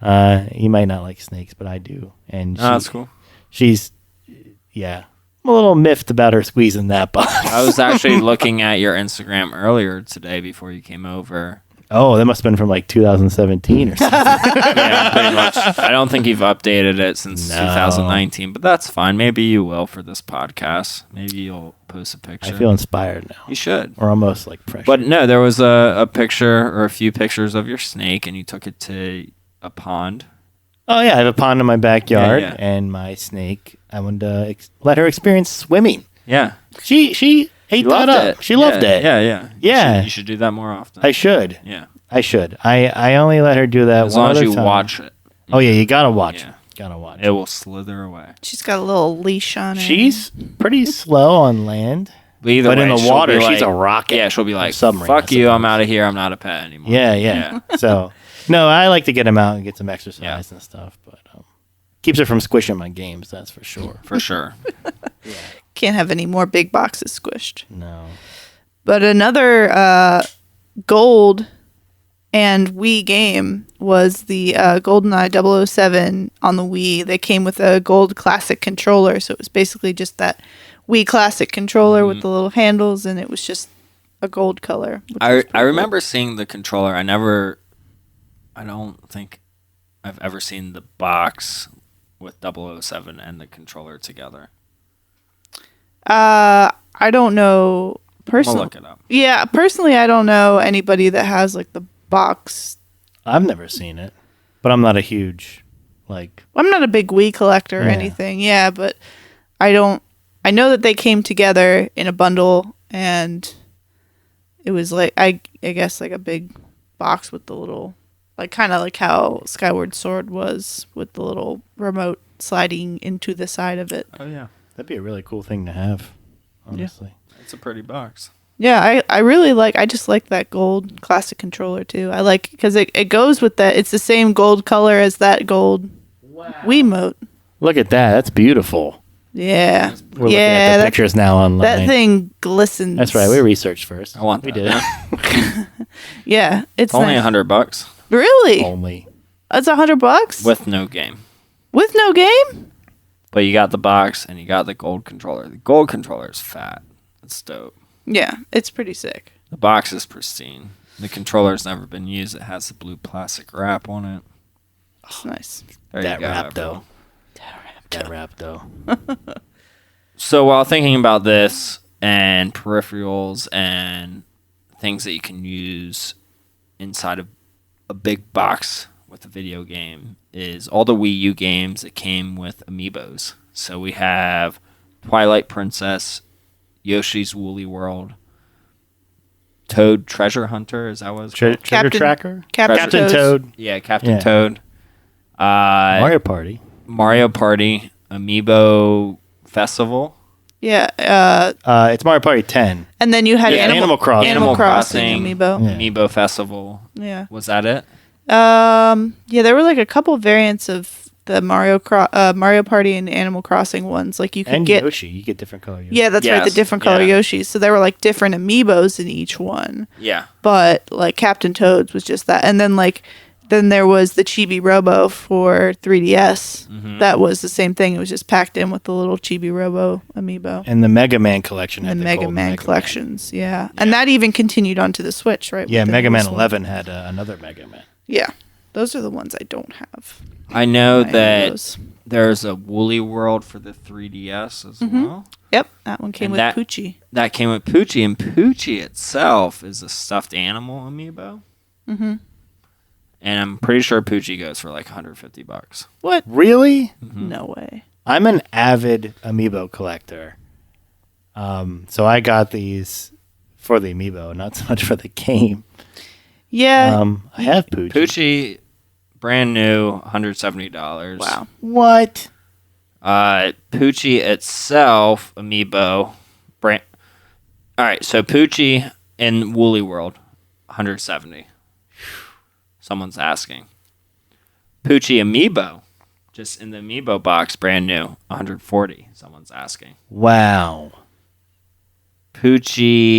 You might not like snakes, but I do. And Oh, that's cool. she's, yeah, I'm a little miffed about her squeezing that box. I was actually looking at your Instagram earlier today before you came over. Oh, that must have been from like 2017 or something. Yeah, pretty much. I don't think you've updated it since 2019, but that's fine. Maybe you will for this podcast. Maybe you'll post a picture. I feel inspired now. You should. Or almost like pressure. But no, there was a picture or a few pictures of your snake, and you took it to a pond. Oh, yeah, I have a pond in my backyard, Yeah. and my snake, I wanted to let her experience swimming. Yeah. She ate that up. She loved it. Yeah. Yeah. You should do that more often. I should. Yeah. I only let her do that As one long as other you time. watch it. Oh, yeah, you gotta watch Yeah. it. Gotta watch It will slither away. She's got a little leash on her. She's pretty slow on land. But either But in way, the she'll water, be she's like- a rocket. Yeah, she'll be like, submarine, fuck I you, I'm suppose. out of here. I'm not a pet anymore. Yeah. So, no, I like to get him out and get some exercise Yeah. and stuff, but keeps her from squishing my games, that's for sure. For sure. Can't have any more big boxes squished. No. But another gold and Wii game was the GoldenEye 007 on the Wii. They came with a gold classic controller, so it was basically just that Wii classic controller with the little handles, and it was just a gold color. which was I pretty cool. remember seeing the controller. I don't think I've ever seen the box with 007 and the controller together. I don't know I'll personally. look it up. Yeah, personally, I don't know anybody that has like the box. I've never seen it, but I'm not a huge, like, I'm not a big Wii collector or Yeah. anything. Yeah, but I don't. I know that they came together in a bundle, and it was like I guess like a big box with the little, like kind of like how Skyward Sword was with the little remote sliding into the side of it. Oh, yeah. that'd be a really cool thing to have, honestly. It's a pretty box. Yeah, I really like. I just like that gold classic controller too. I like because it goes with that. It's the same gold color as that gold Wiimote. Look at that. That's beautiful. Yeah, We're looking yeah. at the That, pictures now online. that thing glistens. That's right. We researched first. I want We that. did. Yeah, it's Only nice. $100 Really? Only. That's $100 with no game. with no game. But you got the box and you got the gold controller. The gold controller is fat. It's dope. Yeah, it's pretty sick. The box is pristine. The controller's never been used. It has the blue plastic wrap on it. It's nice. There That you go. wrap, everyone. though. That wrap, though. So while thinking about this and peripherals and things that you can use inside of a big box with a video game is all the Wii U games that came with amiibos. So we have Twilight Princess, Yoshi's Woolly World, Toad Treasure Hunter, is that what it's called? Treasure Captain- Tracker? Captain Captain Toad's- Toad. Yeah, Captain Yeah. Toad. Mario Party. Mario Party, Amiibo Festival. Yeah, It's Mario Party 10. and then you had Yeah, Animal Crossing. Animal Crossing Animal amiibo. Yeah. Amiibo Festival. Yeah. Was that it? Yeah, there were like a couple variants of the Mario Party and Animal Crossing ones. Like you could And get. Yoshi. You get different color Yoshi. Yeah, that's right. The Yes, different color yeah. Yoshis. So there were like different amiibos in each one. Yeah. But like Captain Toad's was just that. And then there was the Chibi Robo for 3DS. Mm-hmm. That was the same thing. It was just packed in with the little Chibi Robo amiibo. And the Mega Man collection. had And the Mega golden Man collections, yeah. And that even continued onto the Switch, right? Yeah, with the Mega Man newest one. 11 had another Mega Man. Yeah. Those are the ones I don't have. I know I have that those. there's a Woolly World for the 3DS as well. Yep, that one came And with that- Poochie. That came with Poochie, and Poochie itself is a stuffed animal amiibo. Mm-hmm. And I'm pretty sure Poochie goes for like $150. What? Really? No way. I'm an avid amiibo collector. So I got these for the amiibo, not so much for the game. Yeah. I have Poochie. Poochie, brand new, $170. Wow. What? Poochie itself, amiibo, brand. All right, so Poochie in Woolly World, 170. Someone's asking. Poochie amiibo, just in the amiibo box, brand new, 140. Someone's asking. Wow.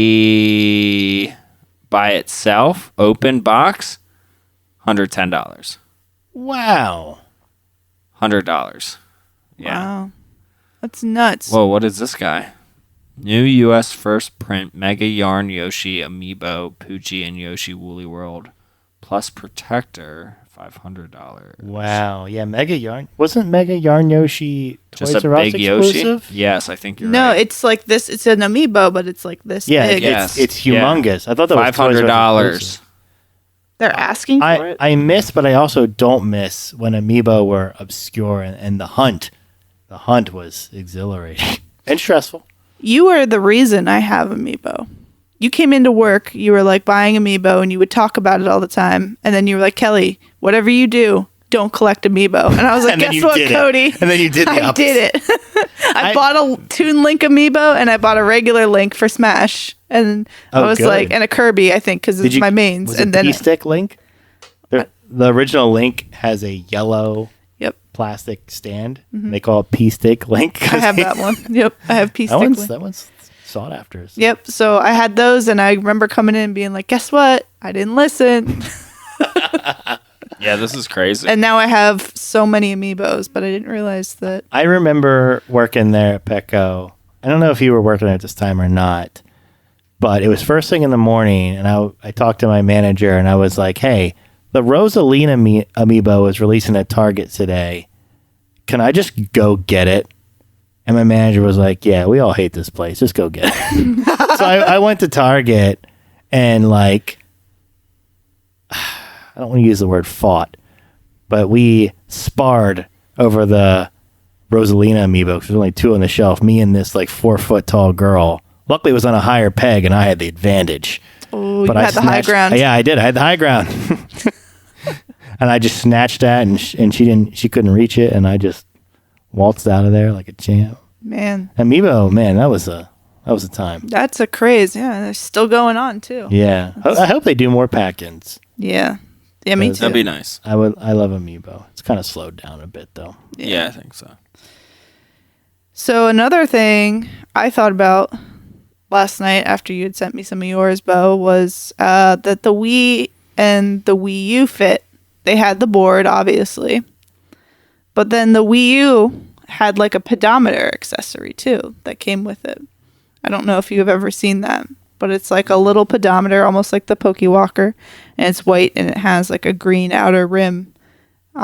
Poochie by itself, open box, $110. Wow. $100. Yeah. Wow. That's nuts. Whoa, what is this guy? New U.S. first print Mega Yarn Yoshi Amiibo Poochie and Yoshi Woolly World plus Protector $500. Wow. Yeah, Mega Yarn. Wasn't Mega Yarn Yoshi Just Toys a R Us big Yoshi? exclusive? Yes, I think you're no, right. it's like this. It's an amiibo, but it's like this Yeah, big. Yes. it's humongous. I thought that was Toys R Us $500. exclusive. They're asking for it. I miss, but I also don't miss when Amiibo were obscure and the hunt. The hunt was exhilarating and stressful. You are the reason I have amiibo. You came into work, you were like buying amiibo, and you would talk about it all the time. And then you were like, Kelly, whatever you do, don't collect amiibo. And I was like, And then guess you what, did it. Cody? And then you did the I opposite. did it. I bought a Toon Link amiibo, and I bought a regular Link for Smash. And I Oh, was good. like, and a Kirby, I think, because it's my mains. Was And it then P-Stick Link? The original Link has a yellow Yep, plastic stand. They call it P-Stick Link. I have that one. Yep, I have P that Stick. one's sought after. So. Yep. So I had those, and I remember coming in and being like, "Guess what? I didn't listen." Yeah, this is crazy. And now I have so many amiibos, but I didn't realize that. I remember working there at Petco. I don't know if you were working there at this time or not, but it was first thing in the morning, and I talked to my manager, and I was like, "Hey, the Rosalina amiibo is releasing at Target today. Can I just go get it?" And my manager was like, "Yeah, we all hate this place. Just go get it." So I went to Target and like, I don't want to use the word fought, but we sparred over the Rosalina amiibo because there's only two on the shelf. Me and this like 4 foot tall girl. Luckily, it was on a higher peg, and I had the advantage. Oh, you had the high ground. Yeah, I did. I had the high ground, and I just snatched that, and she couldn't reach it, and I just waltzed out of there like a champ. Man, Amiibo, man, that was a time. that's a craze. Yeah, they're still going on too. Yeah, I hope they do more pack-ins. Yeah, yeah, me too. That'd be nice. I love Amiibo. It's kind of slowed down a bit though. Yeah, I think so. So another thing I thought about last night after you had sent me some of yours, Bo, was that the Wii and the Wii U fit. They had the board, obviously, but then the Wii U had like a pedometer accessory too that came with it. I don't know if you've ever seen that, but it's like a little pedometer, almost like the Pokewalker, and it's white and it has like a green outer rim. The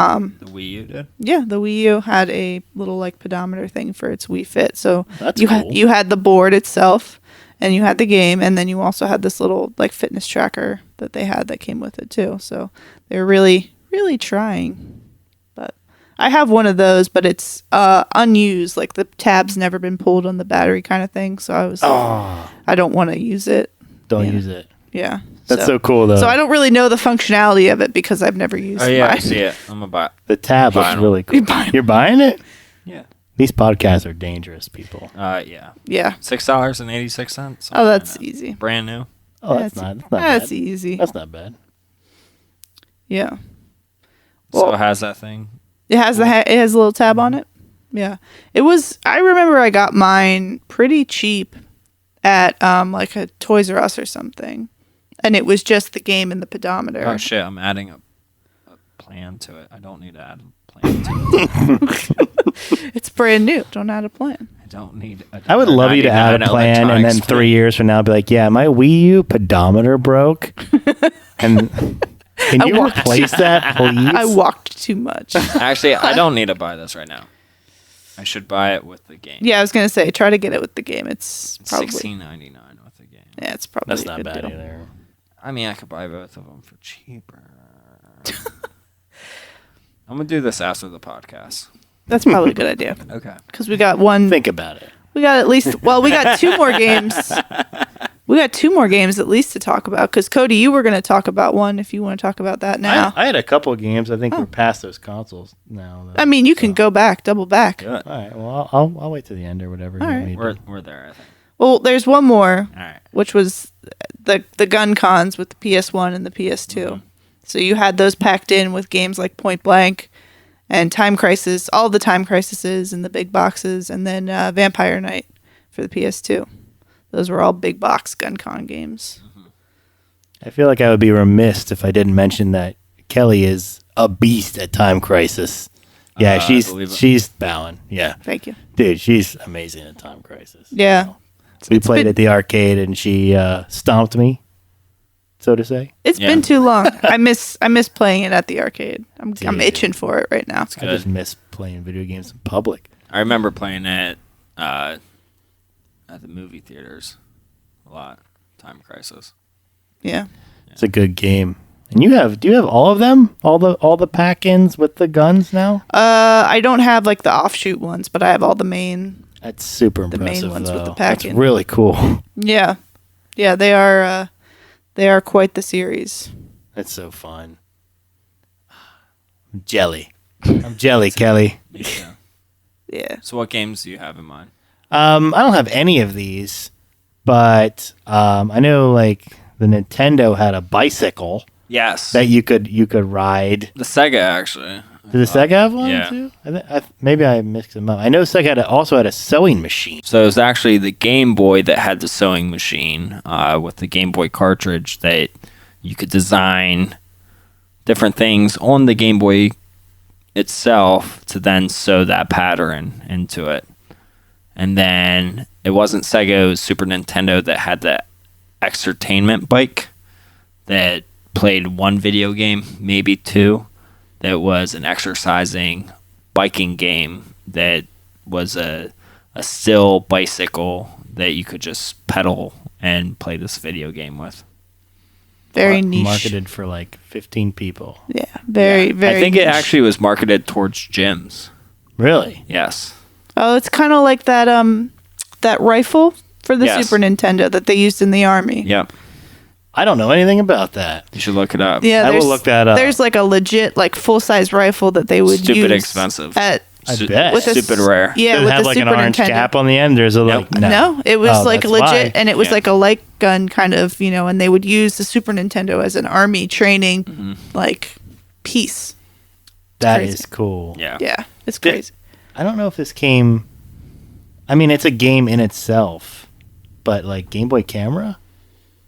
Wii U did? Yeah, the Wii U had a little like pedometer thing for its Wii Fit. So That's you cool. you had the board itself, and you had the game, and then you also had this little like fitness tracker that they had that came with it too. So they're really, really trying. But I have one of those, but it's unused. Like the tab's never been pulled on the battery kind of thing. So I was like, I don't want to use it. Don't Yeah. use it. Yeah. That's so cool though. So I don't really know the functionality of it because I've never used Oh, yeah, I mine. see it. I'm about. The tab looks Buying 'em. really cool. You're buying it? Yeah. These podcasts are dangerous, people. Yeah. Yeah. $6.86. Oh, that's easy. Brand new. Oh, that's not That's bad. easy. That's not bad. Yeah. So Well- it has that thing. It has it has a little tab on it. Yeah. It was I remember I got mine pretty cheap at like a Toys R Us or something. And it was just the game and the pedometer. Oh shit! I'm adding a plan to it. I don't need to add a plan to it. It's brand new. Don't add a plan. I don't need. I would love you to add a plan and then 3 years from now be like, yeah, my Wii U pedometer broke. And can you replace that, please? I walked too much. Actually, I don't need to buy this right now. I should buy it with the game. Yeah, I was gonna say try to get it with the game. It's probably $16.99 with the game. yeah, it's probably That's a not good bad deal. either. I mean, I could buy both of them for cheaper. I'm gonna do this after the podcast. That's probably a good idea Okay. because we got one. Think about it. We got at least. Well, we got two more games. We got two more games at least to talk about. Because Cody, you were going to talk about one. If you want to talk about that now, I had a couple of games. I think we're past those consoles now. Though. I mean, you can go back, double back. Good. All right. Well, I'll wait to the end or whatever. you All want right. me to do. We're there, I think. Well, there's one more, All right. which was the gun cons with the PS1 and the PS2. So you had those packed in with games like Point Blank and Time Crisis, all the Time Crises in the big boxes, and then Vampire Night for the PS2. Those were all big box gun con games. I feel like I would be remiss if I didn't mention that Kelly is a beast at Time Crisis. Yeah, I believe it. she's bowing. Yeah, Thank you. dude, she's amazing at Time Crisis. Yeah. We played been- at the arcade, and she stomped me, so to say. It's Yeah. been too long. I miss I'm playing it at the arcade. I'm Dude. itching for it right now. I just miss playing video games in public. I remember playing it at the movie theaters a lot. Time Crisis. Yeah. It's a good game. And do you have all of them? All the pack-ins with the guns now? I don't have like the offshoot ones, but I have all the main. That's super The main impressive. ones with the though. That's pack-in. really cool. Yeah. Yeah, they are quite the series. That's so fun. I'm jelly, Kelly. Me too. Yeah. So what games do you have in mind? I don't have any of these, but I know like the Nintendo had a bicycle Yes. that you could ride. The Sega, actually. Did the Sega have one yeah. too? Maybe I mixed them up. I know Sega also had a sewing machine. So it was actually the Game Boy that had the sewing machine with the Game Boy cartridge that you could design different things on the Game Boy itself to then sew that pattern into it. And then it wasn't Sega, it was Super Nintendo that had the Exertainment bike that played one video game, maybe two, that was an exercising biking game that was a still bicycle that you could just pedal and play this video game with. Very niche. Marketed for like 15 people. Yeah. Very, very I think it niche. actually was marketed towards gyms. Really? Yes. Oh, it's kind of like that rifle for the Yes. Super Nintendo that they used in the army. Yep. I don't know anything about that. You should look it up. Yeah, I will there's- look that up. There's like a legit like full size rifle that they would Stupid use expensive. at I bet. with a Stupid rare. Yeah, Did it with have the like Super an orange Nintendo. cap on the end? There's a like No, it was Oh, like that's legit, why. and it was Yeah. like a light gun kind of, and they would use the Super Nintendo as an army training like piece. That crazy. is cool. Yeah. Yeah, it's Did- crazy. I don't know if this came. I mean, it's a game in itself, but like Game Boy Camera,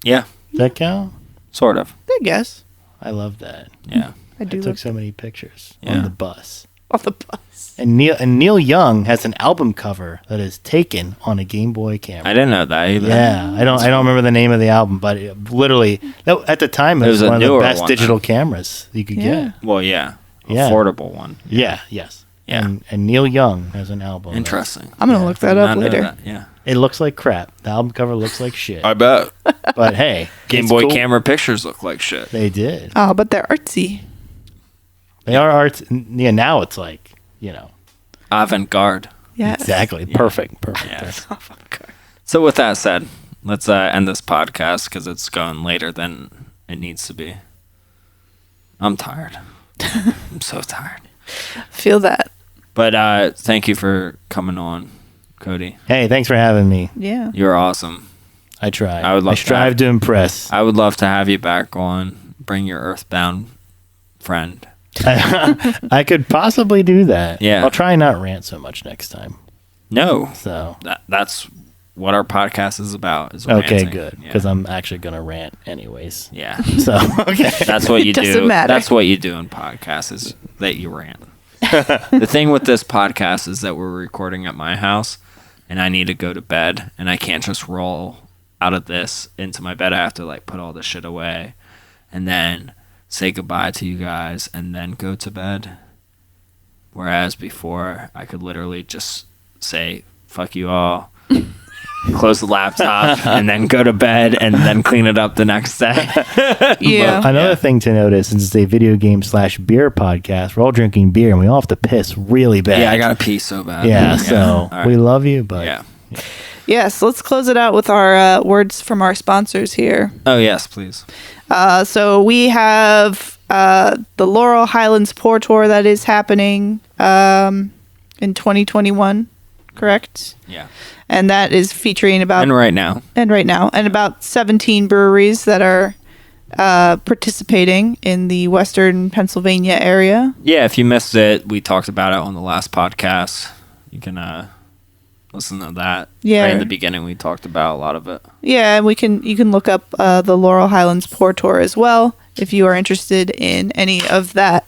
Yeah. does that count? Sort of. I guess I love that. Yeah. I I do took look so many pictures Yeah. on the bus. off the bus. And Neil Young has an album cover that is taken on a Game Boy camera. I didn't know that either. Yeah, I don't remember the name of the album, but it literally at the time it It was was a one of the newer best one, digital cameras you could Yeah. get. Well, yeah. Yeah. Affordable one. Yeah, yes. Yeah. And Neil Young has an album. Interesting. I'm gonna look that Did up not know later. that. Yeah. It looks like crap. The album cover looks like shit. bet. But hey, Game it's Boy cool. camera pictures look like shit. They did. Oh, but they're artsy. They are arts. Yeah, now it's like, Avant-garde. Yeah, exactly. Yeah. Perfect. Yeah. Oh my God. So with that said, let's end this podcast because it's going later than it needs to be. I'm tired. I'm so tired. Feel that. But thank you for coming on, Cody. Hey, thanks for having me. Yeah. You're awesome. I try. I would love to strive have- to impress. I would love to have you back on. Bring your Earthbound friend. I could possibly do that. Yeah. I'll try not rant so much next time. No, So that's what our podcast is about. Is okay, ranting. good. Yeah. Because I'm actually gonna rant anyways. Yeah. So okay. That's what you do. Doesn't matter. That's what you do in podcasts is that you rant. The thing with this podcast is that we're recording at my house and I need to go to bed and I can't just roll out of this into my bed. I have to like put all this shit away and then say goodbye to you guys and then go to bed. Whereas before I could literally just say fuck you all, close the laptop and then go to bed and then clean it up the next day. Yeah. Another Yeah. thing to notice, since it's a video game / beer podcast, we're all drinking beer and we all have to piss really bad. Yeah, I gotta pee so bad. Yeah, so All right. we love you, but Yeah. Yes. Let's close it out with our words from our sponsors here. Oh yes, please. So we have the Laurel Highlands Pour Tour that is happening in 2021, correct? Yeah. And that is featuring about And right now. about 17 breweries that are participating in the Western Pennsylvania area. Yeah, if you missed it, we talked about it on the last podcast. You can listen to that. Yeah. Right in the beginning, we talked about a lot of it. Yeah, and you can look up the Laurel Highlands Pour Tour as well if you are interested in any of that.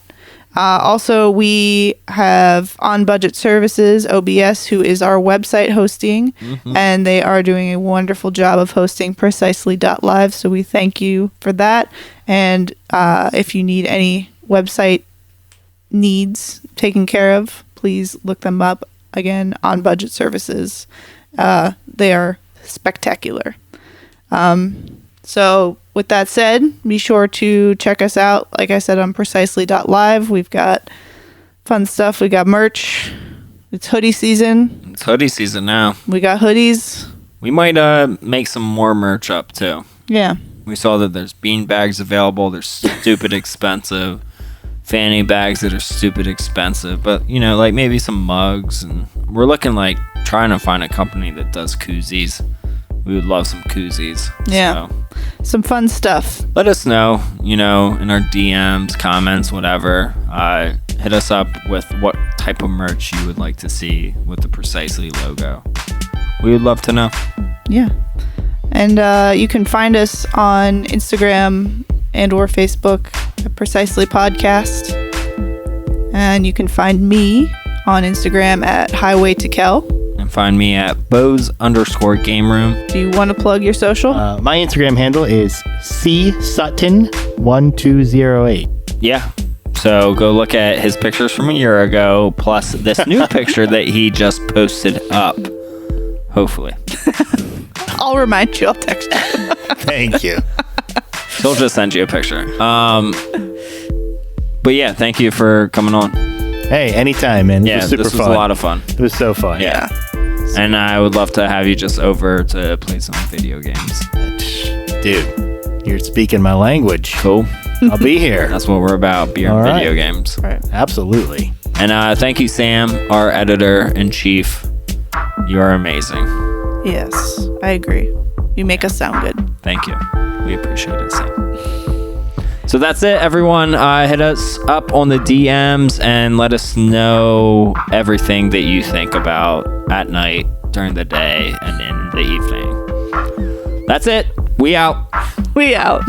Also, we have On Budget Services, OBS, who is our website hosting, and they are doing a wonderful job of hosting Precisely.live, so we thank you for that. And if you need any website needs taken care of, please look them up. Again, On Budget Services. They are spectacular. So with that said, be sure to check us out. Like I said, on Precisely.live. We've got fun stuff. We got merch. It's hoodie season. It's hoodie season now. We got hoodies. We might make some more merch up too. Yeah. We saw that there's bean bags available. They're stupid expensive. Fanny bags that are stupid expensive. But, you know, like maybe some mugs. And we're looking like trying to find a company that does koozies. We would love some koozies. Yeah. So Some fun stuff. let us know, you know, in our DMs, comments, whatever. Hit us up with what type of merch you would like to see with the Precisely logo. We would love to know. Yeah. And you can find us on Instagram and or Facebook at Precisely Podcast. And you can find me on Instagram at Highway to Kel. And find me at Bose_Game Room. Do you want to plug your social? My Instagram handle is csutton1208. Yeah. So go look at his pictures from a year ago, plus this new picture that he just posted up. Hopefully. I'll remind you. I'll text you. Thank you. He'll just send you a picture. But yeah, thank you for coming on. Hey, anytime, man. Yeah, This was super this was fun. a lot of fun. It was so fun. Yeah. And I would love to have you just over to play some video games. Dude, you're speaking my language. Cool. I'll be here. That's what we're about, beer and All right. video games. Right. Absolutely. And thank you, Sam, our editor-in-chief. You are amazing. Yes, I agree. You make us sound good. Thank you. We appreciate it, Sam. So that's it, everyone. Hit us up on the DMs and let us know everything that you think about at night, during the day, and in the evening. That's it. We out. We out.